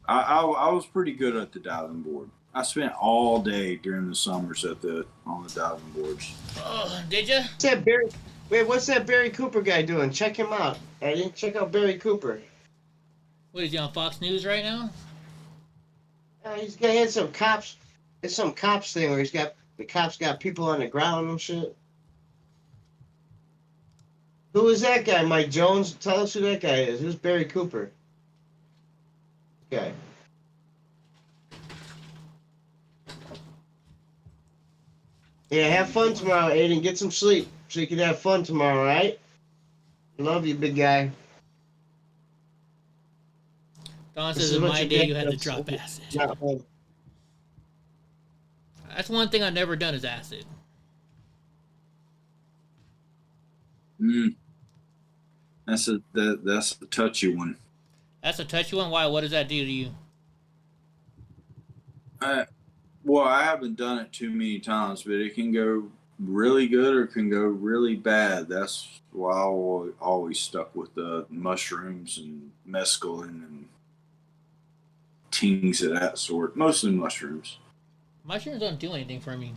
I was pretty good at the diving board. I spent all day during the summers on the diving boards. Oh, did you? What's that Barry Cooper guy doing? Check him out, Eddie. Check out Barry Cooper. What, is he on Fox News right now? He had some cops. It's some cops thing where the cops got people on the ground and shit. Who is that guy? Mike Jones? Tell us who that guy is. Who's Barry Cooper? Okay. Yeah, have fun tomorrow, Aiden. Get some sleep so you can have fun tomorrow, all right? Love you, big guy. Don This says is in what my your day dad you had to does. drop acid. Not home. That's one thing I've never done is acid. That's a touchy one. That's a touchy one. Why? What does that do to you? Well, I haven't done it too many times, but it can go really good or it can go really bad. That's why I always stuck with the mushrooms and mescaline and things of that sort. Mostly mushrooms. Mushrooms don't do anything for me.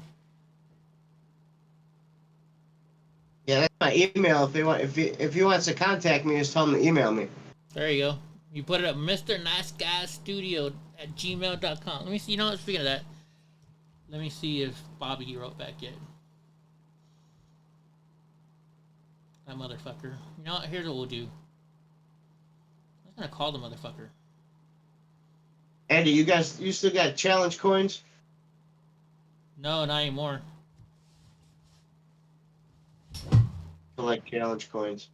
Yeah, that's my email. If he wants to contact me, just tell him to email me. There you go. You put it up, Mr. Nice Guy Studio at gmail.com. Let me see. You know what? Speaking of that, let me see if Bobby wrote back yet. That motherfucker. You know what? Here's what we'll do. I'm gonna call the motherfucker. Eddie, you still got challenge coins? No, not anymore. I like challenge coins.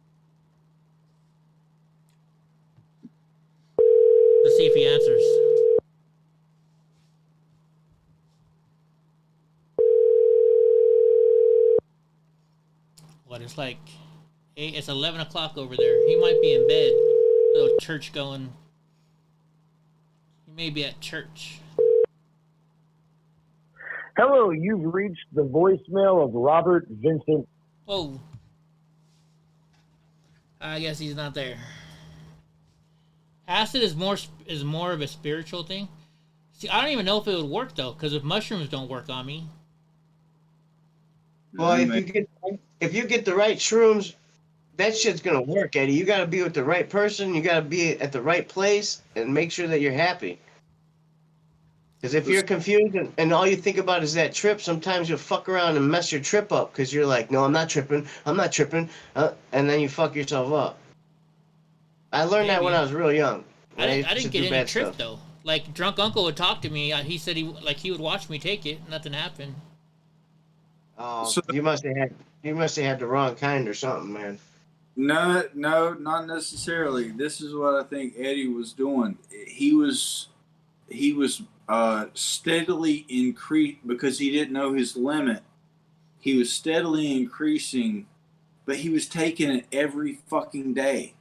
Let's see if he answers. What, it's like 8, it's 11 o'clock over there. He might be in bed. Little church going. He may be at church. Hello, you've reached the voicemail of Robert Vincent. Oh. I guess he's not there. Acid is more of a spiritual thing. See, I don't even know if it would work though, because if mushrooms don't work on me. Well, if you get the right shrooms, that shit's gonna work, Eddie. You gotta be with the right person. You gotta be at the right place, and make sure that you're happy. Because if you're confused and all you think about is that trip, sometimes you'll fuck around and mess your trip up because you're like, no, I'm not tripping, and then you fuck yourself up. I learned that when I was real young. I didn't get any trip stuff. though. Like drunk uncle would talk to me. He said he would watch me take it. Nothing happened. Oh, you must have had the wrong kind or something, man. No, not necessarily. This is what I think Eddie was doing. He was he was steadily increased because he didn't know his limit. He was steadily increasing, but he was taking it every fucking day.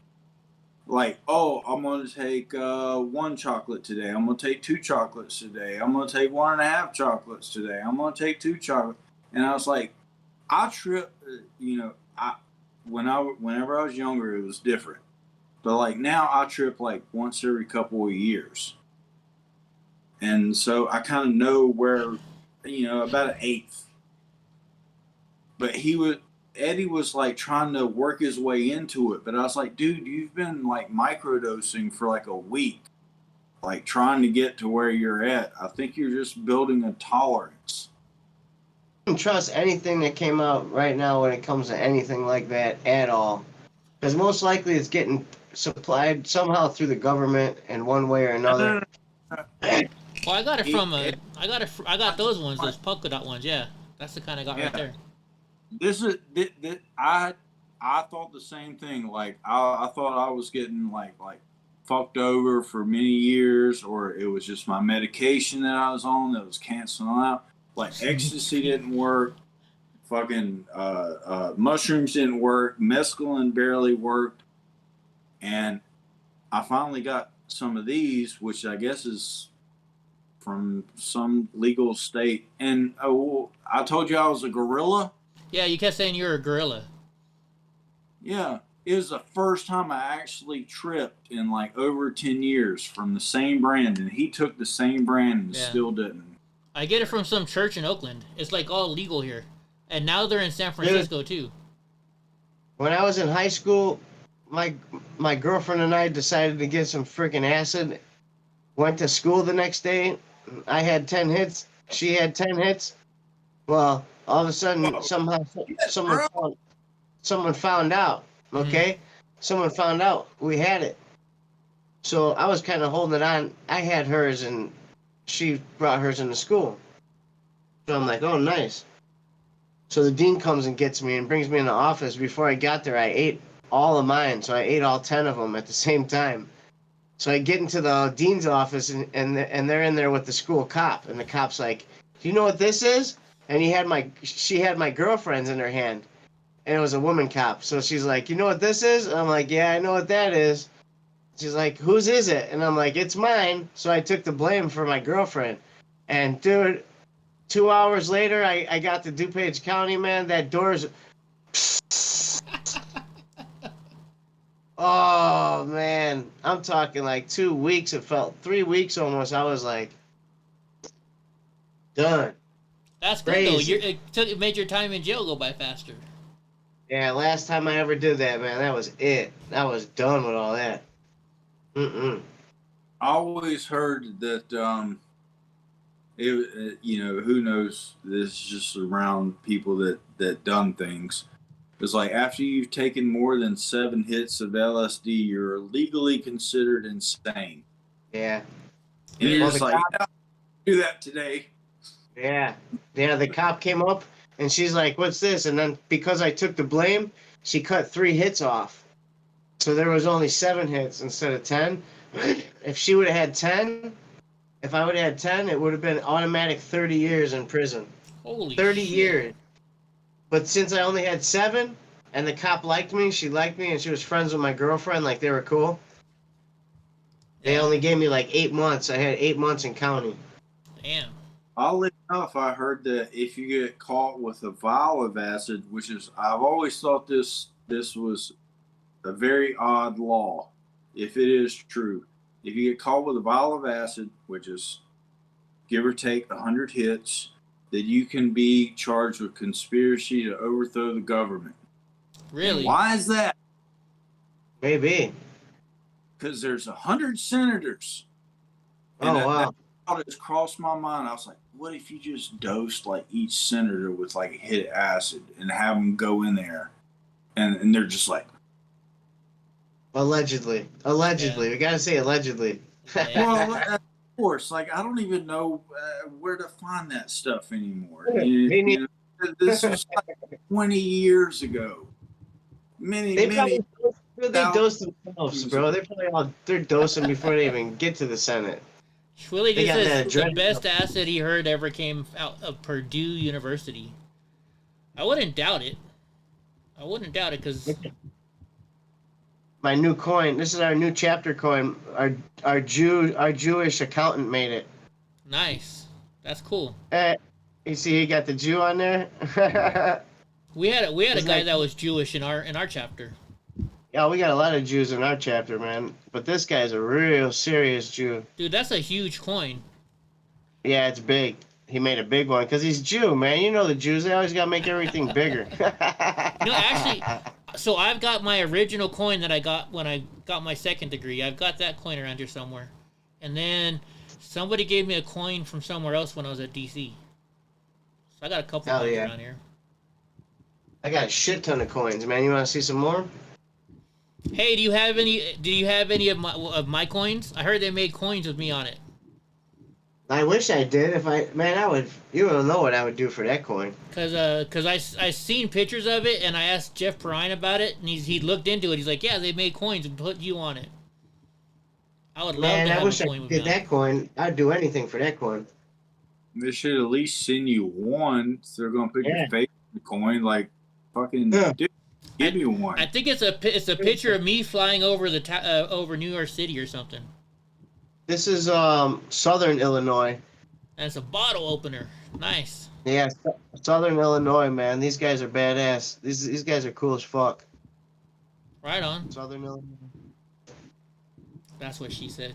Like, oh, I'm going to take 1 chocolate today. I'm going to take 2 chocolates today. I'm going to take 1.5 chocolates today. I'm going to take 2 chocolates. And I was like, I trip, whenever I was younger, it was different. But like now I trip like once every couple of years. And so I kind of know where, about 1/8. But Eddie was like trying to work his way into it. But I was like, dude, you've been like microdosing for like a week, like trying to get to where you're at. I think you're just building a tolerance. I don't trust anything that came out right now when it comes to anything like that at all. Because most likely it's getting supplied somehow through the government in one way or another. Well, I got it from I got those ones, those polka dot ones. Yeah, that's the kind I got right there. I thought the same thing. Like I thought I was getting like fucked over for many years, or it was just my medication that I was on that was canceling out. Like ecstasy didn't work, fucking mushrooms didn't work, mescaline barely worked, and I finally got some of these, which I guess is from some legal state. And I told you I was a gorilla. Yeah, you kept saying you were a gorilla. Yeah, it was the first time I actually tripped in like over 10 years from the same brand, and he took the same brand and still didn't. I get it from some church in Oakland. It's like all legal here. And now they're in San Francisco too. When I was in high school, my girlfriend and I decided to get some freaking acid. Went to school the next day. I had 10 hits. She had 10 hits. Well, all of a sudden, somehow, someone found out. Okay? Someone found out we had it. So I was kind of holding it on. I had hers, and she brought hers into school. So I'm like, oh, nice. So the dean comes and gets me and brings me in the office. Before I got there, I ate all of mine. So I ate all 10 of them at the same time. So I get into the dean's office, and they're in there with the school cop. And the cop's like, do you know what this is? And she had my girlfriend's in her hand. And it was a woman cop. So she's like, you know what this is? And I'm like, yeah, I know what that is. She's like, whose is it? And I'm like, it's mine. So I took the blame for my girlfriend. And dude, 2 hours later, I got to DuPage County, man. That door's... Oh, man. I'm talking like 2 weeks. It felt 3 weeks almost. I was like, done. That's good, though. It made your time in jail go by faster. Yeah, last time I ever did that, man, that was it. I was done with all that. I always heard that, who knows, this is just around people that done things. It's like after you've taken more than 7 hits of LSD, you're legally considered insane. Yeah. And you're just like, I'll do that today. Yeah. Yeah, the cop came up, and she's like, what's this? And then because I took the blame, she cut 3 hits off. So there was only 7 hits instead of 10. If she would have had 10, if I would have had 10, it would have been automatic 30 years in prison. Holy 30 shit. years. But since I only had 7, and the cop liked me, she liked me, and she was friends with my girlfriend, like they were cool, they only gave me like 8 months. I had 8 months in county. Damn. Oddly enough, I heard that if you get caught with a vial of acid, which is, I've always thought this was a very odd law, if it is true. If you get caught with a vial of acid, which is give or take 100 hits, that you can be charged with conspiracy to overthrow the government. Really? And why is that? Maybe. Because there's 100 senators. And that thought has crossed my mind. I was like, what if you just dosed like each senator with like a hit of acid and have them go in there, and they're just like, allegedly. We gotta say allegedly. well, of course. Like I don't even know where to find that stuff anymore. This was like 20 years ago. They dose themselves, bro. They're dosing before they even get to the Senate. Schwilly They just got says that the dread- best asset he heard ever came out of Purdue University. I wouldn't doubt it. I wouldn't doubt it because My new coin. This is our new chapter coin. Our Jewish accountant made it. nice. That's cool. You see, he got the Jew on there. We had a It's guy like- that was Jewish in our chapter. Yeah, we got a lot of Jews in our chapter, man. But this guy's a real serious Jew. Dude, that's a huge coin. Yeah, it's big. He made a big one because he's Jew, man. You know the Jews; they always gotta make everything bigger. No, actually, so I've got my original coin that I got when I got my second degree. I've got that coin around here somewhere. And then somebody gave me a coin from somewhere else when I was at DC. So I got a couple Hell coins yeah. around here. I got a shit ton of coins, man. You want to see some more? Hey, do you have any of my coins? I heard they made coins with me on it. I wish I did. I would. You don't know what I would do for that coin. Cause I seen pictures of it and I asked Jeff Perrine about it and he looked into it. He's like, yeah, they made coins and put you on it. I would love Man, to I have wish a I coin with did me on that coin. I'd do anything for that coin. They should at least send you one. So they're gonna put Yeah. your face in the coin, like fucking. Yeah. Dude, give me one. I think it's a picture of me flying over over New York City or something. This is Southern Illinois. And it's a bottle opener. Nice. Yeah, Southern Illinois, man. These guys are badass. These guys are cool as fuck. Right on. Southern Illinois. That's what she said.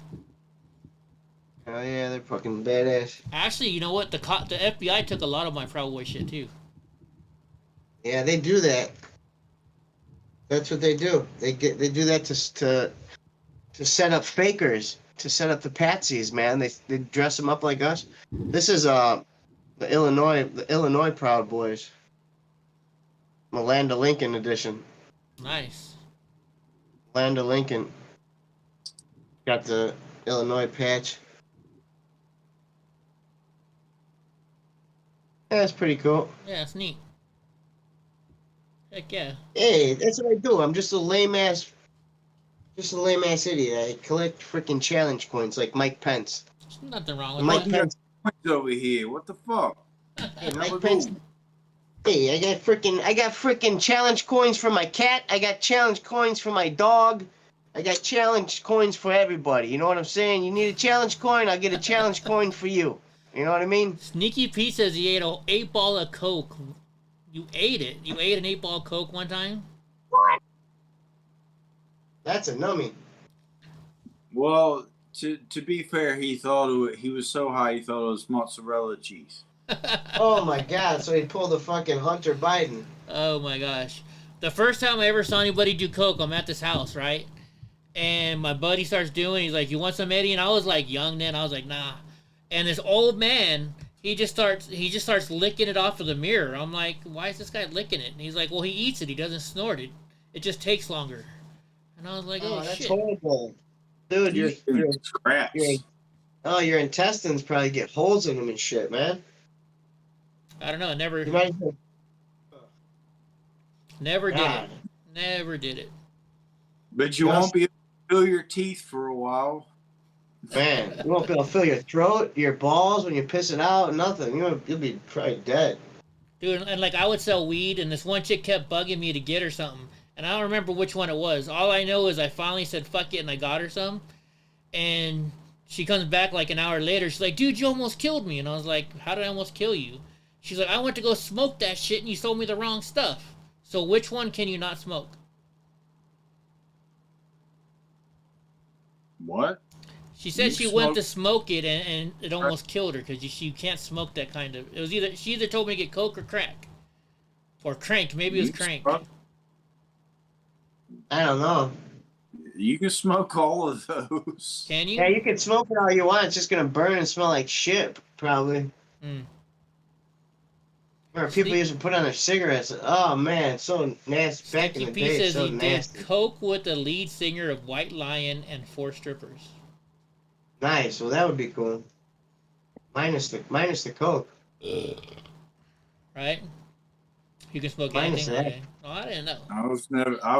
Oh yeah, they're fucking badass. Actually, you know what? The FBI took a lot of my Proud Boy shit too. Yeah, they do that. That's what they do. They do that to set up fakers, to set up the patsies, man. They dress them up like us. This is the Illinois Proud Boys. Land Lincoln edition. Nice. Land Lincoln. Got the Illinois patch. Yeah, that's pretty cool. Yeah, it's neat. Heck yeah. Hey, that's what I do. I'm just a lame ass idiot. I collect freaking challenge coins like Mike Pence. There's nothing wrong with Mike that. Pence. Points over here. What the fuck? Hey, Mike Pence. Hey, I got freaking challenge coins for my cat. I got challenge coins for my dog. I got challenge coins for everybody. You know what I'm saying? You need a challenge coin, I'll get a challenge coin for you. You know what I mean? Sneaky Pete says he ate an 8-ball of Coke. You ate it? You ate an 8-ball of Coke one time? What? That's a nummy. Well, to be fair, he was so high he thought it was mozzarella cheese. Oh my god, so he pulled a fucking Hunter Biden. Oh my gosh. The first time I ever saw anybody do Coke, I'm at this house, right? And my buddy starts doing, he's like, you want some, Eddie? And I was like young then, I was like, nah. And this old man, he just starts licking it off of the mirror. I'm like, why is this guy licking it? And he's like, well, he eats it, he doesn't snort it. It just takes longer. And I was like, oh that's shit. horrible. Dude, your intestines probably get holes in them and shit, man. I don't know, never You might did God. it. Never did it. But you won't be able to feel your teeth for a while. Man, you won't be able to feel your throat, your balls when you're pissing out, nothing. You'll be probably dead. Dude, and like I would sell weed, and this one chick kept bugging me to get her something, and I don't remember which one it was. All I know is I finally said fuck it, and I got her some, and she comes back like an hour later. She's like, dude, you almost killed me. And I was like, how did I almost kill you? She's like, I went to go smoke that shit, and you sold me the wrong stuff. So which one can you not smoke? What? She said she You went to smoked- smoke it, and it almost killed her because you can't smoke that kind of. It was she either told me to get coke or crack, or crank. Maybe it was You crank. smoke- I don't know. You can smoke all of those. Can you? Yeah, you can smoke it all you want. It's just gonna burn and smell like shit, probably. Mm. Or people used to put on their cigarettes. Oh man, it's so nasty. Back in the TP day, it's says so he nasty. did coke with the lead singer of White Lion and 4 strippers. Nice. Well, that would be cool. Minus the coke. Right? You can smoke Minus anything. that. Okay. Oh, I didn't know. I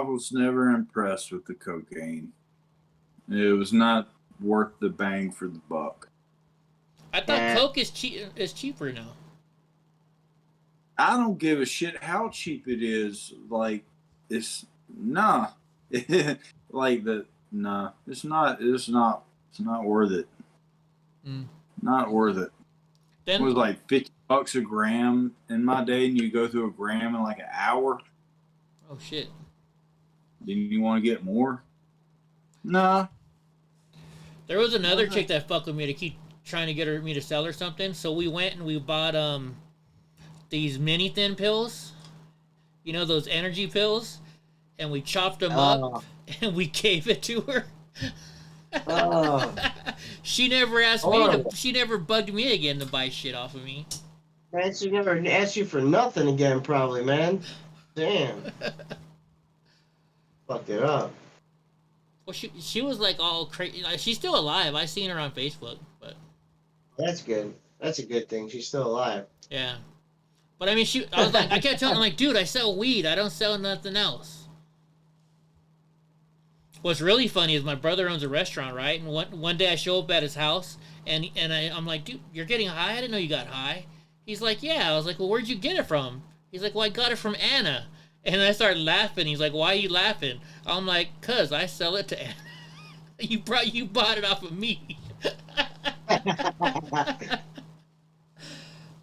was never impressed with the cocaine. It was not worth the bang for the buck. I thought Coke is cheaper now. I don't give a shit how cheap it is. Like, it's nah. Like nah. It's not worth it. Not worth it. Then, it was like $50 a gram in my day, and you go through a gram in like an hour. Oh shit. Then you want to get more? Nah. There was another chick that fucked with me to keep trying to get me to sell her something. So we went and we bought these mini thin pills. You know, those energy pills, and we chopped them up and we gave it to her. She never asked me to, she never bugged me again to buy shit off of me. Man, she never asked you for nothing again, probably, man. Damn. Fucked it up. Well, she was like all crazy. Like, she's still alive. I seen her on Facebook, but that's good. That's a good thing. She's still alive. Yeah, but I mean, I was like, I kept telling her, like, dude, I sell weed. I don't sell nothing else. What's really funny is my brother owns a restaurant, right? And one day I show up at his house, and I'm like, dude, you're getting high? I didn't know you got high. He's like, yeah. I was like, well, where'd you get it from? He's like, well, I got it from Anna. And I started laughing. He's like, why are you laughing? I'm like, cause I sell it to Anna. You bought it off of me.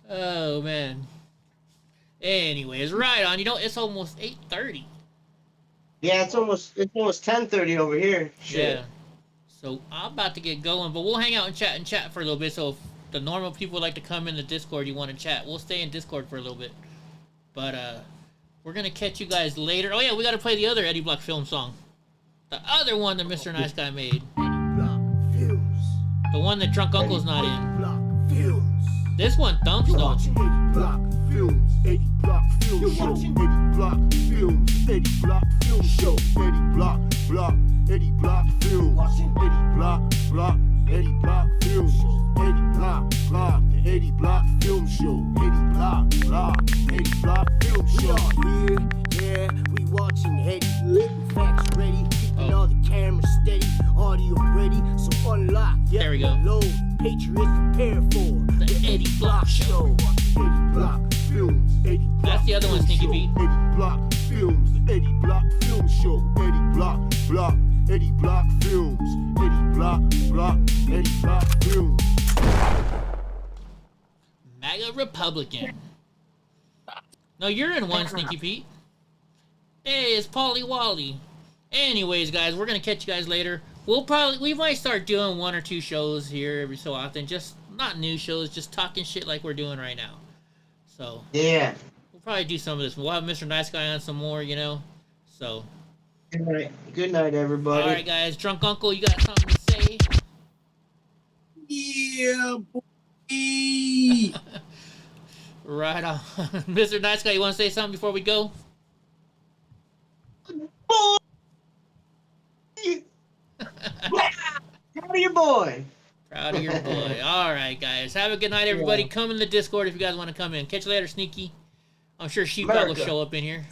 Oh man. Anyways, right on. You know, it's almost 8:30. Yeah, it's almost 10:30 over here. Shit. Yeah. So I'm about to get going, but we'll hang out and chat for a little bit. So if the normal people like to come in the Discord, you want to chat, we'll stay in Discord for a little bit. But we're gonna catch you guys later. Oh yeah, we gotta play the other Eddie Block film song. The other one that Mr. Nice Guy made. The one that Drunk Uncle's not in. This one thumps though. Eddie Block Films, Eddie Block Film Show, Eddie Block Films, Eddie Block Film Show, Eddie Block, Eddie Block Films, Eddie Block, Eddie Block Films, Eddie Block, the Eddie Block Film Show, Eddie Block, Eddie Block Film Show. We are here, we watching Eddie, facts ready, keeping all the cameras steady, audio ready, so unlock, there we go. Load, Patriots prepared for the Eddie Block Show. Eddie Block Films, Eddie Block. That's the other one, Sneaky Pete. Eddie Block Films, the Eddie Block Film Show, Eddie Block, Eddie Block Films, Eddie Block, Eddie Block Films. MAGA Republican. No, you're in one, Sneaky Pete. Hey, it's Polly Wally. Anyways, guys, we're gonna catch you guys later. We might start doing 1 or 2 shows here every so often. Just not new shows, just talking shit like we're doing right now. So yeah, we'll probably do some of this. We'll have Mr. Nice Guy on some more, you know. So good night, everybody. All right, guys. Drunk Uncle, you got something to say? Yeah, boy. Right on. Mr. Nice Guy, you want to say something before we go? Proud of your boy. Proud of your boy. All right, guys. Have a good night, everybody. Come in the Discord if you guys want to come in. Catch you later, Sneaky. I'm sure Sheepdog will show up in here.